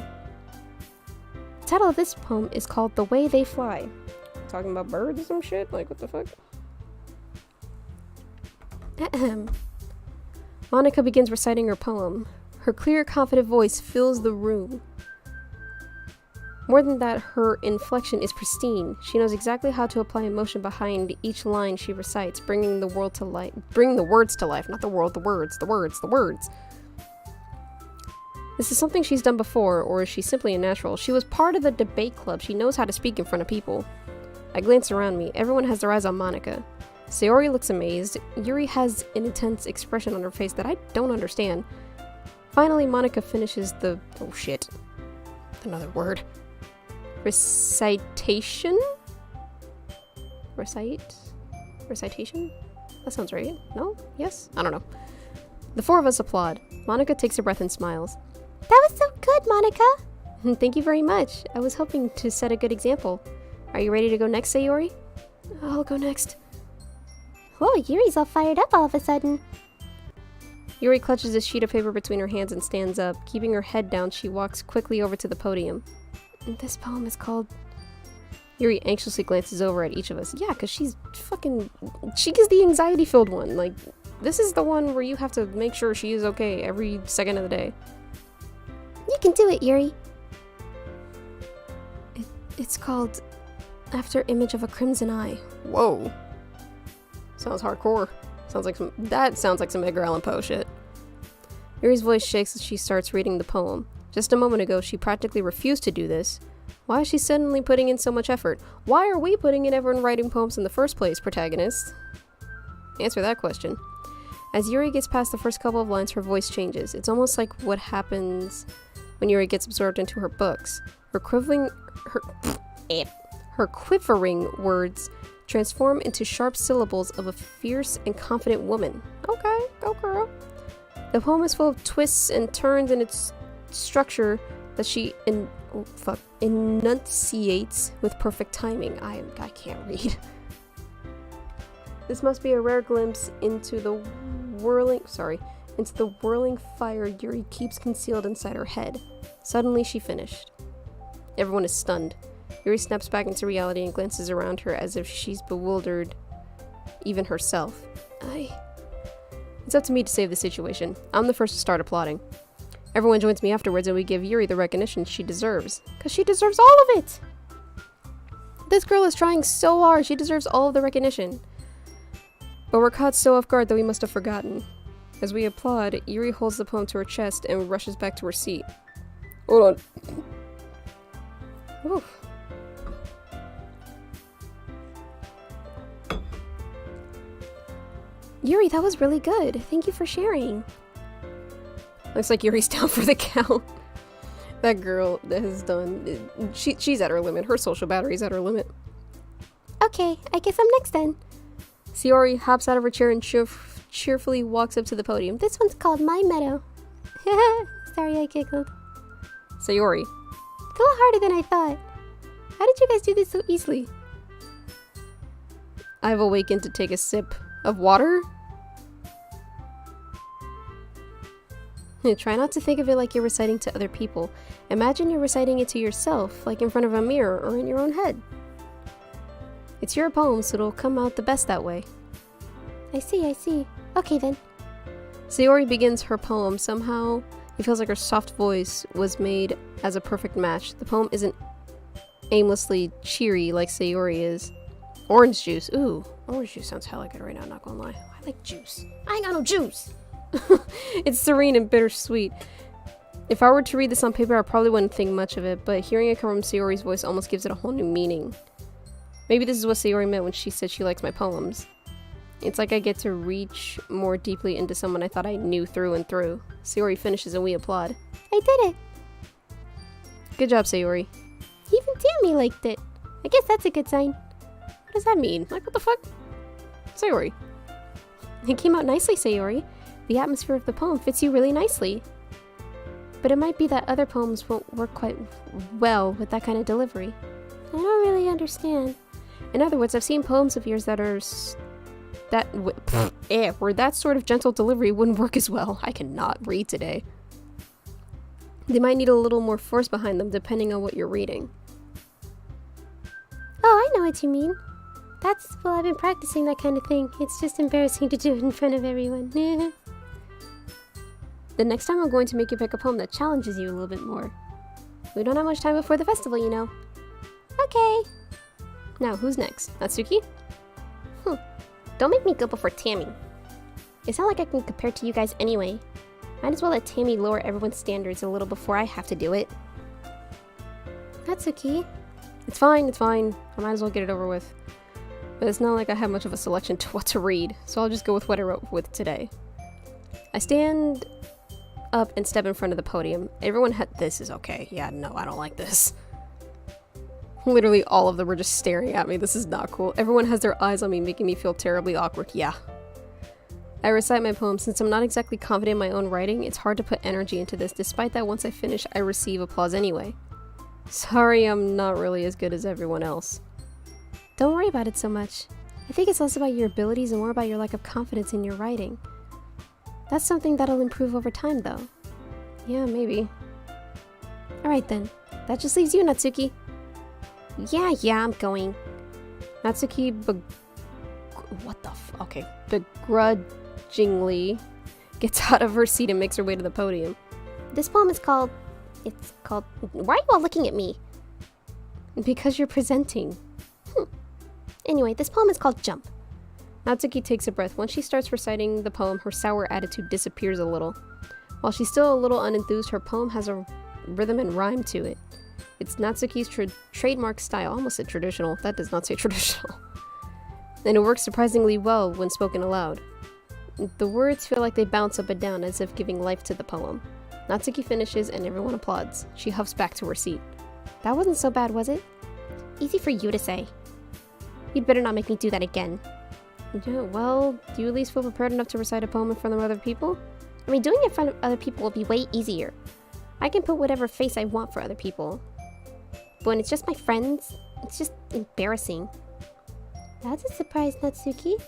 The title of this poem is called The Way They Fly. Talking about birds or some shit? Like, what the fuck? Ahem. Monika begins reciting her poem. Her clear, confident voice fills the room. More than that, her inflection is pristine. She knows exactly how to apply emotion behind each line she recites, bringing the world to life. Bring the words to life, not the world, the words. This is something she's done before, or is she simply a natural? She was part of the debate club. She knows how to speak in front of people. I glance around me. Everyone has their eyes on Monika. Sayori looks amazed. Yuri has an intense expression on her face that I don't understand. Finally, Monika finishes the... oh shit. Another word. Recitation? Recitation? That sounds right. No? Yes? I don't know. The four of us applaud. Monika takes a breath and smiles. That was so good, Monika! Thank you very much. I was hoping to set a good example. Are you ready to go next, Sayori? I'll go next. Whoa, Yuri's all fired up all of a sudden. Yuri clutches a sheet of paper between her hands and stands up. Keeping her head down, she walks quickly over to the podium. This poem is called... Yuri anxiously glances over at each of us. Yeah, because she's fucking... she is the anxiety-filled one. Like, this is the one where you have to make sure she is okay every second of the day. You can do it, Yuri. It's called... After Image of a Crimson Eye. Whoa. Sounds hardcore. That sounds like some Edgar Allan Poe shit. Yuri's voice shakes as she starts reading the poem. Just a moment ago, she practically refused to do this. Why is she suddenly putting in so much effort? Why are we putting in effort in writing poems in the first place, protagonist? Answer that question. As Yuri gets past the first couple of lines, her voice changes. It's almost like what happens when Yuri gets absorbed into her books. Her quivering words transform into sharp syllables of a fierce and confident woman. Okay, go girl. The poem is full of twists and turns in its structure that she enunciates with perfect timing. I can't read. This must be a rare glimpse into the whirling fire Yuri keeps concealed inside her head. Suddenly she finished. Everyone is stunned. Yuri snaps back into reality and glances around her as if she's bewildered, even herself. It's up to me to save the situation. I'm the first to start applauding. Everyone joins me afterwards and we give Yuri the recognition she deserves. Because she deserves all of it! This girl is trying so hard, she deserves all of the recognition. But we're caught so off guard that we must have forgotten. As we applaud, Yuri holds the poem to her chest and rushes back to her seat. Hold on. Oof. Yuri, that was really good. Thank you for sharing. Looks like Yuri's down for the count. That girl has done... She's at her limit. Her social battery's at her limit. Okay, I guess I'm next then. Sayori hops out of her chair and cheerfully walks up to the podium. This one's called My Meadow. Sorry, I giggled. Sayori. It's a little harder than I thought. How did you guys do this so easily? I've awakened to take a sip of water. Try not to think of it like you're reciting to other people. Imagine you're reciting it to yourself, like in front of a mirror or in your own head. It's your poem, so it'll come out the best that way. I see. Okay then. Sayori begins her poem. Somehow, it feels like her soft voice was made as a perfect match. The poem isn't aimlessly cheery like Sayori is. Orange juice. Ooh, orange juice sounds hella good right now, not gonna lie. I like juice. I ain't got no juice! It's serene and bittersweet. If I were to read this on paper, I probably wouldn't think much of it, but hearing it come from Sayori's voice almost gives it a whole new meaning. Maybe this is what Sayori meant when she said she likes my poems. It's like I get to reach more deeply into someone I thought I knew through and through. Sayori finishes and we applaud. I did it! Good job, Sayori. Even Tammie liked it. I guess that's a good sign. What does that mean? Like, what the fuck? Sayori. It came out nicely, Sayori. The atmosphere of the poem fits you really nicely. But it might be that other poems won't work quite well with that kind of delivery. I don't really understand. In other words, I've seen poems of yours that are where that sort of gentle delivery wouldn't work as well. I cannot read today. They might need a little more force behind them depending on what you're reading. Oh, I know what you mean. Well, I've been practicing that kind of thing. It's just embarrassing to do it in front of everyone. The next time I'm going to make you pick a poem that challenges you a little bit more. We don't have much time before the festival, you know. Okay. Now, who's next? Natsuki? Don't make me go before Tammie. It's not like I can compare to you guys anyway. Might as well let Tammie lower everyone's standards a little before I have to do it. Natsuki? It's fine. I might as well get it over with. But it's not like I have much of a selection to what to read, so I'll just go with what I wrote with today. I stand up and step in front of the podium. Everyone this is okay. Yeah, no, I don't like this. Literally all of them were just staring at me. This is not cool. Everyone has their eyes on me, making me feel terribly awkward. Yeah. I recite my poem. Since I'm not exactly confident in my own writing, it's hard to put energy into this. Despite that, once I finish, I receive applause anyway. Sorry, I'm not really as good as everyone else. Don't worry about it so much. I think it's less about your abilities and more about your lack of confidence in your writing. That's something that'll improve over time, though. Yeah, maybe. Alright then. That just leaves you, Natsuki. Yeah, I'm going. Natsuki begrudgingly gets out of her seat and makes her way to the podium. This poem is called... Why are you all looking at me? Because you're presenting. Anyway, this poem is called Jump. Natsuki takes a breath. Once she starts reciting the poem, her sour attitude disappears a little. While she's still a little unenthused, her poem has a rhythm and rhyme to it. It's Natsuki's trademark style. I almost said traditional. That does not say traditional. And it works surprisingly well when spoken aloud. The words feel like they bounce up and down as if giving life to the poem. Natsuki finishes and everyone applauds. She huffs back to her seat. That wasn't so bad, was it? Easy for you to say. You'd better not make me do that again. Yeah, well, do you at least feel prepared enough to recite a poem in front of other people? I mean, doing it in front of other people will be way easier. I can put whatever face I want for other people. But when it's just my friends, it's just embarrassing. That's a surprise, Natsuki.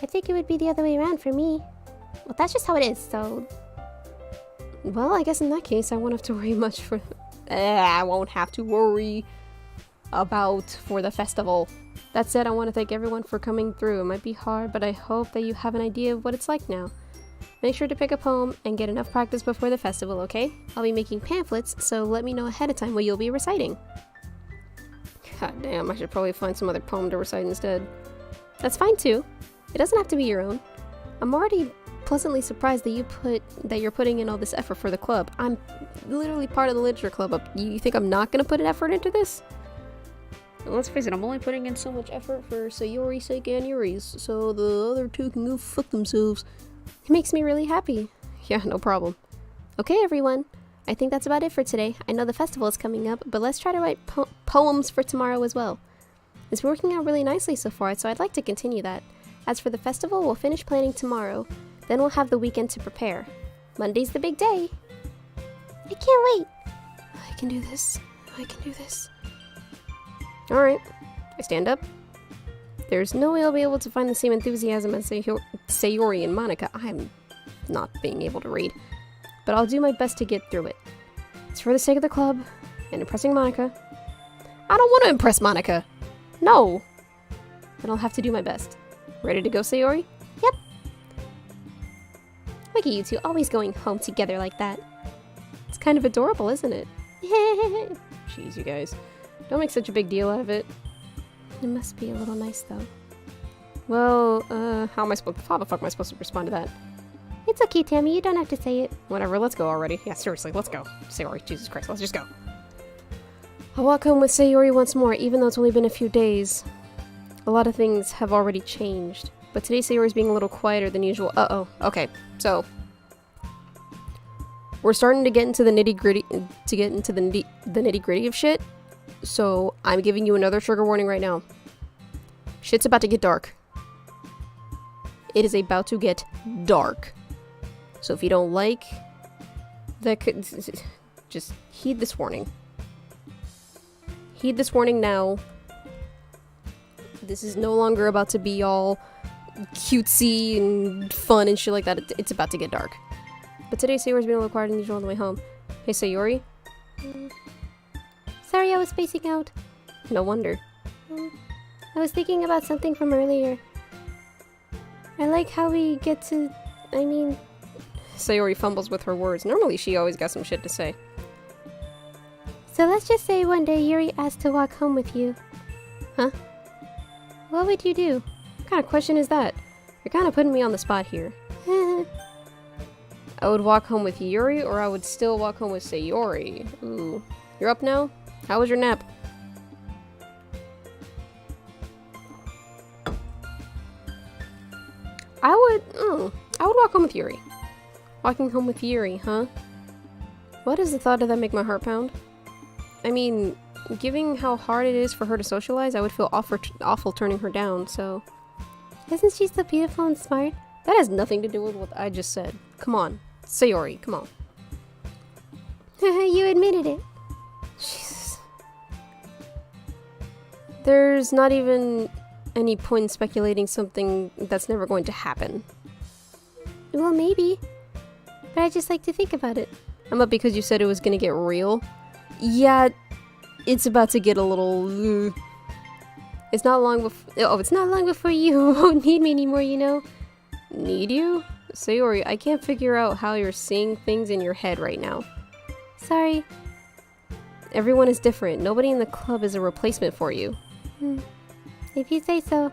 I think it would be the other way around for me. Well, that's just how it is, so... Well, I guess in that case, I won't have to worry much for... I won't have to worry about for the festival. That said, I want to thank everyone for coming through. It might be hard, but I hope that you have an idea of what it's like now. Make sure to pick a poem and get enough practice before the festival, okay? I'll be making pamphlets, so let me know ahead of time what you'll be reciting. God damn, I should probably find some other poem to recite instead. That's fine too. It doesn't have to be your own. I'm already pleasantly surprised that you're putting in all this effort for the club. I'm literally part of the literature club. You think I'm not gonna put an effort into this? Let's face it, I'm only putting in so much effort for Sayori's sake and Yuri's, so the other two can go fuck themselves. It makes me really happy. Yeah, no problem. Okay, everyone. I think that's about it for today. I know the festival is coming up, but let's try to write poems for tomorrow as well. It's working out really nicely so far, so I'd like to continue that. As for the festival, we'll finish planning tomorrow. Then we'll have the weekend to prepare. Monday's the big day. I can't wait. I can do this. I can do this. Alright. I stand up. There's no way I'll be able to find the same enthusiasm as Sayori and Monica. I'm not being able to read. But I'll do my best to get through it. It's for the sake of the club and impressing Monica. I don't want to impress Monica! No! Then I'll have to do my best. Ready to go, Sayori? Yep. Look at you two always going home together like that. It's kind of adorable, isn't it? Jeez, you guys. Don't make such a big deal out of it. It must be a little nice, though. Well, how the fuck am I supposed to respond to that? It's okay, Tammie. You don't have to say it. Whatever, let's go already. Yeah, seriously, let's go. Sayori, Jesus Christ, let's just go. I'll walk home with Sayori once more, even though it's only been a few days. A lot of things have already changed. But today Sayori's being a little quieter than usual. Uh-oh. Okay, so... we're starting to get into the nitty-gritty... the nitty-gritty of shit. So, I'm giving you another trigger warning right now. Shit's about to get dark. It is about to get dark. So if you don't like... that could... just heed this warning. Heed this warning now. This is no longer about to be all cutesy and fun and shit like that. It's about to get dark. But today Sayori's been a little quieter than usual on the way home. Hey, Sayori? Sorry, I was spacing out. No wonder. I was thinking about something from earlier. I like how we get to... I mean... Sayori fumbles with her words. Normally she always got some shit to say. So let's just say one day Yuri asked to walk home with you. Huh? What would you do? What kind of question is that? You're kind of putting me on the spot here. I would walk home with Yuri, or I would still walk home with Sayori. Ooh. You're up now? How was your nap? I would walk home with Yuri. Walking home with Yuri, huh? Why does the thought of that make my heart pound? I mean, given how hard it is for her to socialize, I would feel awful turning her down, so... Isn't she so beautiful and smart? That has nothing to do with what I just said. Come on. Sayori, come on. You admitted it. Jesus. There's not even any point in speculating something that's never going to happen. Well, maybe. But I just like to think about it. I'm up because you said it was gonna get real. Yeah, it's about to get a little... It's not long before... Oh, it's not long before you won't need me anymore, you know? Need you? Sayori, I can't figure out how you're seeing things in your head right now. Sorry. Everyone is different. Nobody in the club is a replacement for you. If you say so.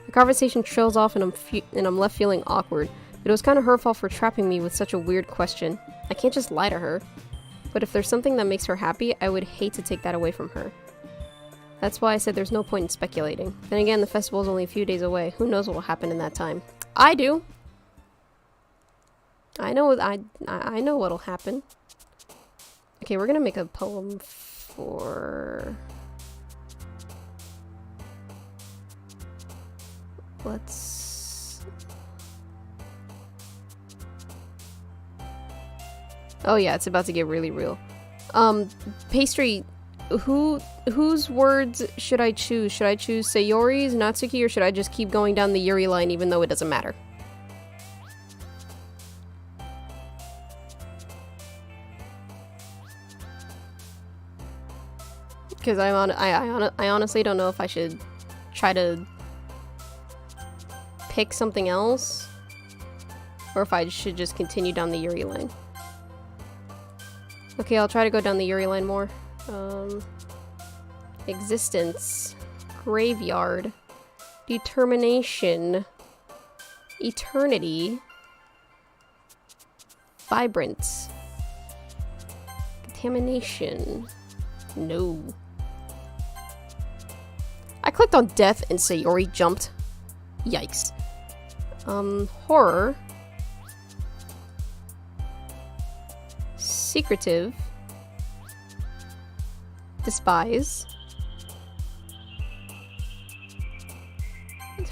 The conversation trails off and I'm left feeling awkward. But it was kind of her fault for trapping me with such a weird question. I can't just lie to her. But if there's something that makes her happy, I would hate to take that away from her. That's why I said there's no point in speculating. Then again, the festival is only a few days away. Who knows what will happen in that time? I do! I know what'll happen. Okay, we're gonna make a poem for... Let's... Oh yeah, it's about to get really real. Pastry, whose words should I choose? Should I choose Sayori's, Natsuki, or should I just keep going down the Yuri line even though it doesn't matter? Because I honestly don't know if I should try to pick something else or if I should just continue down the Yuri line. Okay, I'll try to go down the Yuri line more. Existence, graveyard, determination, eternity, vibrance, contamination. No. I clicked on death and Sayori jumped. Yikes. Horror, secretive, despise.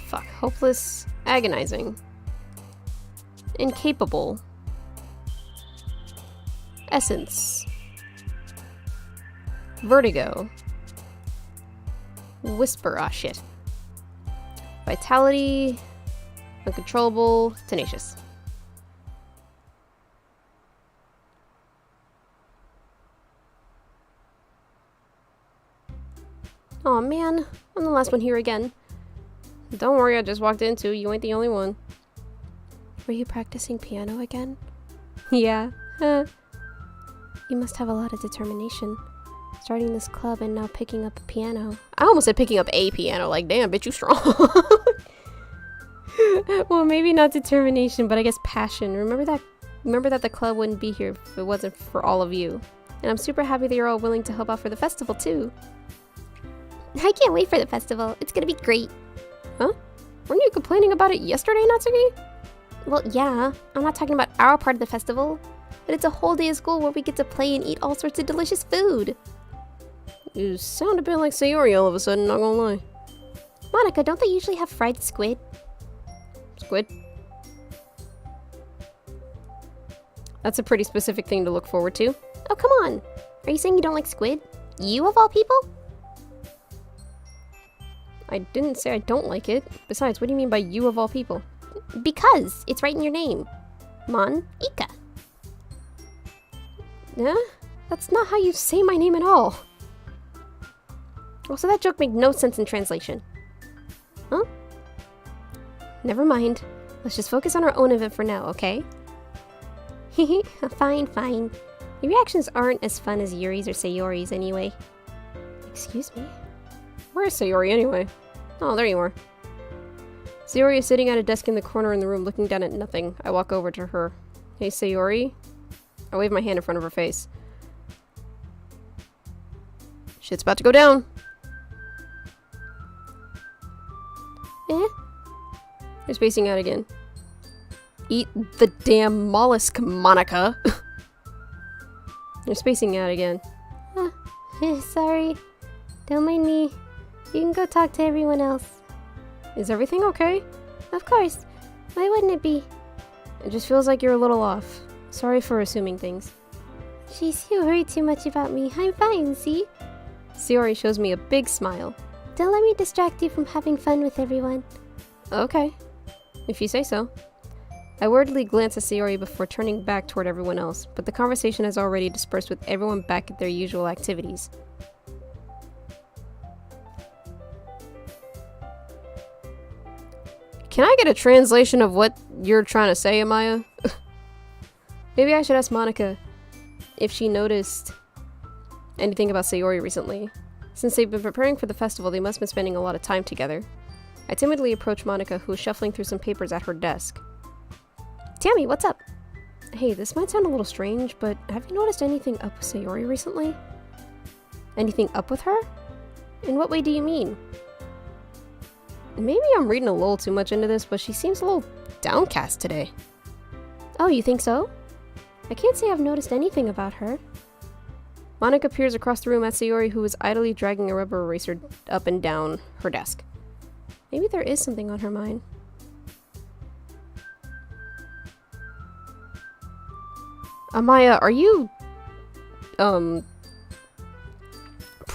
Fuck. Hopeless, agonizing, incapable, essence, vertigo, whisper. Ah, shit. Vitality, uncontrollable, tenacious. Aw, man. I'm the last one here again. Don't worry, I just walked in too. You ain't the only one. Were you practicing piano again? Yeah. You must have a lot of determination. Starting this club and now picking up a piano. I almost said picking up a piano. Like, damn, bitch, you strong. Well, maybe not determination, but I guess passion. Remember that the club wouldn't be here if it wasn't for all of you. And I'm super happy that you're all willing to help out for the festival, too. I can't wait for the festival. It's gonna be great. Huh? Weren't you complaining about it yesterday, Natsuki? Well, yeah. I'm not talking about our part of the festival. But it's a whole day of school where we get to play and eat all sorts of delicious food. You sound a bit like Sayori all of a sudden, not gonna lie. Monica, don't they usually have fried squid? Squid? That's a pretty specific thing to look forward to. Oh, come on. Are you saying you don't like squid? You of all people? I didn't say I don't like it. Besides, what do you mean by you of all people? Because it's right in your name. Mon-ika. Yeah? That's not how you say my name at all. Also, that joke made no sense in translation. Huh? Never mind. Let's just focus on our own event for now, okay? Hehe, fine, fine. Your reactions aren't as fun as Yuri's or Sayori's anyway. Excuse me? Where is Sayori anyway? Oh, there you are. Sayori is sitting at a desk in the corner in the room looking down at nothing. I walk over to her. Hey, Sayori? I wave my hand in front of her face. Shit's about to go down. You're spacing out again. Eat the damn mollusk, Monica. You're spacing out again. Sorry. Don't mind me. You can go talk to everyone else. Is everything okay? Of course. Why wouldn't it be? It just feels like you're a little off. Sorry for assuming things. Jeez, you worry too much about me. I'm fine, see? Sayori shows me a big smile. Don't let me distract you from having fun with everyone. Okay. If you say so. I worriedly glance at Sayori before turning back toward everyone else, but the conversation has already dispersed with everyone back at their usual activities. Can I get a translation of what you're trying to say, Amaya? Maybe I should ask Monica if she noticed anything about Sayori recently. Since they've been preparing for the festival, they must have been spending a lot of time together. I timidly approach Monica, who is shuffling through some papers at her desk. Tammie, what's up? Hey, this might sound a little strange, but have you noticed anything up with Sayori recently? Anything up with her? In what way do you mean? Maybe I'm reading a little too much into this, but she seems a little downcast today. Oh, you think so? I can't say I've noticed anything about her. Monica peers across the room at Sayori, who is idly dragging a rubber eraser up and down her desk. Maybe there is something on her mind. Amaya, are you,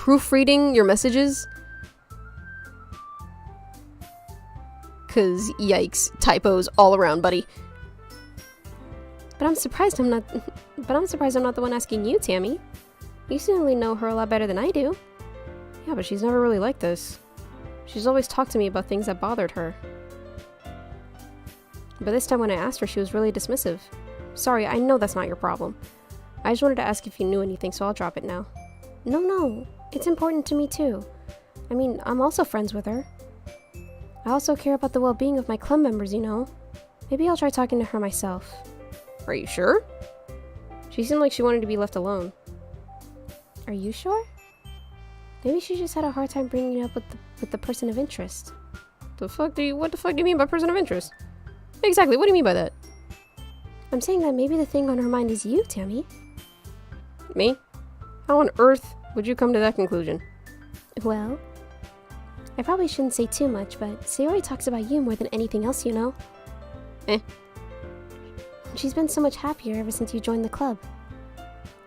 proofreading your messages? Cause yikes, typos all around, buddy. But I'm surprised I'm not the one asking you, Tammie. You certainly know her a lot better than I do. Yeah, but she's never really like this. She's always talked to me about things that bothered her. But this time when I asked her, she was really dismissive. Sorry, I know that's not your problem. I just wanted to ask if you knew anything, so I'll drop it now. No. It's important to me too. I mean, I'm also friends with her. I also care about the well-being of my club members, you know. Maybe I'll try talking to her myself. Are you sure? She seemed like she wanted to be left alone. Are you sure? Maybe she just had a hard time bringing it up with the person of interest. What the fuck do you mean by person of interest? Exactly, what do you mean by that? I'm saying that maybe the thing on her mind is you, Tammie. Me? How on earth would you come to that conclusion? Well, I probably shouldn't say too much, but Sayori talks about you more than anything else, you know? She's been so much happier ever since you joined the club.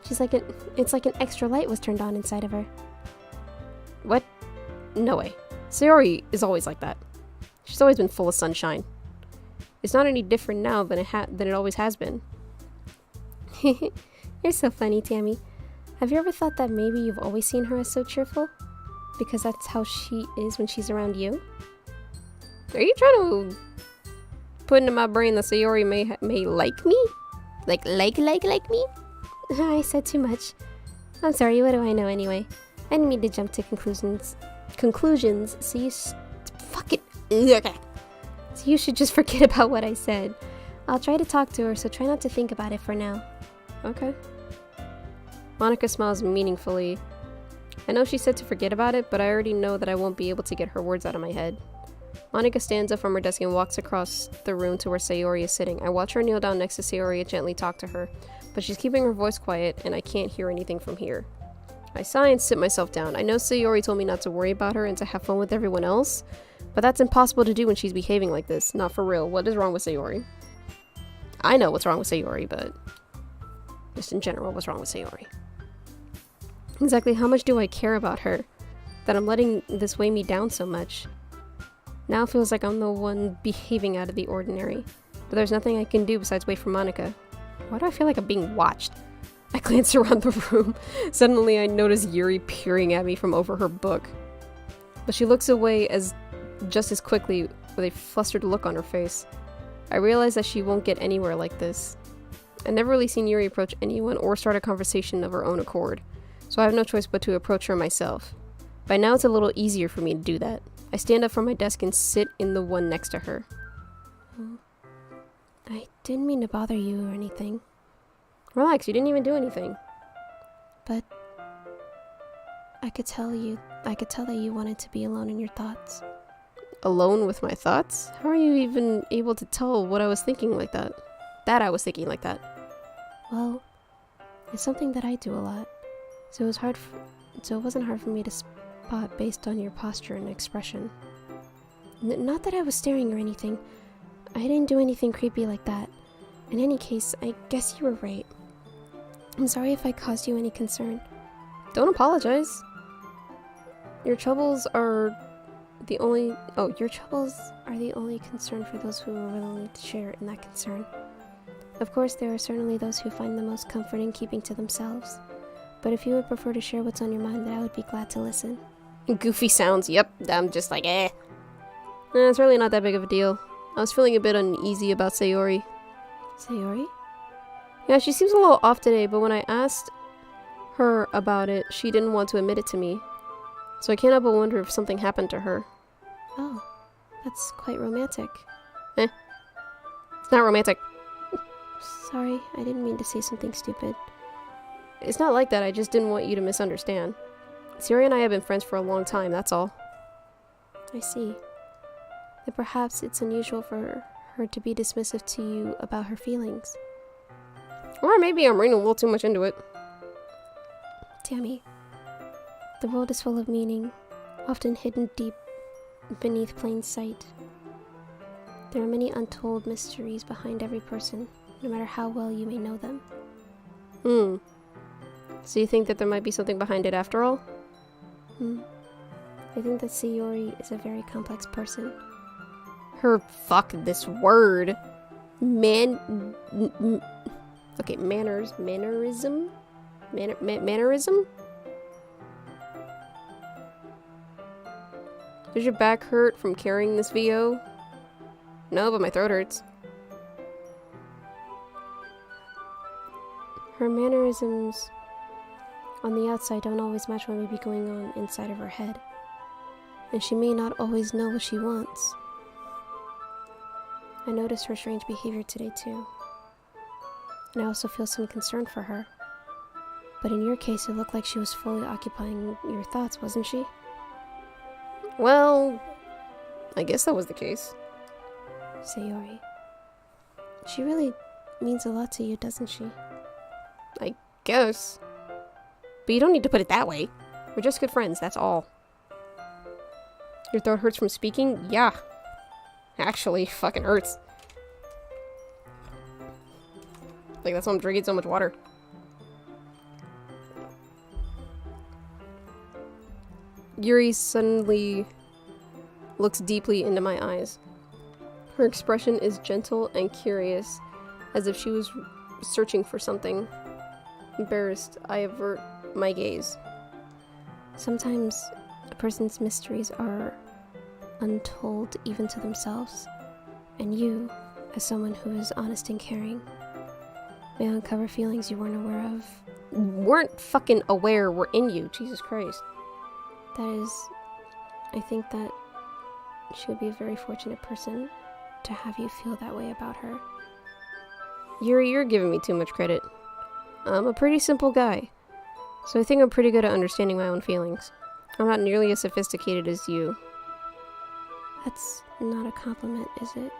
It's like an extra light was turned on inside of her. What? No way. Sayori is always like that. She's always been full of sunshine. It's not any different now than it always has been. You're so funny, Tammie. Have you ever thought that maybe you've always seen her as so cheerful? Because that's how she is when she's around you? Are you trying to put into my brain that Sayori may like me? Like me? I said too much. I'm sorry, what do I know anyway? I didn't mean to jump to conclusions, so you... Fuck it! Okay. So you should just forget about what I said. I'll try to talk to her, so try not to think about it for now. Okay. Monica smiles meaningfully. I know she said to forget about it, but I already know that I won't be able to get her words out of my head. Monica stands up from her desk and walks across the room to where Sayori is sitting. I watch her kneel down next to Sayori and gently talk to her, but she's keeping her voice quiet and I can't hear anything from here. I sigh and sit myself down. I know Sayori told me not to worry about her and to have fun with everyone else, but that's impossible to do when she's behaving like this. Not for real. What is wrong with Sayori? I know what's wrong with Sayori, but just in general, what's wrong with Sayori? Exactly how much do I care about her that I'm letting this weigh me down so much? Now it feels like I'm the one behaving out of the ordinary, but there's nothing I can do besides wait for Monica. Why do I feel like I'm being watched? I glance around the room. Suddenly I notice Yuri peering at me from over her book. But she looks away just as quickly with a flustered look on her face. I realize that she won't get anywhere like this. I've never really seen Yuri approach anyone or start a conversation of her own accord, so I have no choice but to approach her myself. By now it's a little easier for me to do that. I stand up from my desk and sit in the one next to her. I didn't mean to bother you or anything. Relax, you didn't even do anything. But I could tell that you wanted to be alone in your thoughts. Alone with my thoughts? How are you even able to tell what I was thinking like that? That I was thinking like that. Well, it's something that I do a lot. So it wasn't hard for me to spot based on your posture and expression. Not that I was staring or anything. I didn't do anything creepy like that. In any case, I guess you were right. I'm sorry if I caused you any concern. Don't apologize. Your troubles are the only concern for those who are willing to share in that concern. Of course, there are certainly those who find the most comfort in keeping to themselves. But if you would prefer to share what's on your mind, then I would be glad to listen. Goofy sounds, yep. I'm just like, it's really not that big of a deal. I was feeling a bit uneasy about Sayori. Sayori? Yeah, she seems a little off today, but when I asked her about it, she didn't want to admit it to me. So I can't help but wonder if something happened to her. Oh, that's quite romantic. It's not romantic. Sorry, I didn't mean to say something stupid. It's not like that, I just didn't want you to misunderstand. Sayori and I have been friends for a long time, that's all. I see. Then perhaps it's unusual for her to be dismissive to you about her feelings. Or maybe I'm reading a little too much into it. Tammie, the world is full of meaning, often hidden deep beneath plain sight. There are many untold mysteries behind every person, no matter how well you may know them. So you think that there might be something behind it after all? I think that Sayori is a very complex person. Fuck this word. Okay, mannerism? Mannerism? Does your back hurt from carrying this VO? No, but my throat hurts. Her mannerisms on the outside don't always match what may be going on inside of her head. And she may not always know what she wants. I noticed her strange behavior today too. And I also feel some concern for her. But in your case, it looked like she was fully occupying your thoughts, wasn't she? Well, I guess that was the case. Sayori. She really means a lot to you, doesn't she? I guess. But you don't need to put it that way. We're just good friends, that's all. Your throat hurts from speaking? Yeah. Actually, fucking hurts. Like, that's why I'm drinking so much water. Yuri suddenly looks deeply into my eyes. Her expression is gentle and curious, as if she was searching for something. Embarrassed, I avert my gaze. Sometimes a person's mysteries are untold even to themselves, and you, as someone who is honest and caring, may uncover feelings you weren't aware of. Weren't fucking aware were in you, Jesus Christ. That is, I think that she would be a very fortunate person to have you feel that way about her. Yuri, you're giving me too much credit. I'm a pretty simple guy, so I think I'm pretty good at understanding my own feelings. I'm not nearly as sophisticated as you. That's not a compliment, is it?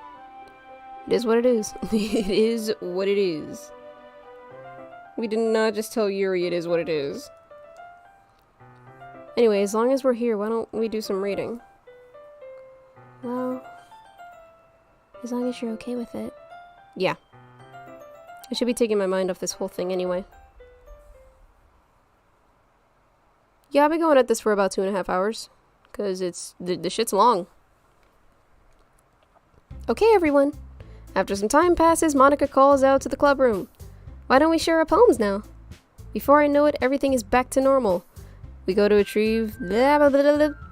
It is what it is. It is what it is. We did not just tell Yuri it is what it is. Anyway, as long as we're here, why don't we do some reading? Well, as long as you're okay with it. Yeah. I should be taking my mind off this whole thing anyway. Yeah, I've been going at this for about 2.5 hours. Because the shit's long. Okay, everyone. After some time passes, Monica calls out to the club room. Why don't we share our poems now? Before I know it, everything is back to normal. We go to retrieve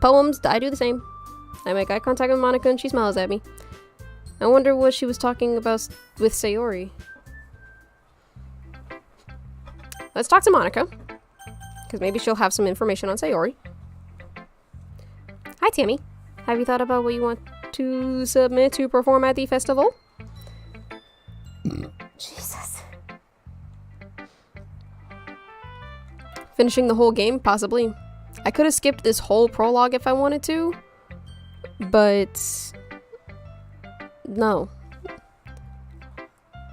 poems. I do the same. I make eye contact with Monica and she smiles at me. I wonder what she was talking about with Sayori. Let's talk to Monica. Because maybe she'll have some information on Sayori. Hi, Tammie. Have you thought about what you want to submit to perform at the festival? Jesus. Finishing the whole game? Possibly. I could have skipped this whole prologue if I wanted to. But no.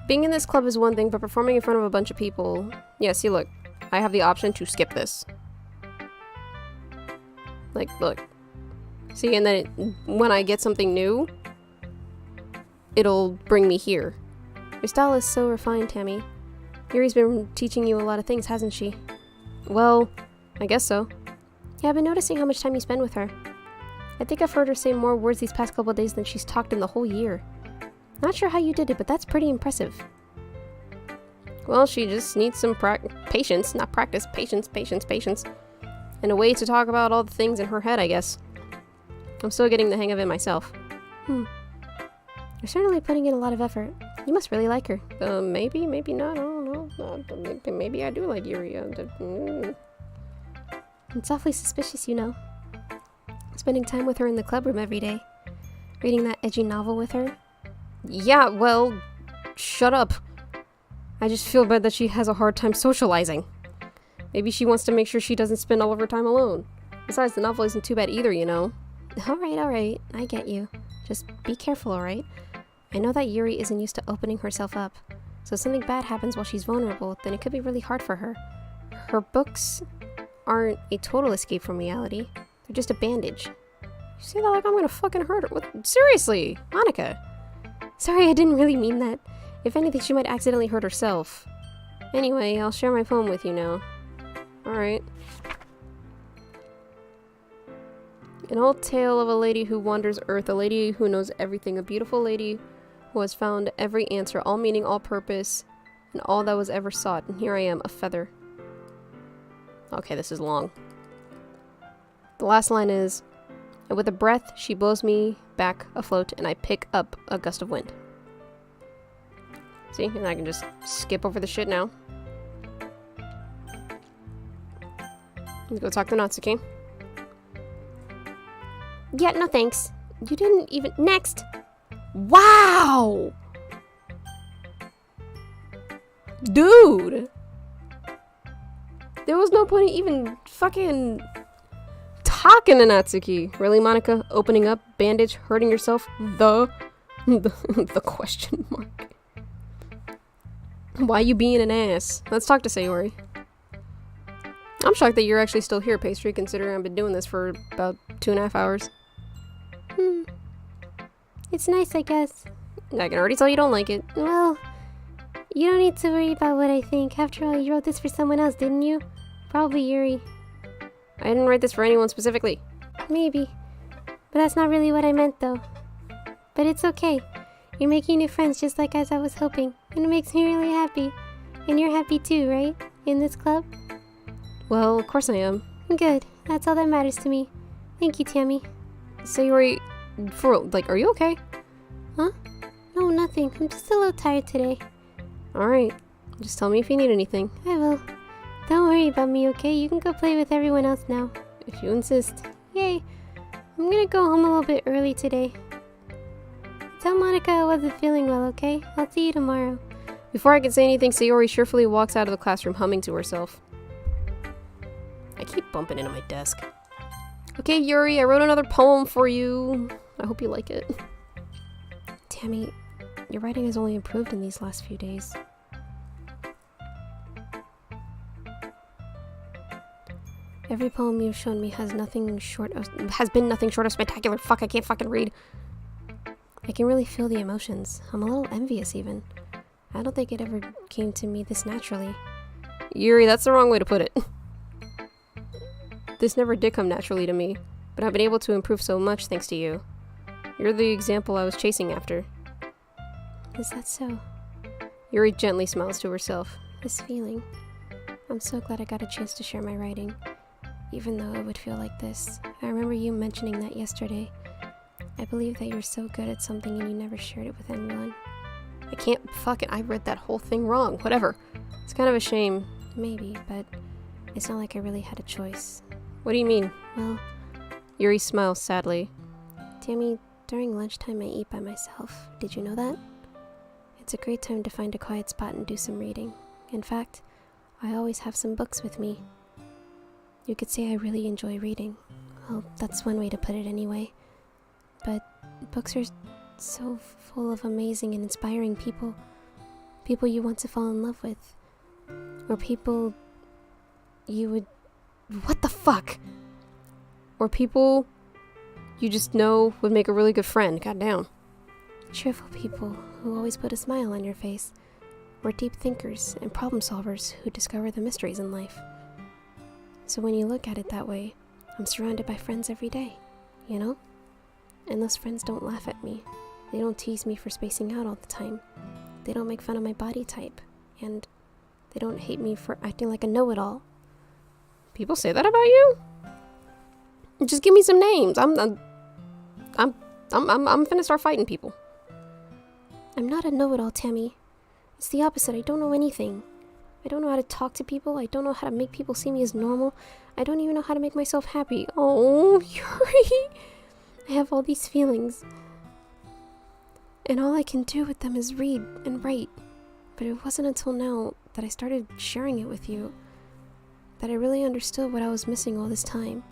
Being in this club is one thing, but performing in front of a bunch of people... Yeah, see, look. I have the option to skip this. Like, look. See, and then when I get something new, it'll bring me here. Your style is so refined, Tammie. Yuri's been teaching you a lot of things, hasn't she? Well, I guess so. Yeah, I've been noticing how much time you spend with her. I think I've heard her say more words these past couple days than she's talked in the whole year. Not sure how you did it, but that's pretty impressive. Well, she just needs some patience, not practice. Patience. And a way to talk about all the things in her head, I guess. I'm still getting the hang of it myself. You're certainly putting in a lot of effort. You must really like her. Maybe not. I don't know. Maybe I do like Yuri. It's awfully suspicious, you know. Spending time with her in the club room every day. Reading that edgy novel with her. Yeah, well, shut up. I just feel bad that she has a hard time socializing. Maybe she wants to make sure she doesn't spend all of her time alone. Besides, the novel isn't too bad either, you know. Alright. I get you. Just be careful, alright? I know that Yuri isn't used to opening herself up. So if something bad happens while she's vulnerable, then it could be really hard for her. Her books aren't a total escape from reality. They're just a bandage. You say that like I'm gonna fucking hurt her. What? Seriously, Monica. Sorry, I didn't really mean that. If anything, she might accidentally hurt herself. Anyway, I'll share my poem with you now. Alright. An old tale of a lady who wanders earth, a lady who knows everything, a beautiful lady who has found every answer, all meaning, all purpose, and all that was ever sought. And here I am, a feather. Okay, this is long. The last line is, and with a breath, she blows me back afloat, and I pick up a gust of wind. See? And I can just skip over the shit now. Let's go talk to Natsuki. Yeah, no thanks. You didn't even... Next! Wow! Dude! There was no point in even fucking talking to Natsuki. Really, Monica? Opening up, bandage, hurting yourself? The question mark. Why you being an ass? Let's talk to Sayori. I'm shocked that you're actually still here, Pastry, considering I've been doing this for about 2.5 hours. It's nice, I guess. I can already tell you don't like it. Well, you don't need to worry about what I think. After all, you wrote this for someone else, didn't you? Probably Yuri. I didn't write this for anyone specifically. Maybe. But that's not really what I meant, though. But it's okay. You're making new friends just like as I was hoping. And it makes me really happy. And you're happy too, right? In this club? Well, of course I am. Good. That's all that matters to me. Thank you, Tammie. Sayori, are you okay? Huh? No, nothing. I'm just a little tired today. Alright. Just tell me if you need anything. I will. Don't worry about me, okay? You can go play with everyone else now. If you insist. Yay. I'm gonna go home a little bit early today. Tell Monica I wasn't feeling well, okay? I'll see you tomorrow. Before I can say anything, Sayori cheerfully walks out of the classroom, humming to herself. I keep bumping into my desk. Okay, Yuri, I wrote another poem for you. I hope you like it. Tammie, your writing has only improved in these last few days. Every poem you've shown me has been nothing short of spectacular. Fuck, I can't fucking read. I can really feel the emotions. I'm a little envious even. I don't think it ever came to me this naturally. Yuri, that's the wrong way to put it. This never did come naturally to me, but I've been able to improve so much thanks to you. You're the example I was chasing after. Is that so? Yuri gently smiles to herself. This feeling. I'm so glad I got a chance to share my writing, even though it would feel like this. I remember you mentioning that yesterday. I believe that you're so good at something and you never shared it with anyone. I can't fucking... I read that whole thing wrong. Whatever. It's kind of a shame. Maybe, but it's not like I really had a choice. What do you mean? Well, Yuri smiles sadly. Tammie, during lunchtime I eat by myself. Did you know that? It's a great time to find a quiet spot and do some reading. In fact, I always have some books with me. You could say I really enjoy reading. Well, that's one way to put it anyway. But books are so full of amazing and inspiring people. People you want to fall in love with. Or people you would... What the fuck? Or people you just know would make a really good friend. Goddamn. Cheerful people who always put a smile on your face. Or deep thinkers and problem solvers who discover the mysteries in life. So when you look at it that way, I'm surrounded by friends every day, you know? And those friends don't laugh at me. They don't tease me for spacing out all the time. They don't make fun of my body type. And they don't hate me for acting like a know-it-all. People say that about you? Just give me some names. I'm finna start fighting people. I'm not a know-it-all, Tammie. It's the opposite. I don't know anything. I don't know how to talk to people. I don't know how to make people see me as normal. I don't even know how to make myself happy. Oh, Yuri. I have all these feelings. And all I can do with them is read and write. But it wasn't until now that I started sharing it with you that I really understood what I was missing all this time.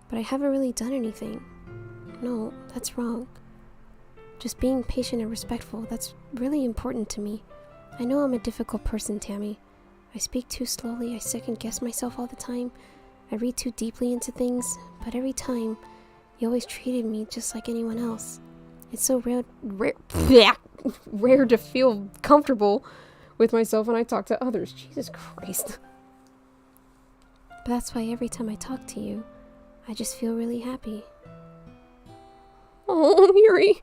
But I haven't really done anything. No, that's wrong. Just being patient and respectful, that's really important to me. I know I'm a difficult person, Tammie. I speak too slowly, I second-guess myself all the time. I read too deeply into things, but every time, you always treated me just like anyone else. It's so rare to feel comfortable with myself when I talk to others. Jesus Christ. But that's why every time I talk to you, I just feel really happy. Oh, Yuri.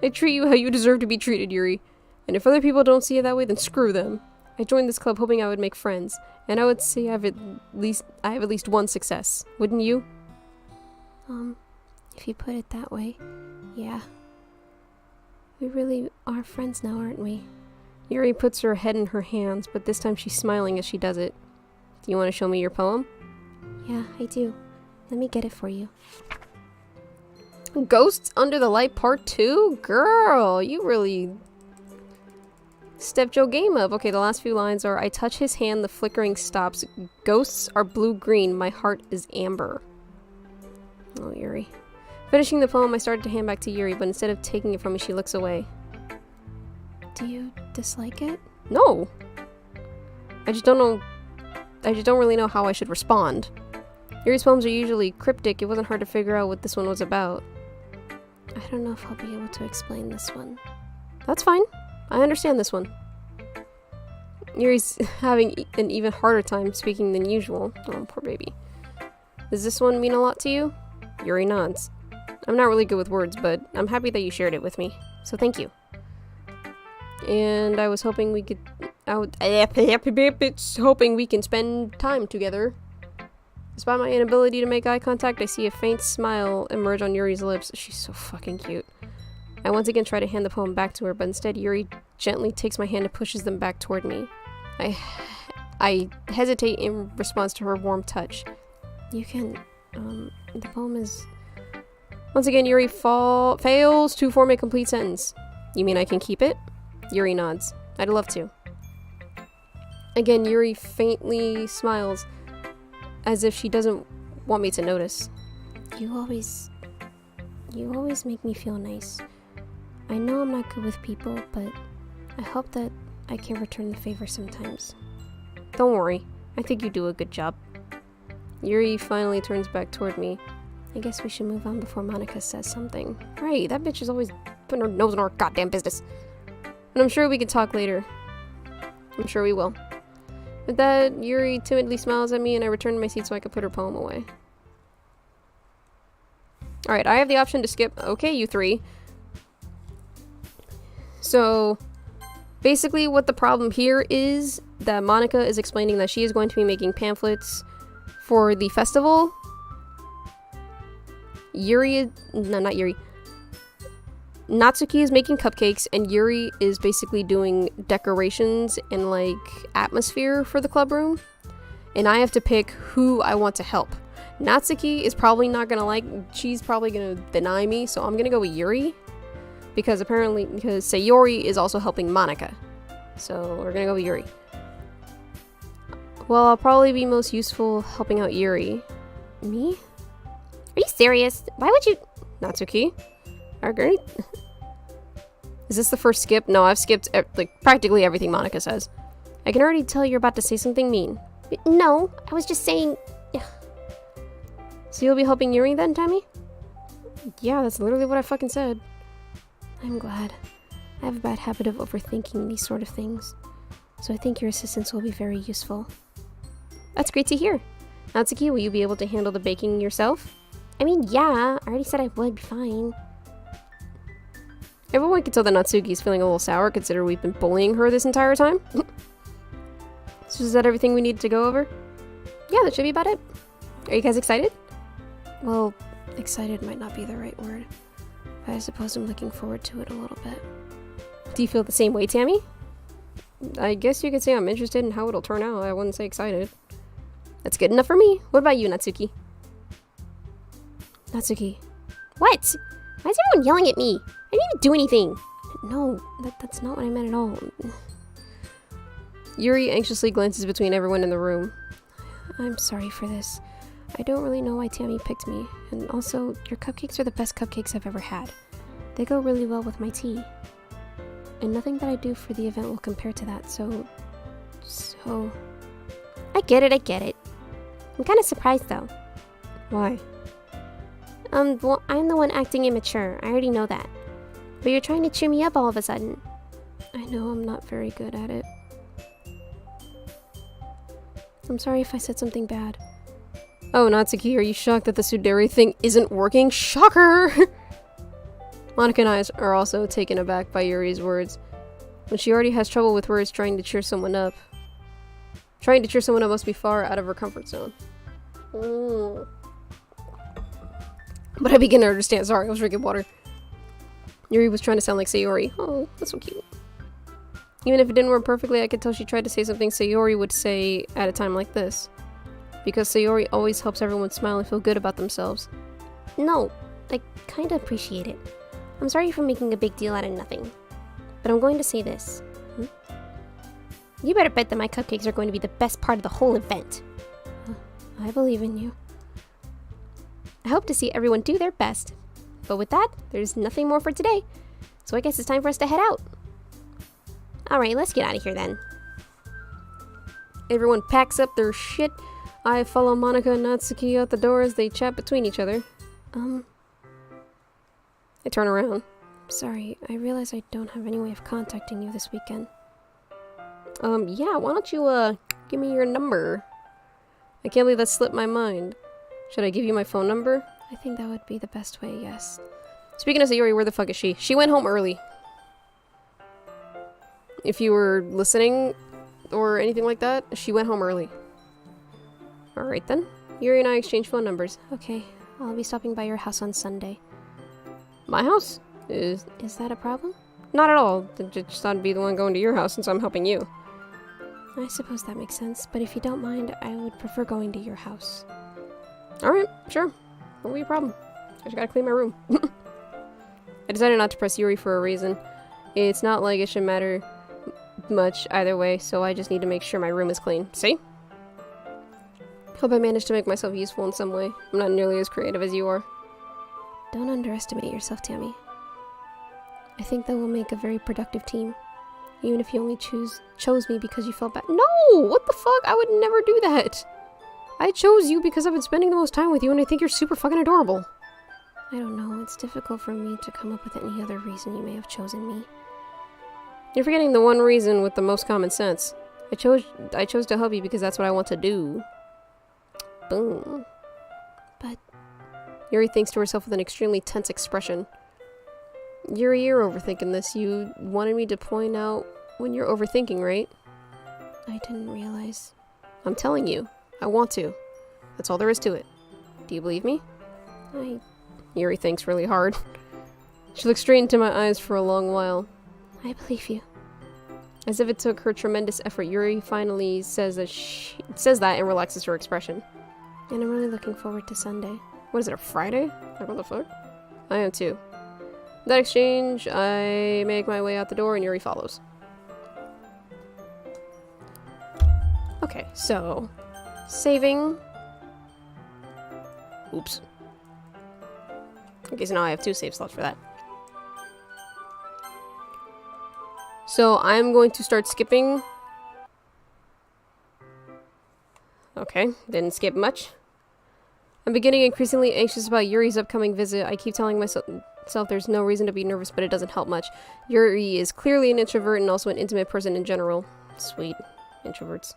I treat you how you deserve to be treated, Yuri. And if other people don't see it that way, then screw them. I joined this club hoping I would make friends, and I would say I have at least one success. Wouldn't you? If you put it that way, yeah. We really are friends now, aren't we? Yuri puts her head in her hands, but this time she's smiling as she does it. Do you want to show me your poem? Yeah, I do. Let me get it for you. Ghosts Under the Light Part 2? Girl, you really stepped your game up. Okay, the last few lines are, I touch his hand, the flickering stops. Ghosts are blue-green, my heart is amber. Oh, Yuri. Finishing the poem, I started to hand back to Yuri, but instead of taking it from me, she looks away. Do you dislike it? No! I just don't really know how I should respond. Yuri's poems are usually cryptic. It wasn't hard to figure out what this one was about. I don't know if I'll be able to explain this one. That's fine. I understand this one. Yuri's having an even harder time speaking than usual. Oh, poor baby. Does this one mean a lot to you? Yuri nods. I'm not really good with words, but I'm happy that you shared it with me. So thank you. And I was hoping we could... hoping we can spend time together. Despite my inability to make eye contact, I see a faint smile emerge on Yuri's lips. She's so fucking cute. I once again try to hand the poem back to her, but instead Yuri gently takes my hand and pushes them back toward me. I hesitate in response to her warm touch. You can, the poem is... Once again, Yuri fails to form a complete sentence. You mean I can keep it? Yuri nods. I'd love to. Again, Yuri faintly smiles, as if she doesn't want me to notice. You always make me feel nice. I know I'm not good with people, but I hope that I can return the favor sometimes. Don't worry. I think you do a good job. Yuri finally turns back toward me. I guess we should move on before Monica says something. Right, that bitch is always putting her nose in our goddamn business. And I'm sure we can talk later. I'm sure we will. With that, Yuri timidly smiles at me and I return to my seat so I can put her poem away. Alright, I have the option to skip. Okay, you three. So, basically what the problem here is that Monica is explaining that she is going to be making pamphlets for the festival. Natsuki is making cupcakes and Yuri is basically doing decorations and like atmosphere for the club room. And I have to pick who I want to help. Natsuki is probably not gonna she's probably gonna deny me, so I'm gonna go with Yuri. Because Sayori is also helping Monica. So we're gonna go with Yuri. Well, I'll probably be most useful helping out Yuri. Me? Are you serious? Why would you... Natsuki? Great. Is this the first skip? No, I've skipped like practically everything Monica says. I can already tell you're about to say something mean. No, I was just saying... So you'll be helping Yuri then, Tammie? Yeah, that's literally what I fucking said. I'm glad. I have a bad habit of overthinking these sort of things. So I think your assistance will be very useful. That's great to hear. Natsuki, will you be able to handle the baking yourself? I mean, yeah, I already said I would be fine. Everyone can tell that Natsuki's feeling a little sour, considering we've been bullying her this entire time. So is that everything we need to go over? Yeah, that should be about it. Are you guys excited? Well, excited might not be the right word, but I suppose I'm looking forward to it a little bit. Do you feel the same way, Tammie? I guess you could say I'm interested in how it'll turn out. I wouldn't say excited. That's good enough for me. What about you, Natsuki? Natsuki. What? Why is everyone yelling at me? I didn't even do anything. No, that's not what I meant at all. Yuri anxiously glances between everyone in the room. I'm sorry for this. I don't really know why Tammie picked me. And also, your cupcakes are the best cupcakes I've ever had. They go really well with my tea. And nothing that I do for the event will compare to that, so... I get it. I'm kind of surprised, though. Why? Well, I'm the one acting immature. I already know that. But you're trying to cheer me up all of a sudden. I know I'm not very good at it. I'm sorry if I said something bad. Oh, Natsuki, are you shocked that the Suderi thing isn't working? Shocker! Monica and I are also taken aback by Yuri's words. When she already has trouble with words trying to cheer someone up. Trying to cheer someone up must be far out of her comfort zone. But I begin to understand. Sorry, I was drinking water. Yuri was trying to sound like Sayori. Oh, that's so cute. Even if it didn't work perfectly, I could tell she tried to say something Sayori would say at a time like this. Because Sayori always helps everyone smile and feel good about themselves. No, I kinda appreciate it. I'm sorry for making a big deal out of nothing. But I'm going to say this. You better bet that my cupcakes are going to be the best part of the whole event. I believe in you. I hope to see everyone do their best. But with that, there's nothing more for today. So I guess it's time for us to head out. Alright, let's get out of here then. Everyone packs up their shit. I follow Monica and Natsuki out the door as they chat between each other. I turn around. Sorry, I realize I don't have any way of contacting you this weekend. Yeah, why don't you, give me your number? I can't believe that slipped my mind. Should I give you my phone number? I think that would be the best way, yes. Speaking of Sayori, where the fuck is she? She went home early. If you were listening or anything like that, she went home early. Alright then. Yuri and I exchange phone numbers. Okay, I'll be stopping by your house on Sunday. My house? Is that a problem? Not at all. I just thought I'd be the one going to your house since I'm helping you. I suppose that makes sense, but if you don't mind, I would prefer going to your house. Alright, sure. Won't be a problem. I just gotta clean my room. I decided not to press Yuri for a reason. It's not like it should matter much either way, so I just need to make sure my room is clean. See? Hope I managed to make myself useful in some way. I'm not nearly as creative as you are. Don't underestimate yourself, Tammie. I think that we'll make a very productive team. Even if you only chose me because you felt bad. No! What the fuck? I would never do that! I chose you because I've been spending the most time with you and I think you're super fucking adorable. I don't know, it's difficult for me to come up with any other reason you may have chosen me. You're forgetting the one reason with the most common sense. I chose to help you because that's what I want to do. Boom. But... Yuri thinks to herself with an extremely tense expression. Yuri, you're overthinking this. You wanted me to point out when you're overthinking, right? I didn't realize. I'm telling you. I want to. That's all there is to it. Do you believe me? Yuri thinks really hard. She looks straight into my eyes for a long while. I believe you. As if it took her tremendous effort, Yuri finally says that and relaxes her expression. And I'm really looking forward to Sunday. What is it, a Friday? Like, what the fuck? I am too. With that exchange, I make my way out the door and Yuri follows. Okay, so... saving... Oops. Okay, so now I have 2 save slots for that. So I'm going to start skipping. Okay, didn't skip much. I'm beginning increasingly anxious about Yuri's upcoming visit. I keep telling myself there's no reason to be nervous, but it doesn't help much. Yuri is clearly an introvert and also an intimate person in general. Sweet. Introverts.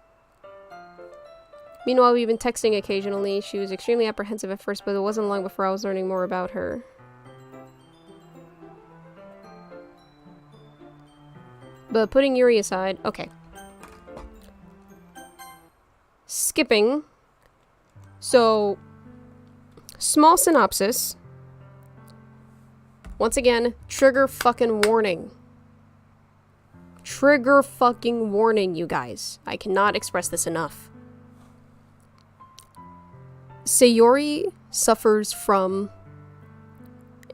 Meanwhile, we've been texting occasionally. She was extremely apprehensive at first, but it wasn't long before I was learning more about her. But putting Yuri aside, okay. Skipping. So, small synopsis. Once again, trigger fucking warning. Trigger fucking warning, you guys. I cannot express this enough. Sayori suffers from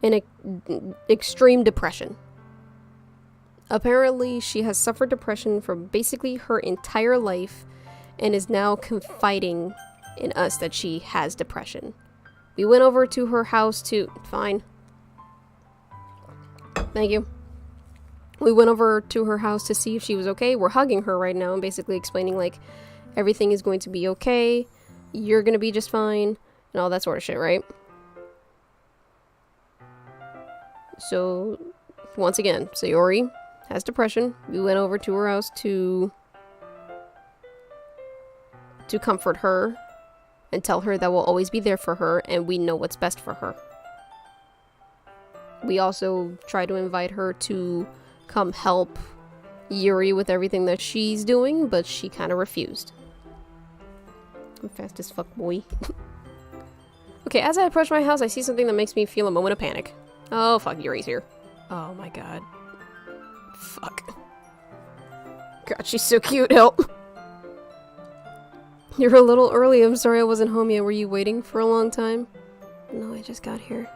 an extreme depression. Apparently, she has suffered depression for basically her entire life and is now confiding in us that she has depression. We went over to her house to... Fine. Thank you. We went over to her house to see if she was okay. We're hugging her right now and basically explaining, like, everything is going to be okay. You're gonna be just fine. And all that sort of shit, right? So, once again, Sayori has depression. We went over to her house to comfort her and tell her that we'll always be there for her and we know what's best for her. We also try to invite her to come help Yuri with everything that she's doing, but she kind of refused. I'm fast as fuck, boy. Okay, as I approach my house, I see something that makes me feel a moment of panic. Oh, fuck, Yuri's here. Oh my god. Fuck. God, she's so cute, help. You're a little early, I'm sorry I wasn't home yet. Were you waiting for a long time? No, I just got here.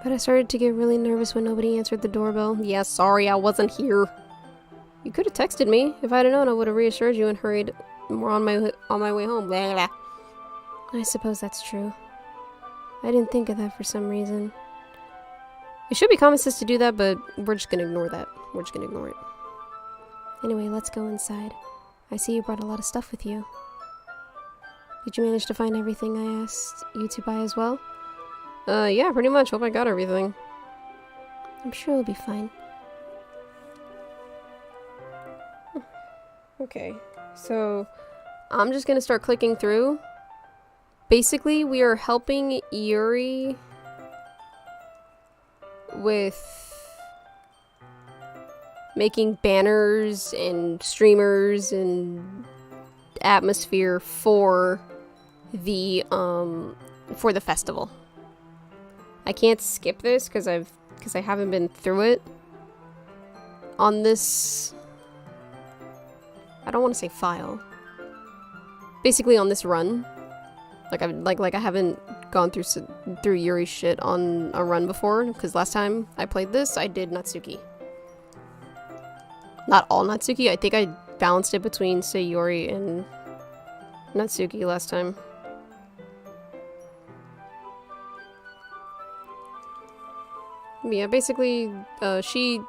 But I started to get really nervous when nobody answered the doorbell. Yeah, sorry I wasn't here. You could have texted me. If I'd have known, I would have reassured you and hurried more on my way home. Blah, blah. I suppose that's true. I didn't think of that for some reason. It should be common sense to do that, but we're just gonna ignore that. We're just gonna ignore it. Anyway, let's go inside. I see you brought a lot of stuff with you. Did you manage to find everything I asked you to buy as well? Yeah, pretty much. Hope I got everything. I'm sure it'll be fine. Okay, so I'm just gonna start clicking through. Basically, we are helping Yuri with making banners and streamers and atmosphere for the festival. I can't skip this because I haven't been through it on this. I don't want to say file. Basically on this run. Like I haven't gone through Yuri's shit on a run before, because last time I played this, I did Natsuki. Not all Natsuki, I think I balanced it between Sayori and Natsuki last time. Yeah, basically, she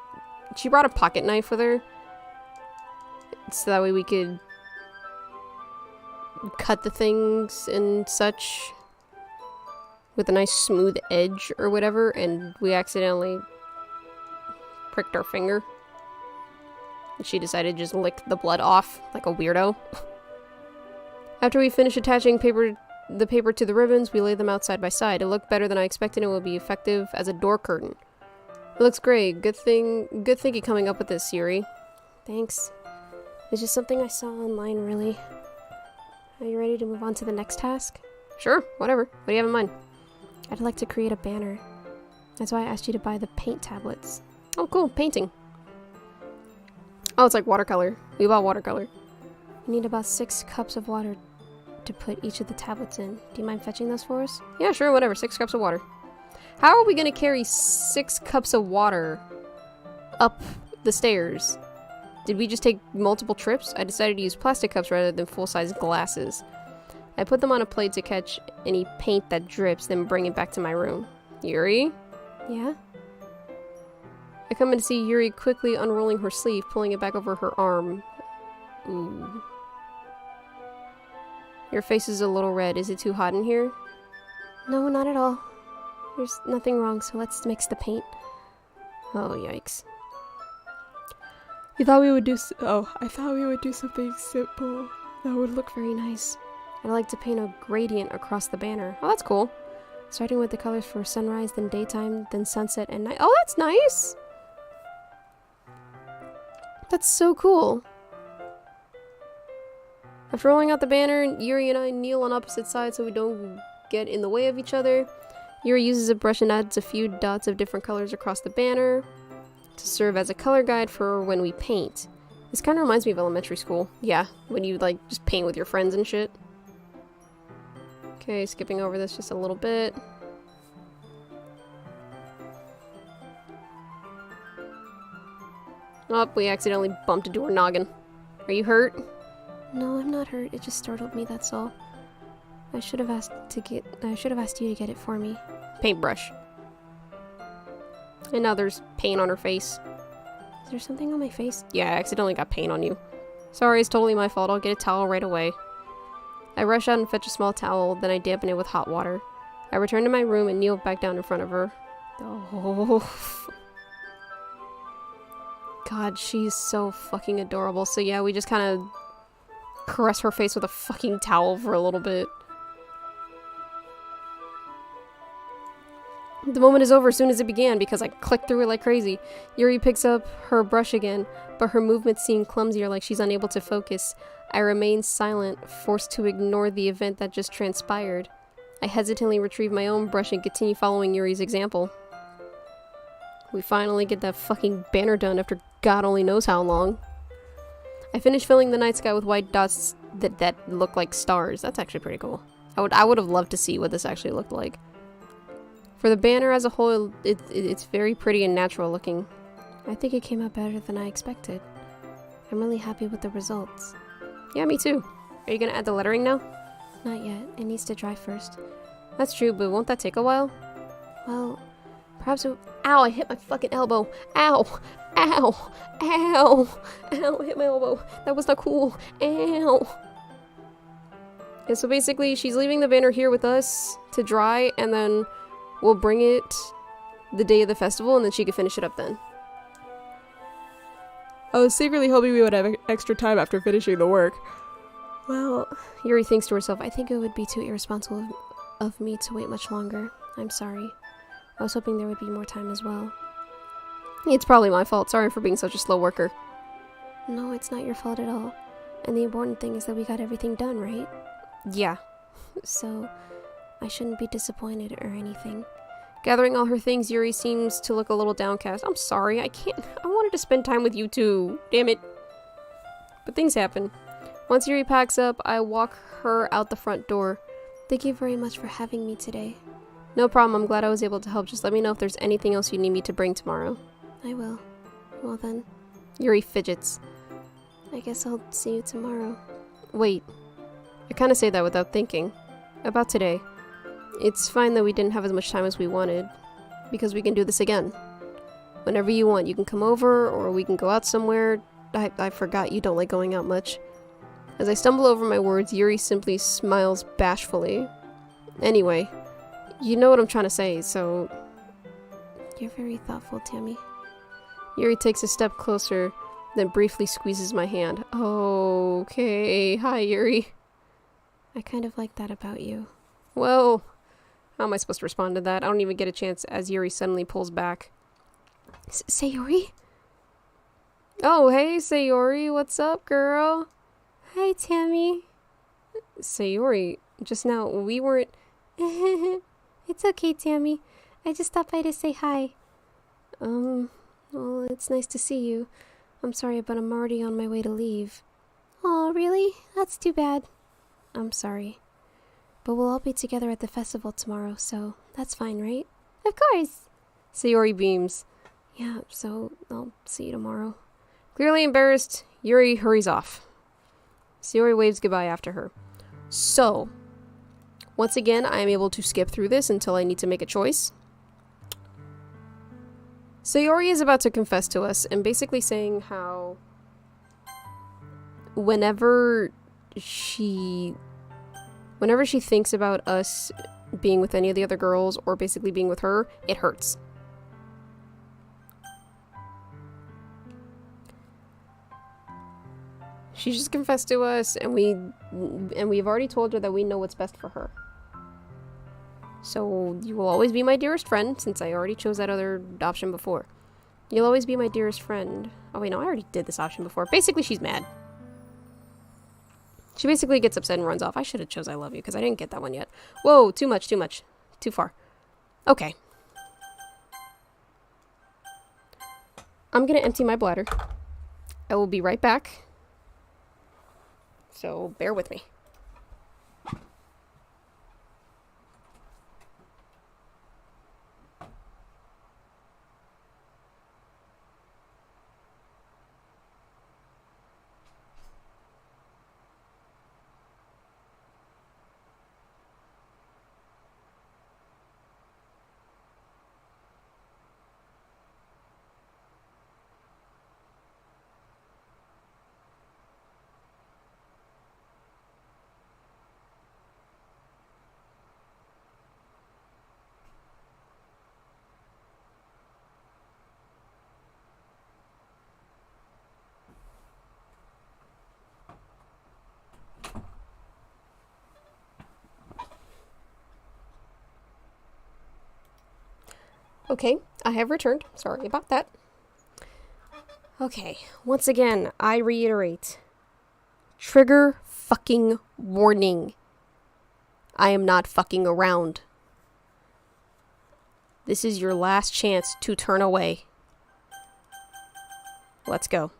brought a pocket knife with her, so that way we could cut the things and such with a nice smooth edge or whatever, and we accidentally pricked our finger. And she decided to just lick the blood off like a weirdo. After we finish attaching the paper to the ribbons, we lay them out side by side. It looked better than I expected and will be effective as a door curtain. It looks great. Good thinking coming up with this, Yuri. Thanks. It's just something I saw online, really. Are you ready to move on to the next task? Sure, whatever. What do you have in mind? I'd like to create a banner. That's why I asked you to buy the paint tablets. Oh, cool. Painting. Oh, it's like watercolor. We bought watercolor. You need about 6 cups of water to put each of the tablets in. Do you mind fetching those for us? Yeah, sure, whatever. 6 cups of water. How are we gonna carry 6 cups of water up the stairs? Did we just take multiple trips? I decided to use plastic cups rather than full-size glasses. I put them on a plate to catch any paint that drips, then bring it back to my room. Yuri? Yeah? I come in to see Yuri quickly unrolling her sleeve, pulling it back over her arm. Ooh. Your face is a little red. Is it too hot in here? No, not at all. There's nothing wrong, so let's mix the paint. Oh, yikes. I thought we would do something simple that would look very nice. I'd like to paint a gradient across the banner. Oh, that's cool. Starting with the colors for sunrise, then daytime, then sunset and night. Oh, that's nice! That's so cool. After rolling out the banner, Yuri and I kneel on opposite sides so we don't get in the way of each other. Yuri uses a brush and adds a few dots of different colors across the banner to serve as a color guide for when we paint. This kind of reminds me of elementary school. Yeah, when you like just paint with your friends and shit. Okay, skipping over this just a little bit. Oh, we accidentally bumped into her noggin. Are you hurt? No, I'm not hurt. It just startled me, that's all. I should have asked you to get it for me. Paintbrush. And now there's paint on her face. Is there something on my face? Yeah, I accidentally got paint on you. Sorry, it's totally my fault. I'll get a towel right away. I rush out and fetch a small towel, then I dampen it with hot water. I return to my room and kneel back down in front of her. Oh. God, she's so fucking adorable. So yeah, we just kind of caress her face with a fucking towel for a little bit. The moment is over as soon as it began because I clicked through it like crazy. Yuri picks up her brush again, but her movements seem clumsier, like she's unable to focus. I remain silent, forced to ignore the event that just transpired. I hesitantly retrieve my own brush and continue following Yuri's example. We finally get that fucking banner done after God only knows how long. I finished filling the night sky with white dots that look like stars. That's actually pretty cool. I would have loved to see what this actually looked like. For the banner as a whole, it's very pretty and natural looking. I think it came out better than I expected. I'm really happy with the results. Yeah, me too. Are you gonna add the lettering now? Not yet. It needs to dry first. That's true, but won't that take a while? Well, perhaps it... Ow, I hit my fucking elbow. Ow! Ow! Ow! Ow, I hit my elbow. That was not cool. Ow! And so basically, she's leaving the banner here with us to dry, and then we'll bring it the day of the festival, and then she can finish it up then. I was secretly hoping we would have extra time after finishing the work. Well, Yuri thinks to herself, I think it would be too irresponsible of me to wait much longer. I'm sorry. I was hoping there would be more time as well. It's probably my fault. Sorry for being such a slow worker. No, it's not your fault at all. And the important thing is that we got everything done, right? Yeah. So, I shouldn't be disappointed or anything. Gathering all her things, Yuri seems to look a little downcast. I'm sorry, I wanted to spend time with you too. Damn it. But things happen. Once Yuri packs up, I walk her out the front door. Thank you very much for having me today. No problem, I'm glad I was able to help. Just let me know if there's anything else you need me to bring tomorrow. I will. Well then. Yuri fidgets. I guess I'll see you tomorrow. Wait. I kind of say that without thinking. About today. It's fine that we didn't have as much time as we wanted, because we can do this again. Whenever you want, you can come over, or we can go out somewhere. I forgot you don't like going out much. As I stumble over my words, Yuri simply smiles bashfully. Anyway, you know what I'm trying to say, so... You're very thoughtful, Tammie. Yuri takes a step closer, then briefly squeezes my hand. Okay, hi Yuri. I kind of like that about you. Well, how am I supposed to respond to that? I don't even get a chance as Yuri suddenly pulls back. Sayori? Oh, hey Sayori, what's up, girl? Hi, Tammie. Sayori, just now, we weren't... It's okay, Tammie. I just stopped by to say hi. Well, it's nice to see you. I'm sorry, but I'm already on my way to leave. Oh, really? That's too bad. I'm sorry. But we'll all be together at the festival tomorrow, so that's fine, right? Of course! Sayori beams. Yeah, so I'll see you tomorrow. Clearly embarrassed, Yuri hurries off. Sayori waves goodbye after her. So, once again, I am able to skip through this until I need to make a choice. Sayori is about to confess to us and basically saying how whenever she thinks about us being with any of the other girls or basically being with her, it hurts. She just confessed to us, and we've already told her that we know what's best for her. So you will always be my dearest friend, since I already chose that other option before. You'll always be my dearest friend. Oh wait, no, I already did this option before. Basically, she's mad. She basically gets upset and runs off. I should have chose I love you, because I didn't get that one yet. Whoa, too much. Too far. Okay. I'm gonna empty my bladder. I will be right back. So bear with me. Okay, I have returned. Sorry about that. Okay, once again, I reiterate. Trigger fucking warning. I am not fucking around. This is your last chance to turn away. Let's go.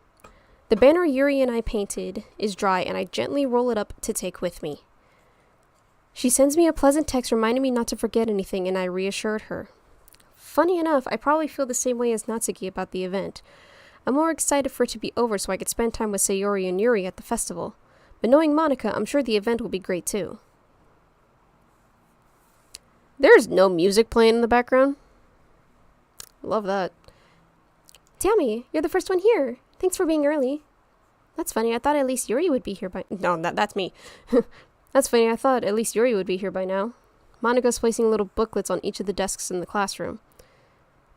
The banner Yuri and I painted is dry, and I gently roll it up to take with me. She sends me a pleasant text reminding me not to forget anything, and I reassured her. Funny enough, I probably feel the same way as Natsuki about the event. I'm more excited for it to be over so I could spend time with Sayori and Yuri at the festival. But knowing Monica, I'm sure the event will be great too. There's no music playing in the background. Love that. Tammie, you're the first one here. Thanks for being early. That's funny. I thought at least Yuri would be here by... No, that's me. That's funny. I thought at least Yuri would be here by now. Monica's placing little booklets on each of the desks in the classroom.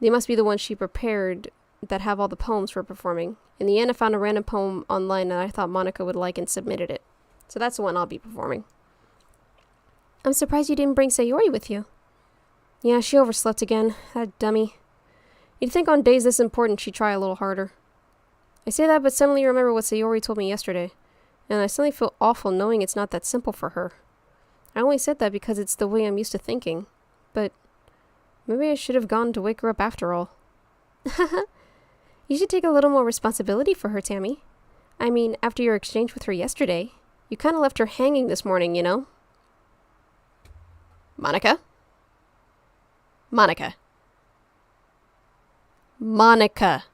They must be the ones she prepared that have all the poems for performing. In the end, I found a random poem online that I thought Monica would like and submitted it. So that's the one I'll be performing. I'm surprised you didn't bring Sayori with you. Yeah, she overslept again. That dummy. You'd think on days this important she'd try a little harder. I say that, but suddenly remember what Sayori told me yesterday. And I suddenly feel awful knowing it's not that simple for her. I only said that because it's the way I'm used to thinking. But maybe I should have gone to wake her up after all. You should take a little more responsibility for her, Tammie. I mean, after your exchange with her yesterday, you kind of left her hanging this morning, you know? Monica? Monica. Monica.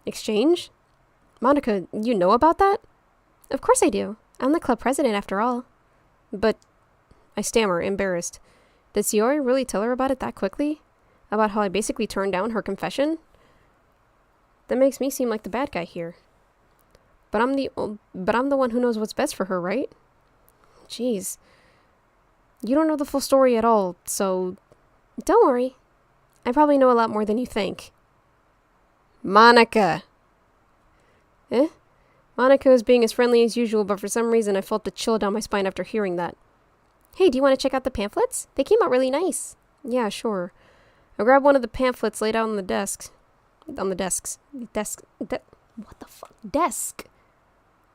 Exchange? Monica, you know about that? Of course I do. I'm the club president after all. But, I stammer, embarrassed. Did Sayori really tell her about it that quickly? About how I basically turned down her confession? That makes me seem like the bad guy here. But I'm the one who knows what's best for her, right? Jeez. You don't know the full story at all, so... Don't worry. I probably know a lot more than you think. Monica! Eh? Monica was being as friendly as usual, but for some reason I felt a chill down my spine after hearing that. Hey, do you want to check out the pamphlets? They came out really nice. Yeah, sure. I grabbed one of the pamphlets laid out on the desks. On the desks. What the fuck? Desk.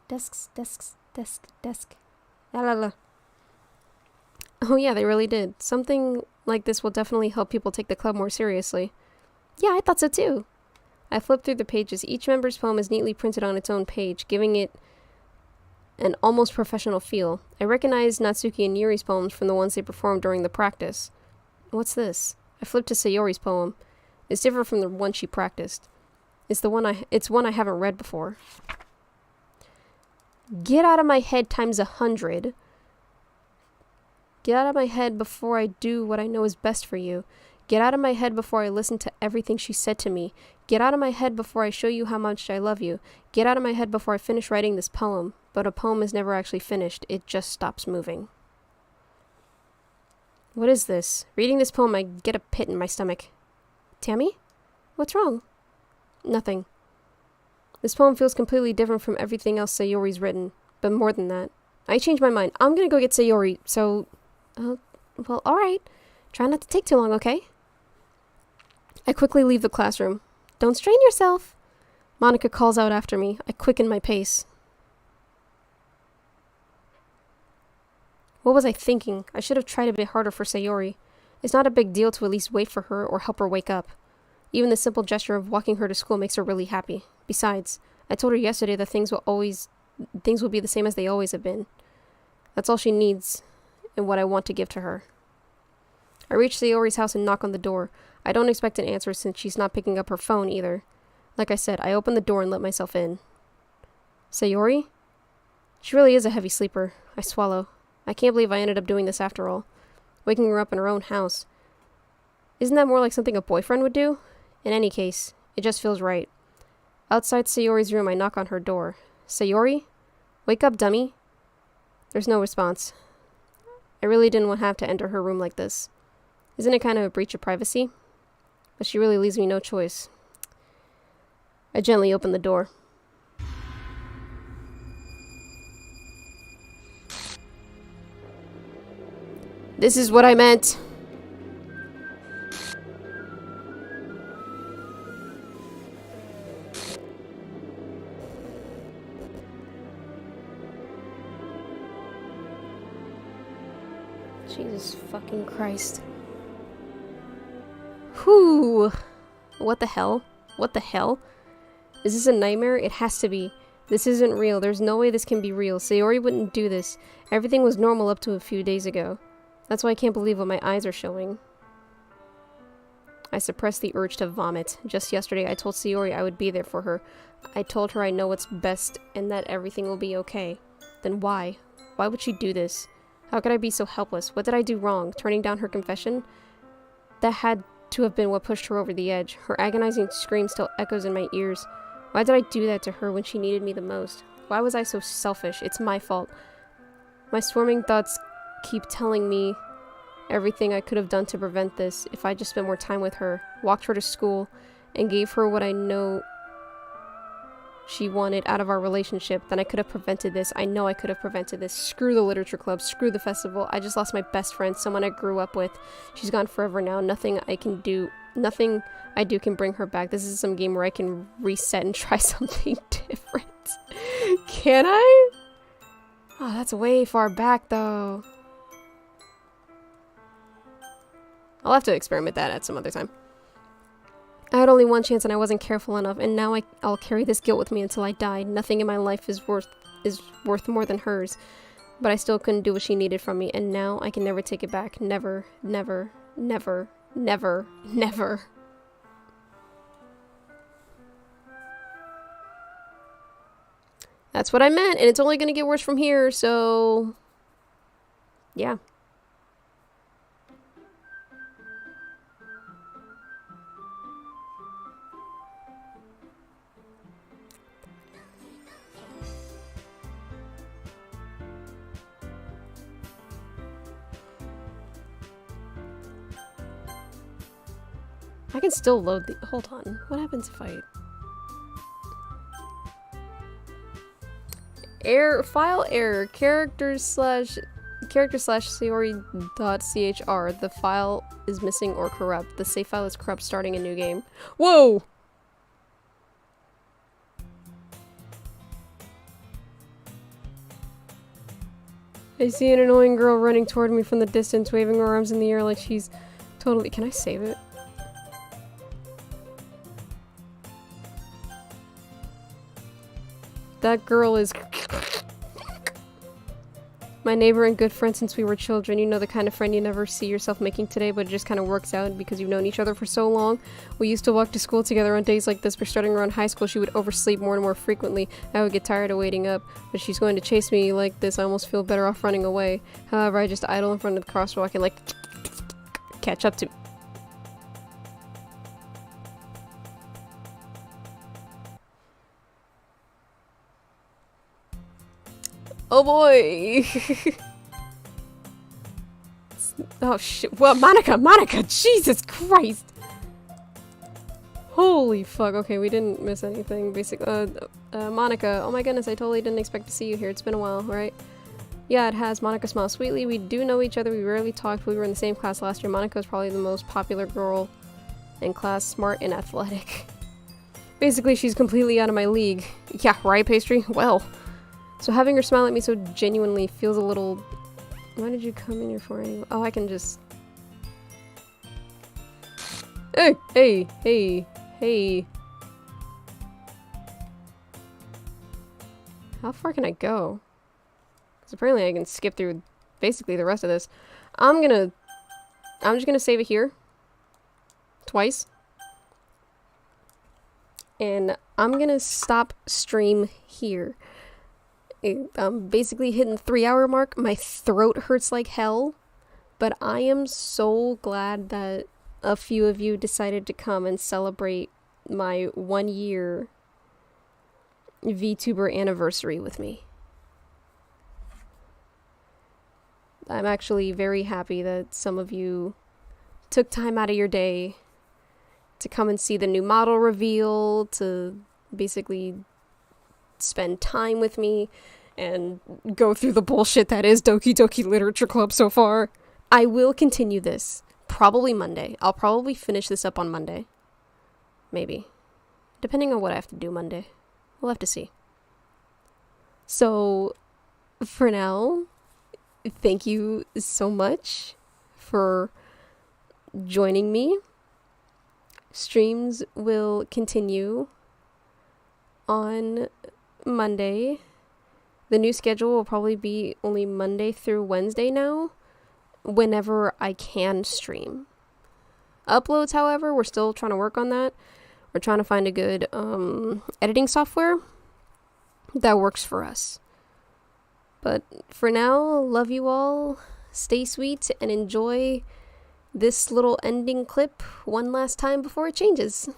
Desk. La la la. Oh yeah, they really did. Something like this will definitely help people take the club more seriously. Yeah, I thought so too. I flipped through the pages. Each member's poem is neatly printed on its own page, giving it an almost professional feel. I recognized Natsuki and Yuri's poems from the ones they performed during the practice. What's this? I flipped to Sayori's poem. It's different from the one she practiced. It's one I haven't read before. Get out of my head times 100. Get out of my head before I do what I know is best for you. Get out of my head before I listen to everything she said to me. Get out of my head before I show you how much I love you. Get out of my head before I finish writing this poem. But a poem is never actually finished. It just stops moving. What is this? Reading this poem, I get a pit in my stomach. Tammie? What's wrong? Nothing. This poem feels completely different from everything else Sayori's written. But more than that. I changed my mind. I'm gonna go get Sayori, so... Well, alright. Try not to take too long, okay? I quickly leave the classroom. Don't strain yourself. Monica calls out after me. I quicken my pace. What was I thinking? I should have tried a bit harder for Sayori. It's not a big deal to at least wait for her or help her wake up. Even the simple gesture of walking her to school makes her really happy. Besides, I told her yesterday that things will be the same as they always have been. That's all she needs and what I want to give to her. I reach Sayori's house and knock on the door. I don't expect an answer since she's not picking up her phone either. Like I said, I open the door and let myself in. Sayori? She really is a heavy sleeper. I swallow. I can't believe I ended up doing this after all. Waking her up in her own house. Isn't that more like something a boyfriend would do? In any case, it just feels right. Outside Sayori's room, I knock on her door. Sayori? Wake up, dummy. There's no response. I really didn't want to have to enter her room like this. Isn't it kind of a breach of privacy? But she really leaves me no choice. I gently open the door. This is what I meant. Jesus fucking Christ. Whew. What the hell? What the hell? Is this a nightmare? It has to be. This isn't real. There's no way this can be real. Sayori wouldn't do this. Everything was normal up to a few days ago. That's why I can't believe what my eyes are showing. I suppressed the urge to vomit. Just yesterday, I told Sayori I would be there for her. I told her I know what's best and that everything will be okay. Then why? Why would she do this? How could I be so helpless? What did I do wrong? Turning down her confession? That had to have been what pushed her over the edge. Her agonizing scream still echoes in my ears. Why did I do that to her when she needed me the most? Why was I so selfish? It's my fault. My swarming thoughts keep telling me everything I could have done to prevent this. If I just spent more time with her, walked her to school, and gave her what I know she wanted out of our relationship, then I could have prevented this. I know I could have prevented this. Screw the literature club. Screw the festival. I just lost my best friend, someone I grew up with. She's gone forever now. Nothing I do can bring her back. This is some game where I can reset and try something different. Can I? Oh, that's way far back, though. I'll have to experiment that at some other time. I had only one chance and I wasn't careful enough, and now I'll carry this guilt with me until I die. Nothing in my life is worth more than hers. But I still couldn't do what she needed from me, and now I can never take it back. Never, never, never, never, never. That's what I meant, and it's only gonna get worse from here, so... yeah. I can still load the- hold on. What happens if I... file error, character slash Sayori.chr. The file is missing or corrupt. The save file is corrupt, starting a new game. Whoa! I see an annoying girl running toward me from the distance, waving her arms in the air like she's totally- can I save it? That girl is my neighbor and good friend since we were children. You know, the kind of friend you never see yourself making today, but it just kind of works out because you've known each other for so long. We used to walk to school together on days like this, but starting around high school, she would oversleep more and more frequently. I would get tired of waiting up, but she's going to chase me like this. I almost feel better off running away. However, I just idle in front of the crosswalk and like catch up to. Oh boy! Oh shit. Well, Monica! Jesus Christ! Holy fuck. Okay, we didn't miss anything. Monica. Oh my goodness, I totally didn't expect to see you here. It's been a while, right? Yeah, it has. Monica smiles sweetly. We do know each other. We rarely talked. We were in the same class last year. Monica was probably the most popular girl in class, smart and athletic. Basically, she's completely out of my league. Yeah, right, Pastry? Well... So having her smile at me so genuinely feels a little... Why did you come in here for anyway? Oh, I can just... Hey! How far can I go? Because apparently I can skip through basically the rest of this. I'm just gonna save it here. Twice. And I'm gonna stop stream here. I'm basically hitting the 3-hour mark. My throat hurts like hell, but I am so glad that a few of you decided to come and celebrate my 1-year VTuber anniversary with me. I'm actually very happy that some of you took time out of your day to come and see the new model reveal, to basically spend time with me and go through the bullshit that is Doki Doki Literature Club so far. I will continue this. Probably Monday. I'll probably finish this up on Monday. Maybe. Depending on what I have to do Monday. We'll have to see. So, for now, thank you so much for joining me. Streams will continue on Monday. The new schedule will probably be only Monday through Wednesday now, whenever I can stream. Uploads, however, we're still trying to work on that. We're trying to find a good editing software that works for us. But for now, love you all. Stay sweet and enjoy this little ending clip one last time before it changes.